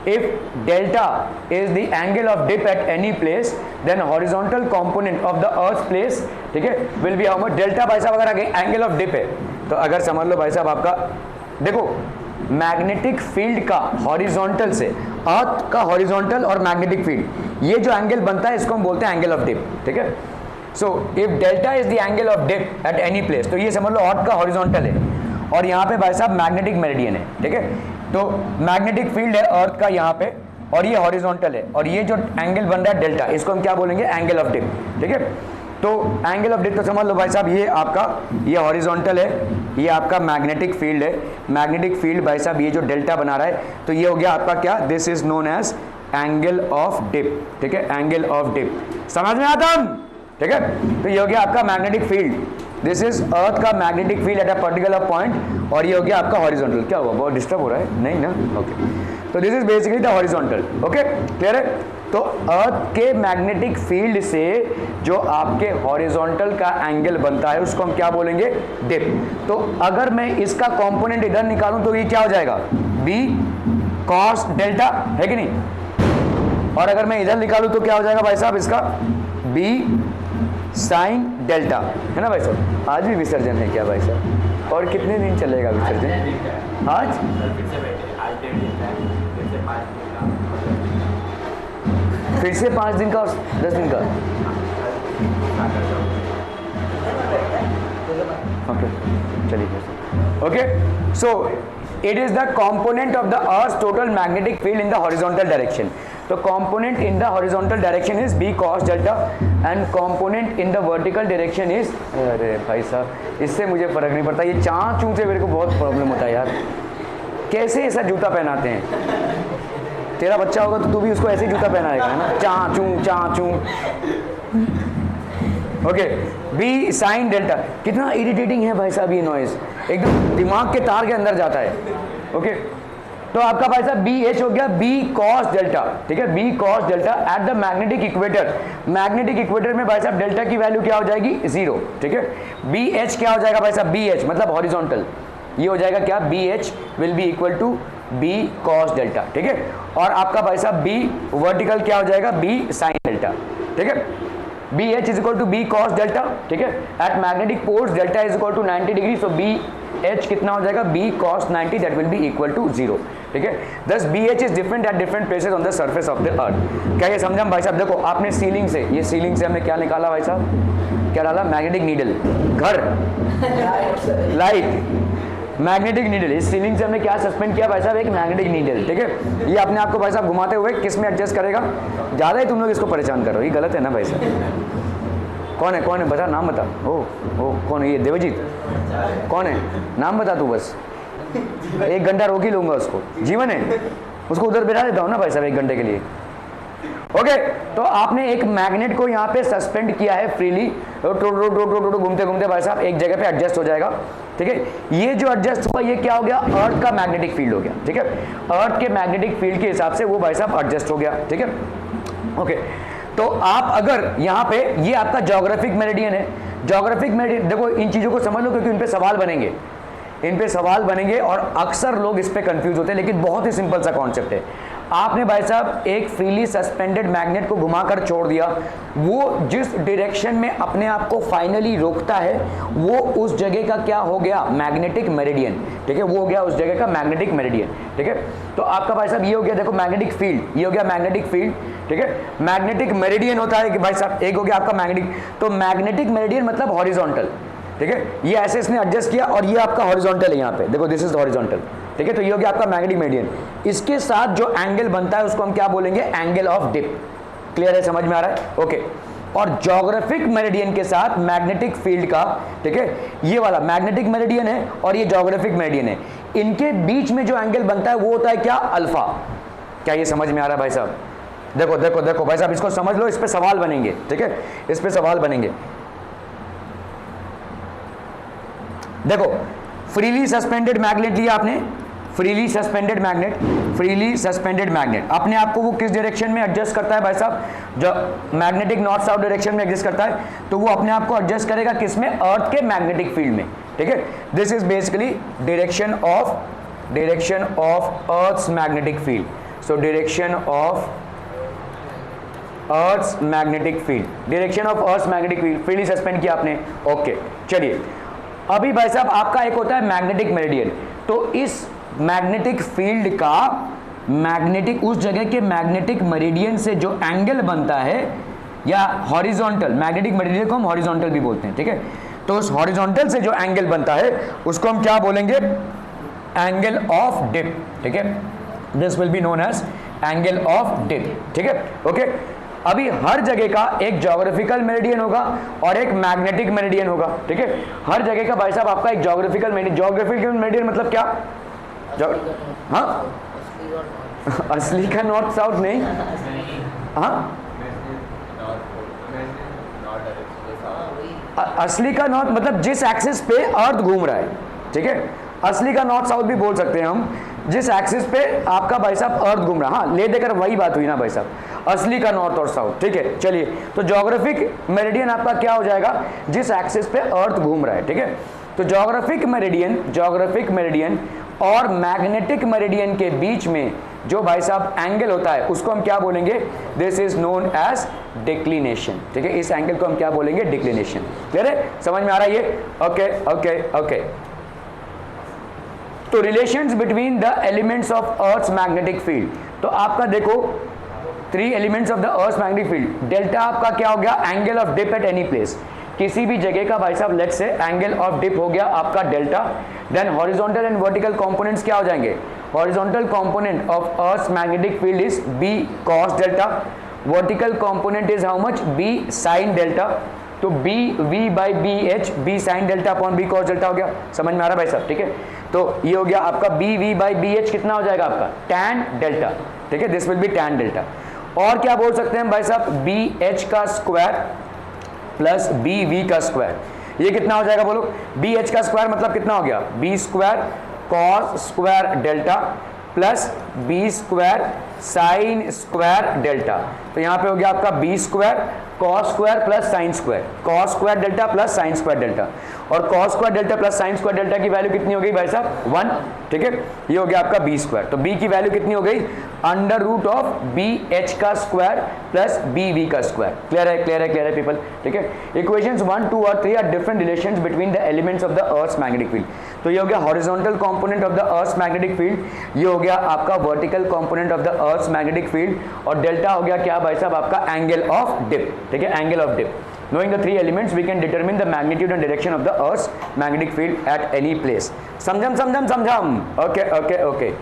If delta is the angle of dip at any place, then horizontal component of the Earth's place, ठीक है, will be how much? Delta भाई साहब अगर angle of dip है तो अगर समझ लो भाई साहब आपका, देखो मैग्नेटिक फील्ड का हॉरिजॉन्टल से, अर्थ का हॉरिजॉन्टल और मैग्नेटिक फील्ड, ये जो एंगल बनता है इसको हम बोलते हैं एंगल ऑफ डिप, ठीक है। So if delta is the angle of dip at any place, तो ये समझ लो अर्थ का हॉरिजॉन्टल है और यहाँ पे भाई साहब मैग्नेटिक मेरिडियन है, ठीक है। तो मैग्नेटिक फील्ड है अर्थ का यहाँ पे और ये हॉरिजॉन्टल है और ये जो एंगल बन रहा है डेल्टा, इसको हम क्या बोलेंगे, एंगल ऑफ डिप, ठीक है। तो एंगल ऑफ डिप तो समझ लो भाई साहब ये आपका, ये हॉरिजॉन्टल है, ये आपका मैग्नेटिक फील्ड है, मैग्नेटिक फील्ड भाई साहब ये जो डेल्टा बना रहा है, तो ये हो गया आपका क्या, this is known as angle of dip, ठीक है, एंगल ऑफ डिप, समझ में आता हम, ठीक है। तो ये हो गया आपका magnetic field, this is earth का magnetic field at a particular point, और ये हो गया आपका हॉरिजॉन्टल। क्या हुआ, बहुत डिस्टर्ब हो रहा है, नहीं ना, ओके। तो this is basically the horizontal, okay, clear है। तो अर्थ के मैग्नेटिक फील्ड से जो आपके हॉरिजॉन्टल का एंगल बनता है उसको हम क्या बोलेंगे, डिप। तो अगर मैं इसका कंपोनेंट इधर निकालूं तो ये क्या हो जाएगा, बी कॉस डेल्टा, है कि नहीं, और अगर मैं इधर निकालूं तो क्या हो जाएगा भाई साहब इसका, बी साइन डेल्टा, है ना भाई साहब। आज भी विसर्जन है क्या भाई साहब, और कितने दिन चलेगा विसर्जन आज? फिर से 5 दिन का और 10 दिन का, ओके चलिए, okay. So it is the component of the Earth's total magnetic field in the horizontal direction. तो component in the horizontal direction is B cos delta and component in the vertical direction is, अरे भाई साहब इससे मुझे फर्क नहीं पड़ता, ये चाँ चूँ से मेरे को बहुत प्रॉब्लम होता है यार, कैसे ऐसा जूता पहनाते हैं, तेरा बच्चा होगा तो तू भी उसको ऐसे जूता पहनाएगा, है ना, चाँ चूँ, ओके। बी साइन डेल्टा, कितना इरिटेटिंग है भाई साहब ये नॉइज, एकदम दिमाग के तार के अंदर जाता है, ओके। तो आपका भाई साहब बी एच हो गया बी कॉस डेल्टा, ठीक है, B cos delta at the magnetic equator, magnetic equator में भाई साहब डेल्टा की वैल्यू क्या हो जाएगी, 0, ठीक है। बी एच क्या हो जाएगा भाई साहब, बी एच मतलब हॉरिजॉन्टल, ये हो जाएगा क्या, B H will be equal to B cos delta, ठीक है। और आपका भाई साहब बी वर्टिकल क्या हो जाएगा, बी साइन डेल्टा, ठीक है। B H is equal to B cos delta, ठीक है। At magnetic poles delta is equal to 90 degree, so B H कितना हो जाएगा, B cos 90, that will be equal to 0, ठीक है। Thus B H is different at different places on the surface of the earth. क्या ये समझा भाई साहब, देखो आपने सीलिंग से, ये सीलिंग से हमने क्या निकाला भाई साहब, क्या डाला, मैग्नेटिक नीडल, घर, लाइट, मैग्नेटिक नीडल, इस सीलिंग से हमने क्या सस्पेंड किया भाई साहब, एक मैग्नेटिक नीडल, ठीक है। ये अपने आप को भाई साहब घुमाते हुए किस में एडजस्ट करेगा, ज़्यादा ही तुम लोग इसको परेशान कर रहे हो, ये गलत है ना भाई साहब। कौन है बता, नाम बता, ओ कौन है ये, देवजीत कौन है, नाम बता तू, बस 1 घंटा रोक ही लूंगा उसको, जीवन है, उसको उधर बिठा देता हूँ ना भाई साहब 1 घंटे के लिए, ओके। तो आपने एक मैग्नेट को यहाँ पे सस्पेंड किया है फ्रीली, घूमते घूमते भाई साहब एक जगह पे एडजस्ट हो जाएगा, ठीक है। ये जो एडजस्ट हुआ ये क्या हो गया, अर्थ का मैग्नेटिक फील्ड हो गया, ठीक है। अर्थ के मैग्नेटिक फील्ड के हिसाब से वो भाई साहब एडजस्ट हो गया, ठीक है, ओके। तो आप अगर यहाँ पे, ये आपका ज्योग्राफिक मेरिडियन है, ज्योग्राफिक मेरिडियन, देखो इन चीज़ों को समझ लो क्योंकि इन पे सवाल बनेंगे, और अक्सर लोग इस पे कंफ्यूज होते हैं, लेकिन बहुत ही सिंपल सा कॉन्सेप्ट है। आपने भाई साहब एक फ्रीली सस्पेंडेड मैग्नेट को घुमाकर छोड़ दिया, वो जिस डायरेक्शन में अपने आप को फाइनली रोकता है वो उस जगह का क्या हो गया, मैग्नेटिक मेरिडियन। ठीक है, वो हो गया उस जगह का मैग्नेटिक मेरिडियन। ठीक है, तो आपका भाई साहब ये हो गया, देखो मैग्नेटिक फील्ड, ये हो गया मैग्नेटिक फील्ड। ठीक है, मैग्नेटिक मेरिडियन होता है कि भाई साहब एक हो गया आपका मैग्नेटिक, तो मैग्नेटिक मेरिडियन मतलब हॉरिजॉन्टल। ठीक है, ये ऐसे इसने एडजस्ट किया और ये आपका हॉरिजॉन्टल है यहाँ पे, देखो दिस इज हॉरिजॉन्टल। ठीक है, तो ये हो गया आपका मैग्नेटिक मेरिडियन। इसके साथ जो एंगल बनता है उसको हम क्या बोलेंगे, एंगल ऑफ डिप। क्लियर है, समझ में आ रहा है? ओके। और ज्योग्राफिक मेरिडियन के साथ मैग्नेटिक फील्ड का, ठीक है, ये वाला मैग्नेटिक मेरिडियन है और ये ज्योग्राफिक मेरिडियन है, इनके बीच में जो एंगल बनता है वो होता है क्या, अल्फा। क्या ये समझ में आ रहा है भाई साहब? देखो देखो देखो भाई साहब, इसको समझ लो, इस पे सवाल बनेंगे। ठीक है, इस पे सवाल बनेंगे। देखो फ्रीली सस्पेंडेड मैग्नेट लिया आपने, freely suspended magnet, freely suspended magnet अपने आप को वो किस डायरेक्शन में एडजस्ट करता है भाई साहब, जो मैग्नेटिक नॉर्थ साउथ डायरेक्शन में एडजस्ट करता है, तो वो अपने आप को एडजस्ट करेगा किस में, अर्थ के मैग्नेटिक फील्ड में। ठीक है, this is basically direction of earth's magnetic field. So direction of earth's magnetic field, direction of earth's magnetic field, freely suspend किया आपने। ओके, चलिए अभी भाई साहब आपका एक होता है मैग्नेटिक मेरिडियन, तो इस मैग्नेटिक फील्ड का मैग्नेटिक, उस जगह के मैग्नेटिक मेरिडियन से जो एंगल बनता है, या हॉरिजॉन्टल, मैग्नेटिक मेरिडियन को हम हॉरिजॉन्टल भी बोलते हैं। ठीक है, तो उस हॉरिजॉन्टल से जो एंगल बनता है उसको हम क्या बोलेंगे, एंगल ऑफ डिप। ठीक है, this will be known as angle of dip. ठीक है, ओके। अभी हर जगह का एक ज्योग्राफिकल मेरिडियन होगा और एक मैग्नेटिक मेरिडियन होगा। ठीक है, हर जगह का भाई साहब आपका एक ज्योग्राफिकल मेरिडियन मतलब क्या, हाँ असली का नॉर्थ साउथ नहीं, हाँ असली का नॉर्थ मतलब जिस एक्सिस पे अर्थ घूम रहा है। ठीक है, असली का नॉर्थ साउथ भी बोल सकते हैं हम, जिस एक्सिस पे आपका भाई साहब अर्थ घूम रहा है। हाँ, ले देकर वही बात हुई ना भाई साहब, असली का नॉर्थ और साउथ। ठीक है, चलिए तो ज्योग्राफिक मेरिडियन आपका क्या हो जाएगा, जिस एक्सिस पे अर्थ घूम रहा है। ठीक है, तो ज्योग्राफिक मेरिडियन और मैग्नेटिक मेरिडियन के बीच में जो भाई साहब एंगल होता है उसको हम क्या बोलेंगे, this is known as declination. ठीक है, इस एंगल को हम क्या बोलेंगे, डिक्लिनेशन। क्लियर है, समझ में आ रहा है ये? Okay okay okay. तो relations between the elements of earth's magnetic field, तो आपका देखो 3 elements of the earth's magnetic field, delta आपका क्या हो गया, angle of dip at any place, किसी भी जगह का भाई साहब let's say angle of dip हो गया आपका delta. Then horizontal and vertical components क्या हो जाएंगे, horizontal component of earth's magnetic field is B cos delta, vertical component is how much, B sin delta. तो B V by B H, B sin delta upon B cos delta हो गया। समझ में आ रहा है भाई साहब? ठीक है, तो ये हो गया आपका B V by B H, कितना हो जाएगा आपका, टैन डेल्टा। ठीक है, this will be tan delta. और क्या बोल सकते हैं भाई साहब, बी एच का स्क्वायर प्लस बी वी का स्क्वायर, ये कितना हो जाएगा बोलो, बी एच का स्क्वायर मतलब कितना हो गया, B square cos square delta plus B square sin square delta. तो यहाँ पे हो गया आपका B square cos square plus sin square, cos square delta plus sin square delta, और cos square delta plus sin square delta की value कितनी हो गई भाई साहब, 1। ठीक है, ये हो गया आपका बी स्क्वायर, तो बी की वैल्यू कितनी हो गई, under root of B H का स्क्वायर प्लस बी वी का स्क्वायर। क्लियर है, क्लियर है, क्लियर है पीपल? ठीक है, इक्वेशंस 1, 2 और 3 are different relations between the elements of the earth's magnetic field. तो ये हो गया horizontal component of the earth's magnetic field, ये हो गया आपका vertical component of the earth's magnetic field, और डेल्टा हो गया क्या भाई साहब, आपका एंगल ऑफ डिप। ठीक है, angle of dip. Knowing the 3 elements, we can determine the magnitude and direction of the Earth's magnetic field at any place. समझम. Okay.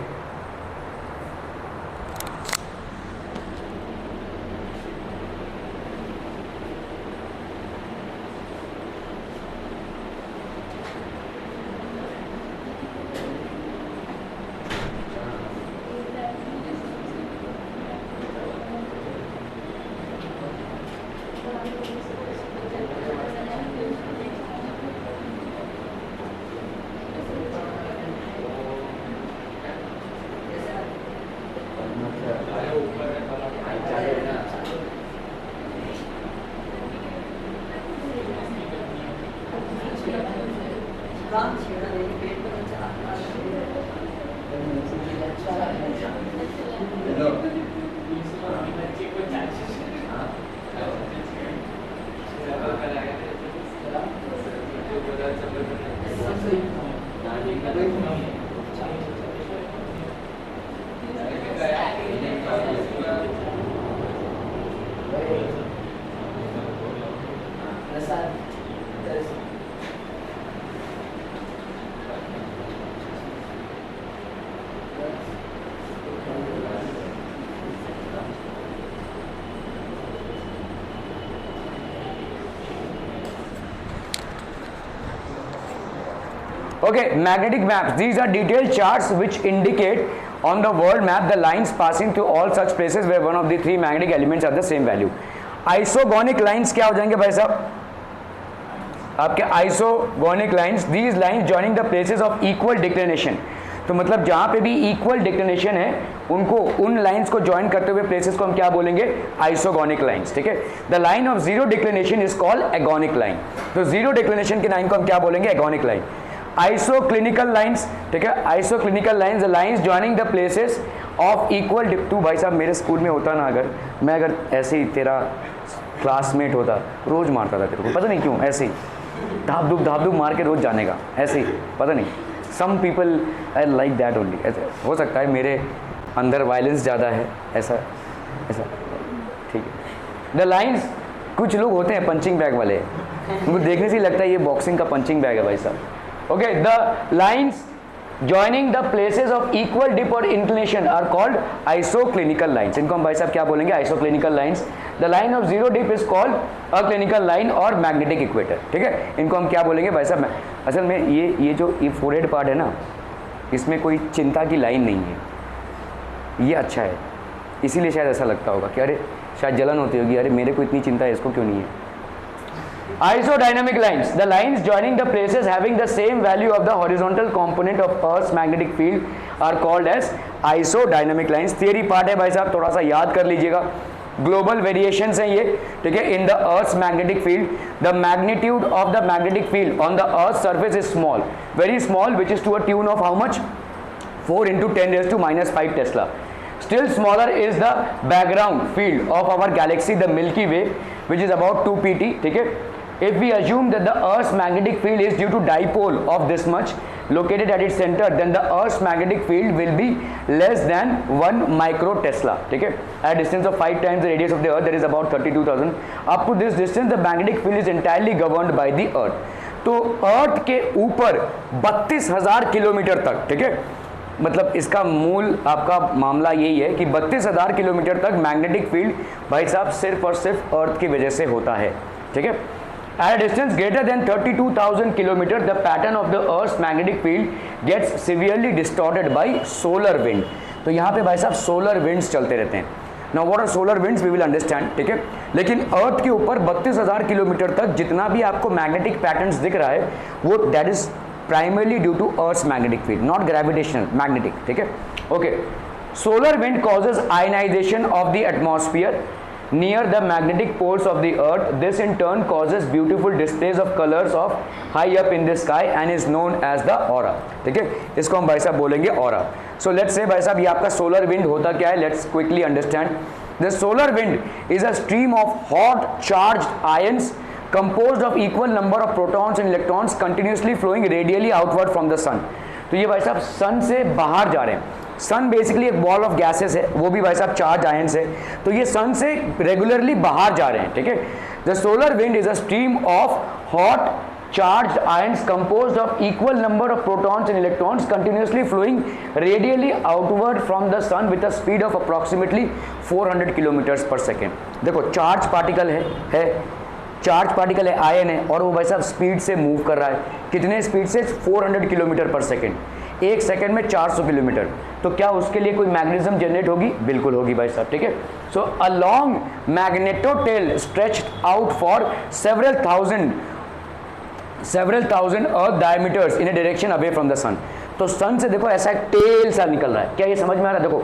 Okay, magnetic maps. These are detailed charts which indicate on the world map the lines passing through all such places where one of the three magnetic elements are the same value. Isogonic lines क्या हो जाएंगे भाई साहब? आपके isogonic lines, these lines joining the places of equal declination. तो मतलब जहाँ पे भी इक्वल डिक्लिनेशन है उनको उन लाइंस को ज्वाइन करते हुए प्लेसेस को हम क्या बोलेंगे? Isogonic lines. ठीक है. The line of zero declination is called agonic line. तो जीरो डिक्लिनेशन की लाइन को हम क्या बोलेंगे? Agonic line. Isoclinical lines. ठीक है. Isoclinical lines, the lines joining the places of equal. तू भाई साहब मेरे स्कूल में होता ना, अगर ऐसे ही तेरा क्लासमेट होता, रोज मारता था तेरे को, पता नहीं क्यों, ऐसे ही धाप धूप मार के रोज जाने का, ऐसे ही पता नहीं. Some people I like that only. ऐसे हो सकता है मेरे अंदर वायलेंस ज़्यादा है, ऐसा. ठीक है. द लाइन्स, कुछ लोग होते हैं पंचिंग बैग वाले, उनको देखने से ही लगता है ये बॉक्सिंग का पंचिंग बैग है भाई साहब. Okay. The lines joining the places of equal dip और inclination are called isoclinical lines. इनको हम भाई साहब क्या बोलेंगे? Isoclinical lines. The line of zero dip is called aclinical line और मैग्नेटिक इक्वेटर. ठीक है. इनको हम क्या बोलेंगे भाई साहब? असल में ये जो ये फोरहेड पार्ट है ना, इसमें कोई चिंता की लाइन नहीं है, ये अच्छा है, इसीलिए शायद ऐसा लगता होगा कि अरे शायद जलन होती होगी, अरे मेरे को इतनी चिंता है, इसको क्यों नहीं है. Isodynamic lines, the lines joining the places having the same value of the horizontal component of Earth's magnetic field are called as isodynamic lines. Theory part है भाई साहब, थोड़ा सा याद कर लीजिएगा. ग्लोबल वेरिएशंस हैं ये. ठीक है. In the earth's magnetic field, the magnitude of the magnetic field on the earth surface is small, very small, which is to a tune of how much? 4 × 10⁻⁵ Tesla. Still smaller is the background field of our galaxy, the Milky Way, which is about 2 pt. ठीक है. If we assume that the Earth's magnetic field is due to dipole of this much located at its center, then the Earth's magnetic field will be less than 1 microtesla. ठीक है. At a distance of 5 times the radius of the Earth, that is about 32,000. Up to this distance, the magnetic field is entirely governed by the Earth. तो earth के ऊपर 32,000 kilometre तक. ठीक है. मतलब इसका मूल आपका मामला यही है कि 32,000 किलोमीटर तक मैग्नेटिक फील्ड भाई साहब सिर्फ और सिर्फ अर्थ की वजह से होता है. ठीक है. At a distance greater than 32,000 km, the pattern of the Earth's magnetic field gets severely distorted by solar wind. तो यहाँ पे भाई साहब सोलर विंड्स चलते रहते हैं. Now what are solar winds? We will understand. ठीक है. लेकिन अर्थ के ऊपर 32,000 किलोमीटर तक जितना भी आपको मैग्नेटिक पैटर्न्स दिख रहा है वो that is primarily due to Earth's magnetic field, not gravitational, magnetic. ठीक है. Okay. Solar wind causes ionization of the atmosphere near the magnetic poles of the Earth. This in turn causes beautiful displays of colors of high up in the sky and is known as the aura. ठीक है. इसको हम भाई साहब बोलेंगे aura. So let's say भाई साहब ये आपका solar wind होता क्या है? Let's quickly understand. The solar wind is a stream of hot charged ions composed of equal number of protons and electrons continuously flowing radially outward from the sun. तो ये भाई साहब सन से बाहर जा रहे हैं. सन बेसिकली एक बॉल ऑफ गैसेस है, वो भी भाई साहब चार्ज आयंस है. तो ये सन से रेगुलरली बाहर जा रहे हैं. ठीक है. The solar wind is a stream of hot charged ions composed of equal number of protons and electrons continuously flowing radially outward from the sun with a speed of approximately 400 kilometers per second. देखो charge particle है charge particle है, ion है, और वो भाई साहब speed से move कर रहा है. कितने स्पीड से? 400 किलोमीटर पर सेकेंड. एक सेकेंड में 400 किलोमीटर. तो क्या उसके लिए कोई मैग्नेटिज्म जनरेट होगी? बिल्कुल होगी भाई साहब. ठीक है. So a long magnetotail stretched out for several thousand earth diameters in a direction away from the sun. तो सन से देखो ऐसा एक टेल सा निकल रहा है. क्या ये समझ में आ रहा है? देखो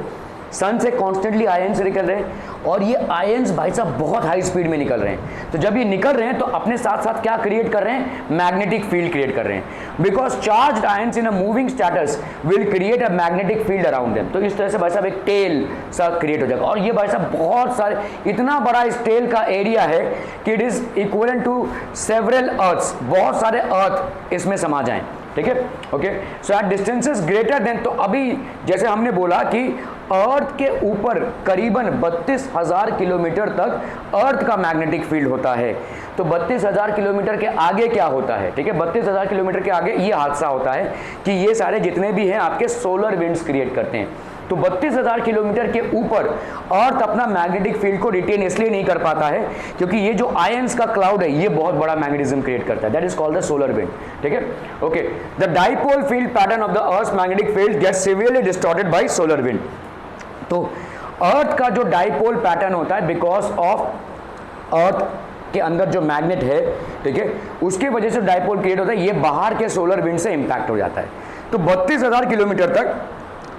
सन से कॉन्स्टेंटली आयंस निकल रहे हैं और ये आयंस भाई साहब बहुत हाई स्पीड में निकल रहे हैं। तो जब ये निकल रहे हैं तो अपने साथ साथ क्या क्रिएट कर रहे हैं, मैग्नेटिक फील्ड क्रिएट कर रहे हैं, because charged ions in a moving status will create a magnetic field around them. तो इस तरह से भाई साहब एक टेल सा क्रिएट हो जाएगा। और ये भाई साहब बहुत सारे, इतना बड़ा इस टेल का एरिया है कि it is equal to several earths, बहुत सारे अर्थ इसमें समा जाएं, ठीक है। Okay, so at distances greater than, तो अभी जैसे हमने बोला कि अर्थ के ऊपर करीबन 32,000 किलोमीटर तक अर्थ का मैग्नेटिक फील्ड होता है। तो 32,000 किलोमीटर के आगे क्या होता है, ठीक है, 32,000 किलोमीटर के आगे ये हादसा होता है कि ये सारे जितने भी हैं आपके सोलर विंड्स क्रिएट करते हैं। तो 32,000 किलोमीटर के ऊपर अर्थ अपना मैग्नेटिक फील्ड को रिटेन इसलिए नहीं कर पाता है क्योंकि ये जो आयंस का क्लाउड है ये बहुत बड़ा मैग्नेटिज्म क्रिएट करता है, that is called the solar wind, ठीक है। Okay, the dipole field pattern of the earth magnetic field gets severely distorted by solar wind. तो अर्थ का जो डाइपोल पैटर्न होता है बिकॉज ऑफ अर्थ के अंदर जो मैग्नेट है, ठीक है, उसके वजह से डाइपोल क्रिएट होता है, ये बाहर के सोलर विंड से इंपैक्ट हो जाता है। तो 32,000 किलोमीटर तक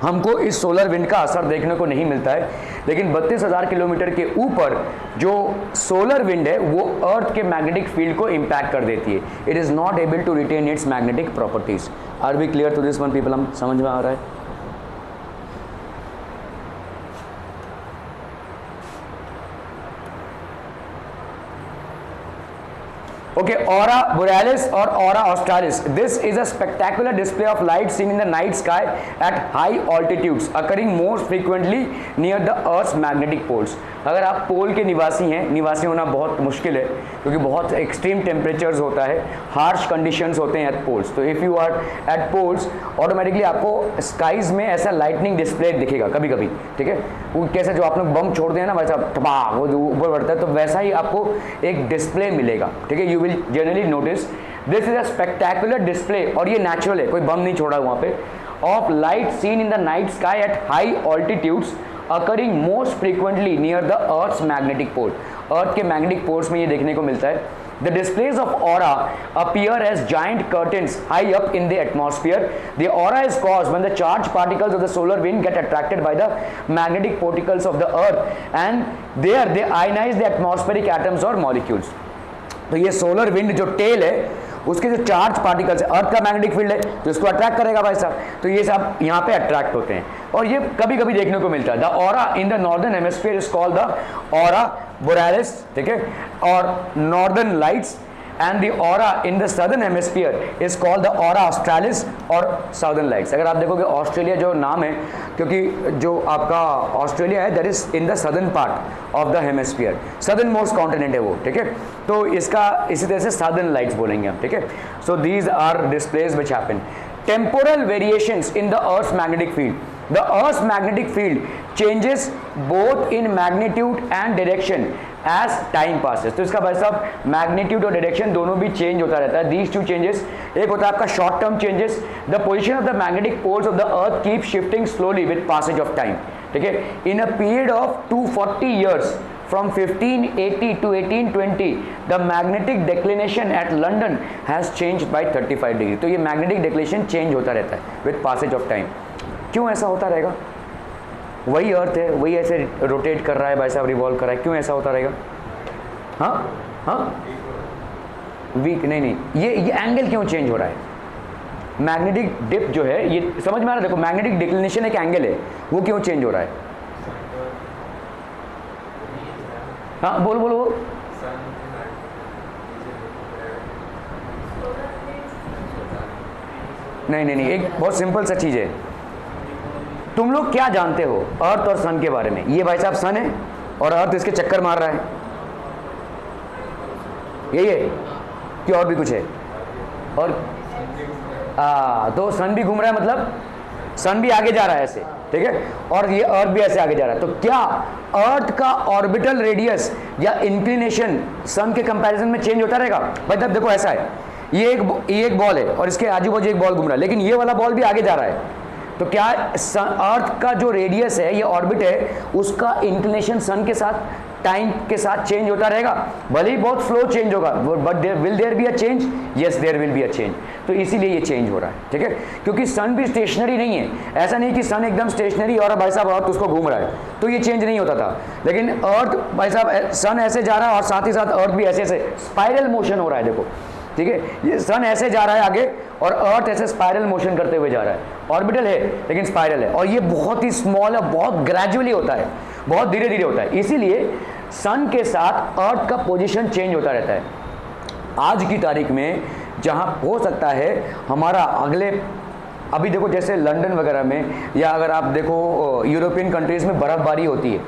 हमको इस सोलर विंड का असर देखने को नहीं मिलता है, लेकिन 32,000 किलोमीटर के ऊपर जो सोलर विंड है वो अर्थ के मैग्नेटिक फील्ड को इंपैक्ट कर देती है। It is not able to retain its magnetic properties. Are we clear to this one people? हम समझ में आ रहा है? Okay, aurora borealis or aurora australis. This is a spectacular display of light seen in the night sky at high altitudes, occurring most frequently near the Earth's magnetic poles. अगर आप पोल के निवासी हैं, निवासी होना बहुत मुश्किल है क्योंकि बहुत एक्सट्रीम टेम्परेचर्स होता है, हार्श कंडीशंस होते हैं एट पोल्स। तो if you are at poles automatically आपको स्काइज में ऐसा लाइटनिंग डिस्प्ले दिखेगा कभी कभी, ठीक है। वो कैसे जो आप लोग बम छोड़ते हैं ना वैसा टपाक वो ऊपर बढ़ता है, तो वैसा ही आपको एक डिस्प्ले मिलेगा, ठीक है। You will generally notice this is a spectacular display, और ये नेचुरल है, कोई बम नहीं छोड़ा वहाँ पे, of light seen in the night sky at high altitudes occurring most frequently near the Earth's magnetic pole. Earth के magnetic poles में ये देखने को मिलता है। The displays of aura appear as giant curtains high up in the atmosphere. The aura is caused when the charged particles of the solar wind get attracted by the magnetic particles of the Earth, and there they ionize the atmospheric atoms or molecules. तो ये solar wind जो tell है उसके जो charge particles है, अर्थ का magnetic field है तो इसको अट्रैक्ट करेगा भाई साहब, तो ये सब यहाँ पे अट्रैक्ट होते हैं और ये कभी कभी देखने को मिलता है। The aura in the northern hemisphere is called the aura borealis, ठीक है, और northern lights, and the aura in the southern hemisphere is called the aura australis और साउदर्न लाइट्स। अगर आप देखोगे ऑस्ट्रेलिया जो नाम है, क्योंकि जो आपका ऑस्ट्रेलिया है that is in the southern part of the hemisphere, southern most continent है वो, ठीक है, तो इसका इसी तरह से साउदर्न लाइट्स बोलेंगे हम, ठीक है। So these are displays which happen. Temporal variations in the earth's magnetic field. The Earth's magnetic field changes both in magnitude and direction as time passes. तो इसका भाई साहब मैग्नीट्यूड और डायरेक्शन दोनों भी चेंज होता रहता है. These two changes, एक होता है आपका short term changes. The position of the magnetic poles of the Earth keep shifting slowly with passage of time. ठीक है, in a period of 240 years from 1580 to 1820, the magnetic declination at London has changed by 35 degree. तो ये magnetic declination change होता रहता है with passage of time. क्यों ऐसा होता रहेगा? वही अर्थ है, वही ऐसे रोटेट कर रहा है भाई साहब, रिवॉल्व कर रहा है, क्यों ऐसा होता रहेगा? हाँ हाँ, वीक नहीं, ये एंगल क्यों चेंज हो रहा है? मैग्नेटिक डिप जो है, ये समझ में आ रहा है? देखो, मैग्नेटिक डिक्लिनेशन एक एंगल है, वो क्यों चेंज हो रहा है? हाँ बोलो. नहीं, एक बहुत सिंपल सा चीज है. तुम लोग क्या जानते हो अर्थ और सन के बारे में? ये भाई साहब सन है और अर्थ इसके चक्कर मार रहा है, यही है कि और भी कुछ है? और तो सन भी घूम रहा है, मतलब सन भी आगे जा रहा है ऐसे, ठीक है, और ये अर्थ भी ऐसे आगे जा रहा है. तो क्या अर्थ का ऑर्बिटल रेडियस या इंक्लिनेशन सन के कंपैरिजन में चेंज होता रहेगा? भाई तब देखो ऐसा है, ये एक बॉल है और इसके आजू बाजू एक बॉल घूम रहा है, लेकिन ये वाला बॉल भी आगे जा रहा है. तो क्या अर्थ का जो रेडियस है, ये ऑर्बिट है, उसका इंक्लिनेशन सन के साथ टाइम के साथ चेंज होता रहेगा, भले ही बहुत स्लो चेंज होगा, but will there be a change? Yes, there will be a change. तो इसीलिए ये चेंज हो रहा है, ठीक है, क्योंकि सन भी स्टेशनरी नहीं है। ऐसा नहीं कि सन एकदम स्टेशनरी और भाई साहब अर्थ उसको घूम रहा है, तो ये चेंज नहीं होता था। लेकिन अर्थ भाई साहब, सन ऐसे जा रहा है और साथ ही साथ अर्थ भी ऐसे ऐसे स्पाइरल मोशन हो रहा है, देखो, ठीक है, ये सन ऐसे जा रहा है आगे और अर्थ ऐसे स्पाइरल मोशन करते हुए जा रहा है। ऑर्बिटल है लेकिन स्पाइरल है, और ये बहुत ही स्मॉल है, बहुत ग्रेजुअली होता है, बहुत धीरे धीरे होता है। इसीलिए सन के साथ अर्थ का पोजीशन चेंज होता रहता है। आज की तारीख में जहां हो सकता है हमारा अगले, अभी देखो जैसे लंदन वगैरह में, या अगर आप देखो यूरोपियन कंट्रीज में बर्फबारी होती है,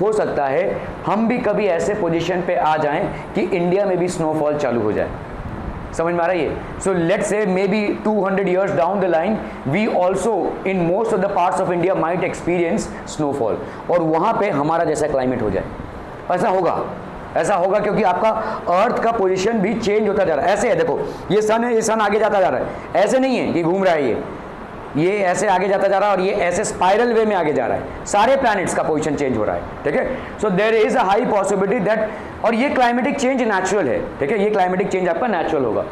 हो सकता है हम भी कभी ऐसे पोजीशन पे आ जाएं कि इंडिया में भी स्नोफॉल चालू हो जाए। समझ में आ रहा है? So let's say may be 200 years down the line we also in most of the parts of India might experience snowfall, और वहां पे हमारा जैसा क्लाइमेट हो जाए। ऐसा होगा, ऐसा होगा, क्योंकि आपका अर्थ का पोजीशन भी चेंज होता जा रहा है। ऐसे है, देखो ये सन है, ये सन आगे जाता जा रहा है, ऐसे नहीं है कि घूम रहा है, ये ऐसे आगे जाता जा रहा है और ये ऐसे स्पाइरल वे में आगे जा रहा है। सारे प्लैनेट्स का पोजीशन चेंज हो रहा है, ठीक है। So there is a high possibility that, और ये क्लाइमेटिक चेंज नेचुरल है, ठीक है, ये क्लाइमेटिक चेंज आपका नेचुरल होगा।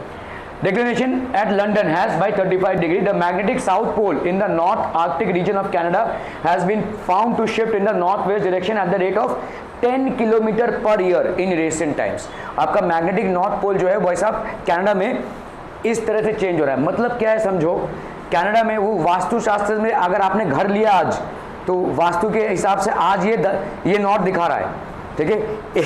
Declination at London has by 35 degree. The magnetic south pole in the North Arctic region of Canada has been found to shift in the northwest direction at the rate of 10 kilometre per year in recent times. आपका magnetic north पोल जो है भाई साहब Canada में इस तरह से change हो रहा है। मतलब क्या है समझो, कनाडा में वो वास्तुशास्त्र में अगर आपने घर लिया आज, तो वास्तु के हिसाब से आज ये नॉर्थ दिखा रहा है, ठीक है,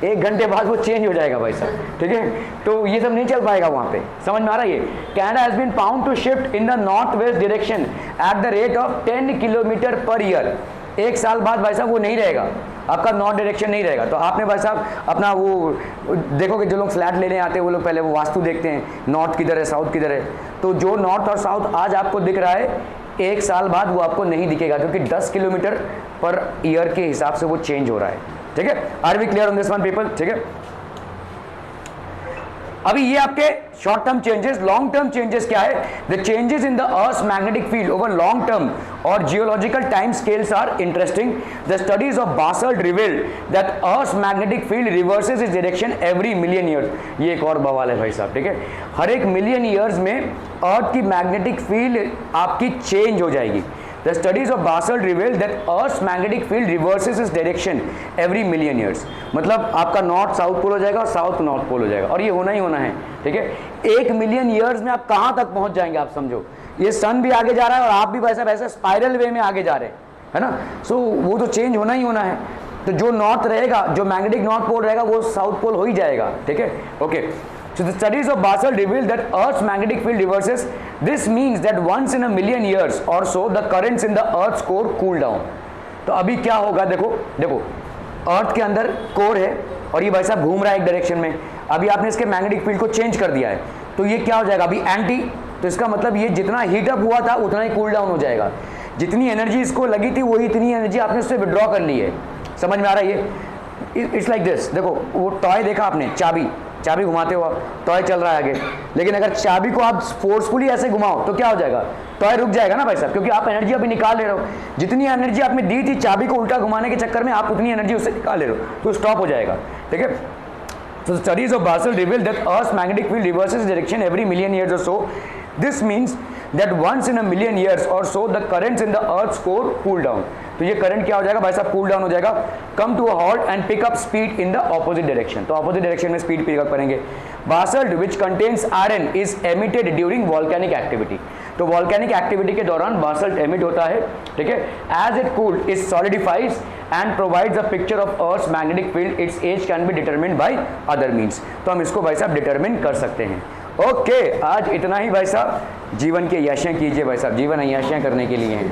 एक घंटे बाद वो चेंज हो जाएगा भाई साहब, ठीक है। तो ये सब नहीं चल पाएगा वहां पे, समझ में आ रहा है? ये Canada has been found to shift in the north west direction at the rate of 10 kilometre per year. एक साल बाद भाई साहब वो नहीं रहेगा, आपका नॉर्थ डायरेक्शन नहीं रहेगा। तो आपने भाई साहब अपना वो देखोगे, जो लोग फ्लैट लेने आते हैं वो लोग पहले वो वास्तु देखते हैं, नॉर्थ किधर है, साउथ किधर है। तो जो नॉर्थ और साउथ आज आपको दिख रहा है, एक साल बाद वो आपको नहीं दिखेगा, क्योंकि 10 किलोमीटर पर ईयर के हिसाब से वो चेंज हो रहा है, ठीक है। Are we clear on this one people? ठीक है। अभी ये आपके short term changes. Long term changes क्या है? The changes in the earth magnetic field over long term और geological time scales are interesting. The studies of basalt revealed that earth magnetic field reverses its direction every million years. ये एक और बवाल है भाई साहब, ठीक है। हर एक मिलियन ईयर्स में अर्थ की मैग्नेटिक फील्ड आपकी चेंज हो जाएगी। The studies of basalt reveal that Earth's magnetic field reverses its direction every million years. मतलब आपका नॉर्थ साउथ पोल हो जाएगा और साउथ नॉर्थ पोल हो जाएगा, और ये होना ही होना है, ठीक है। 1 मिलियन ईयर्स में आप कहाँ तक पहुंच जाएंगे, आप समझो। ये सन भी आगे जा रहा है और आप भी वैसे स्पाइरल वे में आगे जा रहे हैं, है ना। सो वो तो चेंज होना ही होना है। तो जो नॉर्थ रहेगा, जो मैग्नेटिक नॉर्थ पोल रहेगा, वो साउथ पोल हो ही जाएगा, ठीक है, okay. So the studies of basalt reveal that Earth's magnetic field reverses. This means that once in a million years or so, the currents in the Earth's core cool down. तो अभी क्या होगा, देखो देखो, अर्थ के अंदर कोर है और ये भाई साहब घूम रहा है एक डायरेक्शन में। अभी आपने इसके मैग्नेटिक फील्ड को चेंज कर दिया है, तो ये क्या हो जाएगा अभी एंटी। तो इसका मतलब ये जितना हीट अप हुआ था उतना ही कूल डाउन हो जाएगा। जितनी एनर्जी इसको लगी थी वही इतनी एनर्जी आपने उससे विड्रॉ कर ली है। समझ में आ रहा है? ये इट्स लाइक दिस। देखो वो टॉय देखा आपने, चाबी घुमाते हो, टॉय चल रहा है आगे, लेकिन अगर चाबी को आप फोर्सफुली ऐसे घुमाओ तो क्या हो जाएगा, टॉय रुक जाएगा ना भाई साहब, क्योंकि आप एनर्जी अभी निकाल ले रहे हो। जितनी एनर्जी आपने दी थी चाबी को उल्टा घुमाने के चक्कर में, आप उतनी एनर्जी उससे निकाल ले रहे हो, तो स्टॉप हो जाएगा, ठीक है। So the studies of Basel reveal that Earth's magnetic field reverses direction every million years or so. This means that once in a million years or so, the currents in the Earth's core cool down. तो ये current क्या हो जाएगा भाई साहब, cool down हो जाएगा, come to a halt and pick up speed in the opposite direction. तो ऑपोजिट डायरेक्शन में स्पीड पिक अप करेंगे। Basalt which contains iron is emitted during volcanic activity. तो वॉल्केनिक एक्टिविटी के दौरान बासल्ट एमिट होता है, ठीक है। As it cooled it solidifies and provides a picture of earth's magnetic field. Its age can be determined by other means. तो हम इसको भाई साहब डिटरमिन कर सकते हैं। ओके, आज इतना ही भाई साहब। जीवन की अय्याशियां कीजिए भाई साहब, जीवन अय्याशियां करने के लिए हैं।